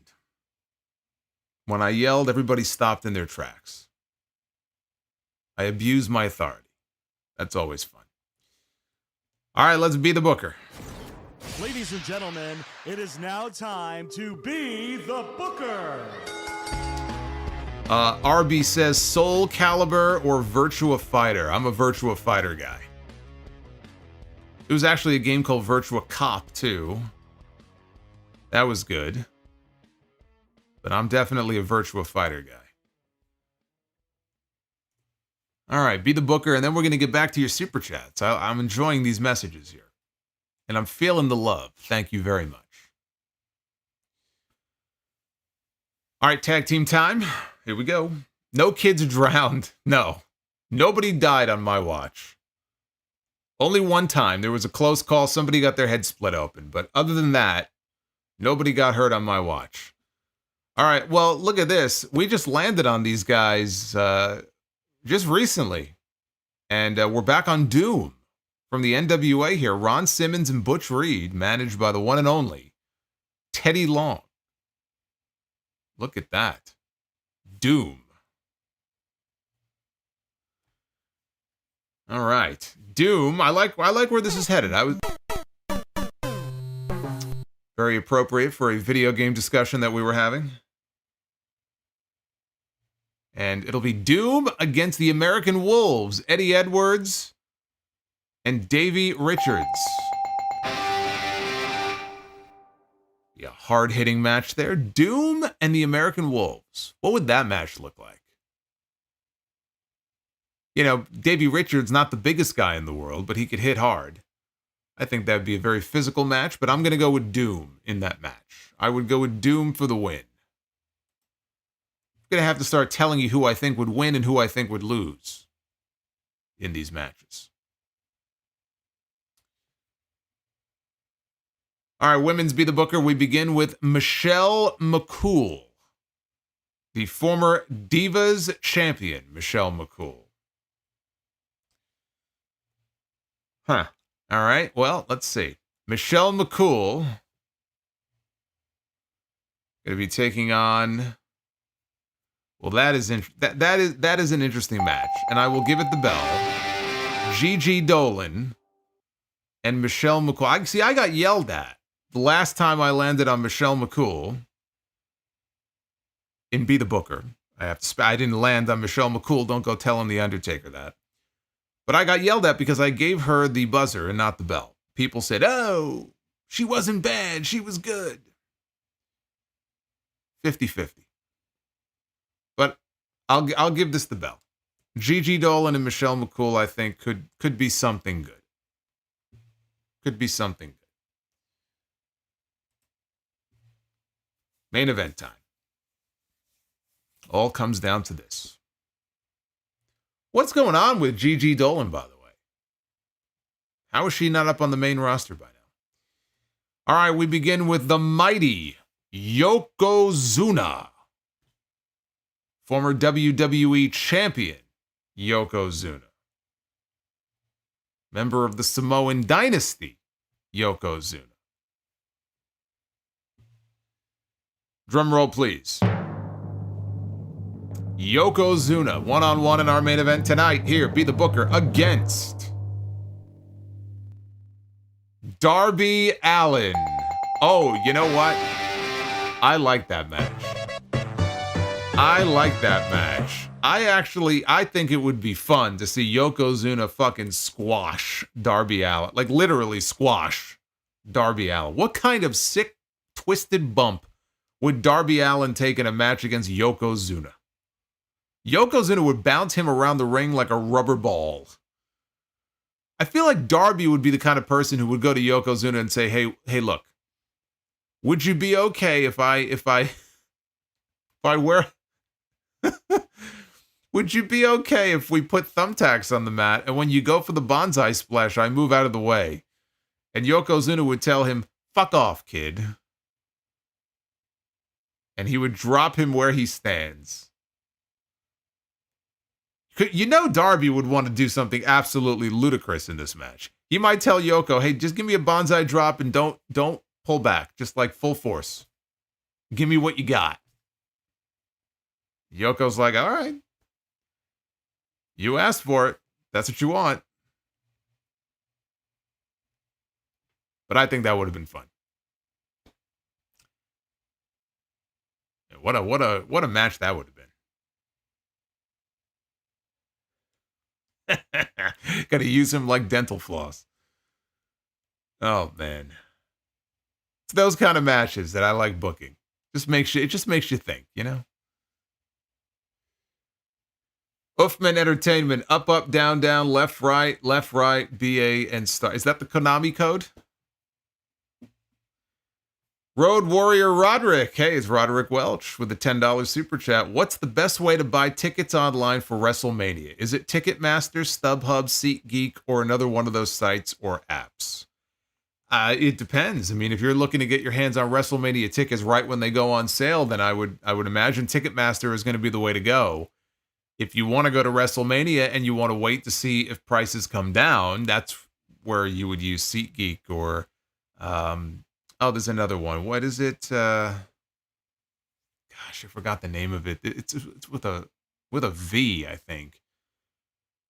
Speaker 1: When I yelled, everybody stopped in their tracks. I abused my authority. That's always fun. All right, let's be the booker.
Speaker 5: Ladies and gentlemen, it is now time to be the booker.
Speaker 1: RB says Soul Calibur or Virtua Fighter. I'm a Virtua Fighter guy. It was actually a game called Virtua Cop, too. That was good. But I'm definitely a Virtua Fighter guy. All right, be the booker, and then we're going to get back to your super chats. I'm enjoying these messages here. And I'm feeling the love. Thank you very much. All right, tag team time. Here we go. No kids drowned. No. Nobody died on my watch. Only one time. There was a close call. Somebody got their head split open. But other than that, nobody got hurt on my watch. All right, well, look at this. We just landed on these guys just recently. And we're back on Doom from the NWA here. Ron Simmons and Butch Reed, managed by the one and only Teddy Long. Look at that. Doom. All right. Doom. I like where this is headed. I was very appropriate for a video game discussion that we were having. And it'll be Doom against the American Wolves, Eddie Edwards and Davey Richards. Yeah, hard-hitting match there. Doom and the American Wolves. What would that match look like? You know, Davey Richards, not the biggest guy in the world, but he could hit hard. I think that would be a very physical match, but I'm going to go with Doom in that match. I would go with Doom for the win. I'm going to have to start telling you who I think would win and who I think would lose in these matches. All right, women's Be the Booker. We begin with Michelle McCool, the former Divas champion, Michelle McCool. Huh. All right, well, let's see. Michelle McCool going to be taking on... Well, that is an interesting match, and I will give it the bell. Gigi Dolan and Michelle McCool. I got yelled at the last time I landed on Michelle McCool in Be the Booker. I didn't land on Michelle McCool. Don't go telling the Undertaker that. But I got yelled at because I gave her the buzzer and not the bell. People said, "Oh, she wasn't bad. She was good." 50-50. But I'll give this the bell. Gigi Dolan and Michelle McCool, I think, could be something good. Could be something good. Main event time. All comes down to this. What's going on with Gigi Dolan, by the way? How is she not up on the main roster by now? All right, we begin with the mighty Yokozuna. Former WWE Champion Yokozuna. member of the Samoan dynasty, Yokozuna. Drum roll, please. Yokozuna, one-on-one in our main event tonight. Here, be the booker against Darby Allin. Oh, you know what? I like that match. I think it would be fun to see Yokozuna fucking squash Darby Allin. Like, literally squash Darby Allin. What kind of sick, twisted bump would Darby Allin take in a match against Yokozuna? Yokozuna would bounce him around the ring like a rubber ball. I feel like Darby would be the kind of person who would go to Yokozuna and say, hey, look, would you be okay if I wear... Would you be okay if we put thumbtacks on the mat and when you go for the bonsai splash, I move out of the way? And Yokozuna would tell him, fuck off, kid. And he would drop him where he stands. You know Darby would want to do something absolutely ludicrous in this match. He might tell Yoko, hey, just give me a bonsai drop and don't pull back. Just like full force. Give me what you got. Yoko's like, all right. You asked for it. That's what you want. But I think that would have been fun. What a match that would have been. Gotta use him like dental floss. Oh man. It's those kind of matches that I like booking. It just makes you think, you know? Uffman Entertainment, up, down, left, right, BA, and star. Is that the Konami code? Road Warrior Roderick. Hey, it's Roderick Welch with the $10 super chat. What's the best way to buy tickets online for WrestleMania? Is it Ticketmaster, StubHub, SeatGeek, or another one of those sites or apps? It depends. I mean, if you're looking to get your hands on WrestleMania tickets right when they go on sale, then I would imagine Ticketmaster is going to be the way to go. If you want to go to WrestleMania and you want to wait to see if prices come down, that's where you would use SeatGeek or, there's another one. What is it? Gosh, I forgot the name of it. It's with a V, I think.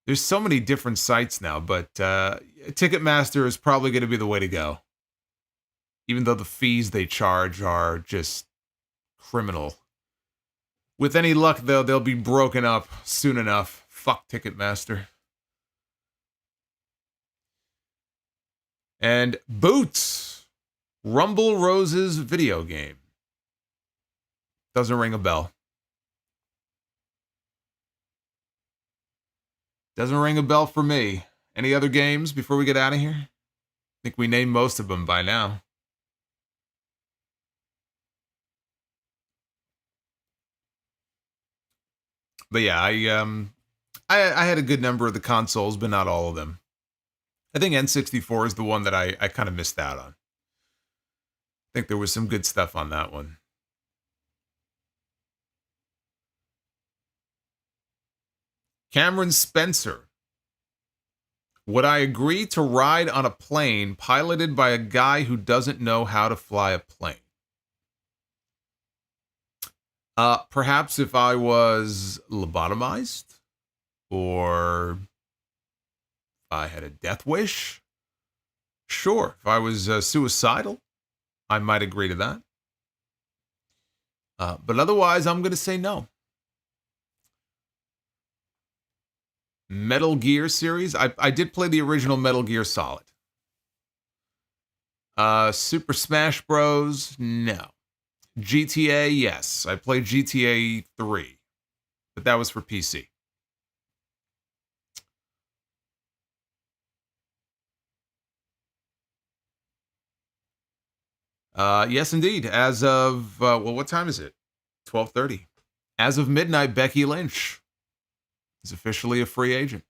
Speaker 1: There's so many different sites now, but Ticketmaster is probably going to be the way to go. Even though the fees they charge are just criminal. With any luck, though, they'll be broken up soon enough. Fuck Ticketmaster. And Boots. Rumble Rose's video game. Doesn't ring a bell. Doesn't ring a bell for me. Any other games before we get out of here? I think we named most of them by now. But yeah, I had a good number of the consoles, but not all of them. I think N64 is the one that I kind of missed out on. I think there was some good stuff on that one. Cameron Spencer. Would I agree to ride on a plane piloted by a guy who doesn't know how to fly a plane? Perhaps if I was lobotomized, or if I had a death wish. Sure. If I was suicidal, I might agree to that. But otherwise, I'm going to say no. Metal Gear series. I did play the original Metal Gear Solid. Super Smash Bros. No. GTA, yes. I played GTA 3. But that was for PC. Yes, indeed. As of, what time is it? 12:30. As of midnight, Becky Lynch is officially a free agent.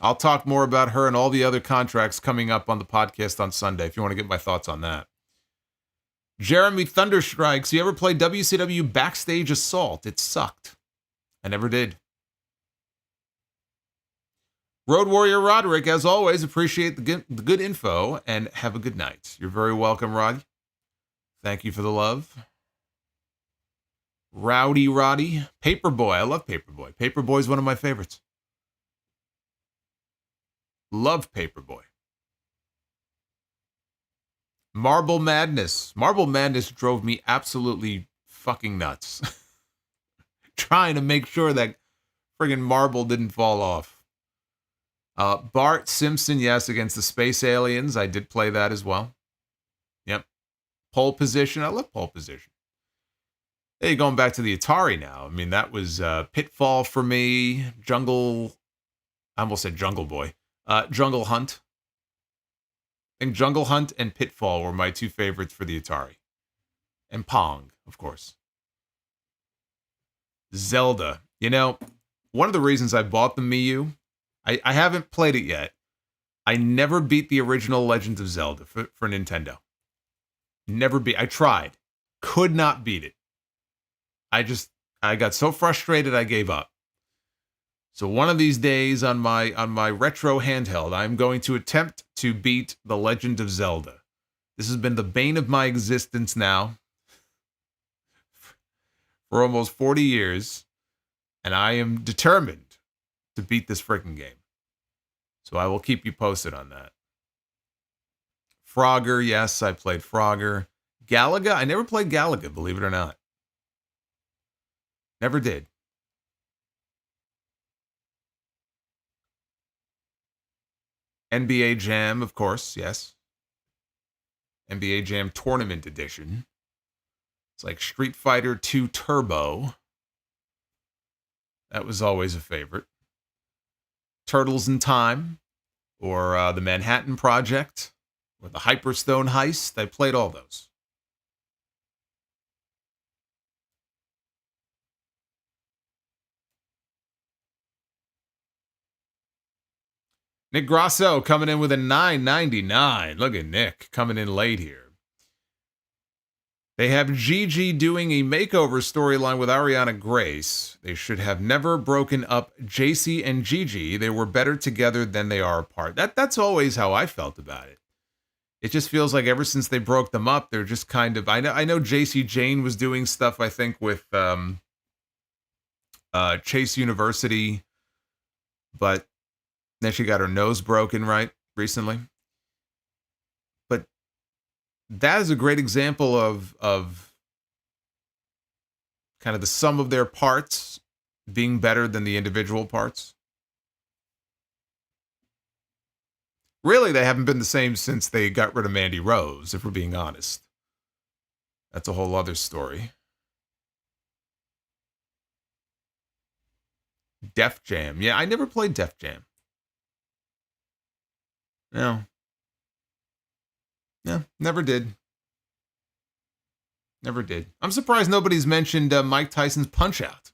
Speaker 1: I'll talk more about her and all the other contracts coming up on the podcast on Sunday, if you want to get my thoughts on that. Jeremy Thunderstrikes, you ever play WCW Backstage Assault? It sucked. I never did. Road Warrior Roderick, as always, appreciate the good info and have a good night. You're very welcome, Rod. Thank you for the love. Rowdy Roddy. Paperboy. I love Paperboy. Paperboy is one of my favorites. Love Paperboy. Marble Madness. Marble Madness drove me absolutely fucking nuts. Trying to make sure that friggin' marble didn't fall off. Bart Simpson, yes, against the Space Aliens. I did play that as well. Yep. Pole Position. I love Pole Position. Hey, going back to the Atari now. I mean, that was Pitfall for me. Jungle. I almost said Jungle Boy. Jungle Hunt. I think Jungle Hunt and Pitfall were my two favorites for the Atari. And Pong, of course. Zelda. You know, one of the reasons I bought the Mii U, I haven't played it yet. I never beat the original Legend of Zelda for Nintendo. Never beat. I tried. Could not beat it. I got so frustrated I gave up. So one of these days on my retro handheld, I'm going to attempt to beat The Legend of Zelda. This has been the bane of my existence now for almost 40 years, and I am determined to beat this freaking game. So I will keep you posted on that. Frogger, yes, I played Frogger. Galaga, I never played Galaga, believe it or not. Never did. NBA Jam, of course, yes. NBA Jam Tournament Edition. It's like Street Fighter 2 Turbo. That was always a favorite. Turtles in Time, or the Manhattan Project, or the Hyperstone Heist. I played all those. Nick Grosso coming in with a $9.99. Look at Nick coming in late here. They have Gigi doing a makeover storyline with Ariana Grace. They should have never broken up JC and Gigi. They were better together than they are apart. That's always how I felt about it. It just feels like ever since they broke them up, they're just kind of... I know JC Jane was doing stuff, I think, with Chase University, but then she got her nose broken, right, recently. But that is a great example of kind of the sum of their parts being better than the individual parts. Really, they haven't been the same since they got rid of Mandy Rose, if we're being honest. That's a whole other story. Def Jam. Yeah, I never played Def Jam. No, never did. Never did. I'm surprised nobody's mentioned Mike Tyson's Punch-Out.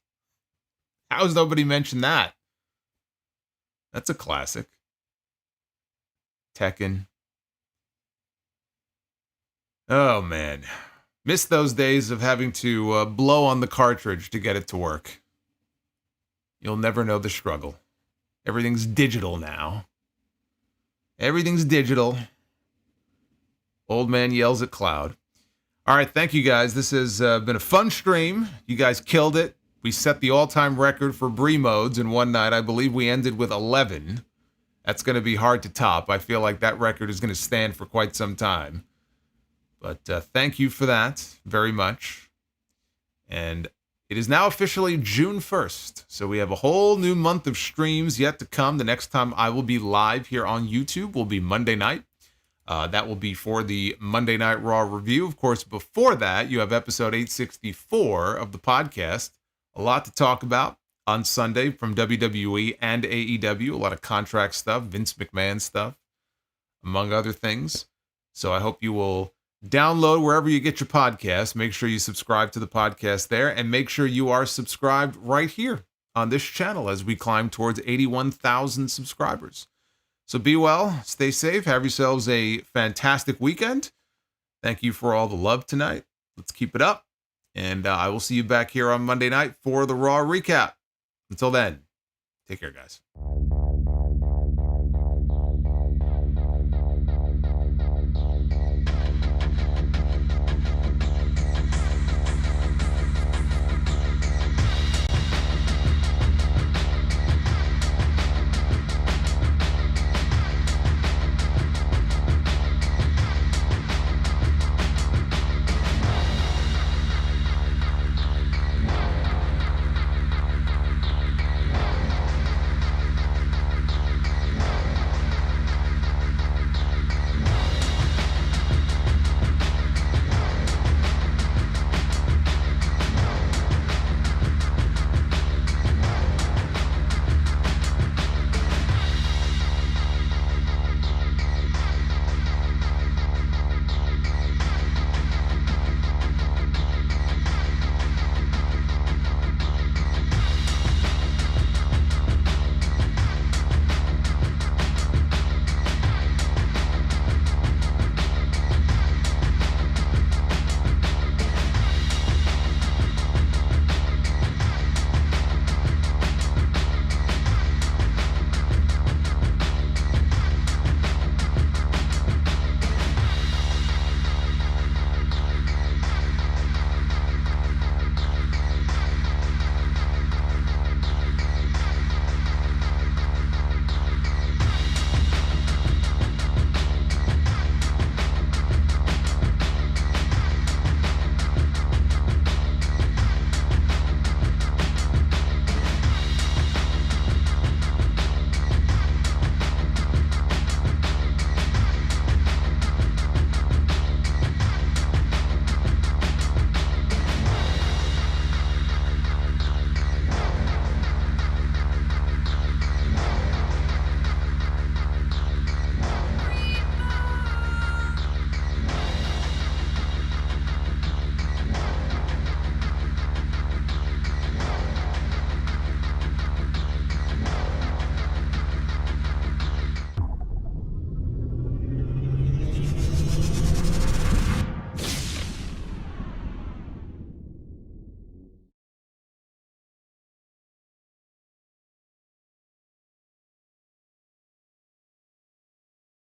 Speaker 1: How has nobody mentioned that? That's a classic. Tekken. Oh, man. Missed those days of having to blow on the cartridge to get it to work. You'll never know the struggle. Everything's digital now. Everything's digital. Old man yells at cloud. All right, thank you guys. This has been a fun stream. You guys killed it. We set the all-time record for Brie modes in one night. I believe we ended with 11. That's going to be hard to top. I feel like that record is going to stand for quite some time. But thank you for that very much. And it is now officially June 1st, so we have a whole new month of streams yet to come. The next time I will be live here on YouTube will be Monday night. That will be for the Monday Night Raw review. Of course, before that, you have episode 864 of the podcast. A lot to talk about on Sunday from WWE and AEW. A lot of contract stuff, Vince McMahon stuff, among other things. So I hope you will download wherever you get your podcast. Make sure you subscribe to the podcast there, and make sure you are subscribed right here on this channel as we climb towards 81,000 subscribers. So be well, stay safe, have yourselves a fantastic weekend. Thank you for all the love tonight. Let's keep it up, and I will see you back here on Monday night for the Raw recap. Until then, take care, guys.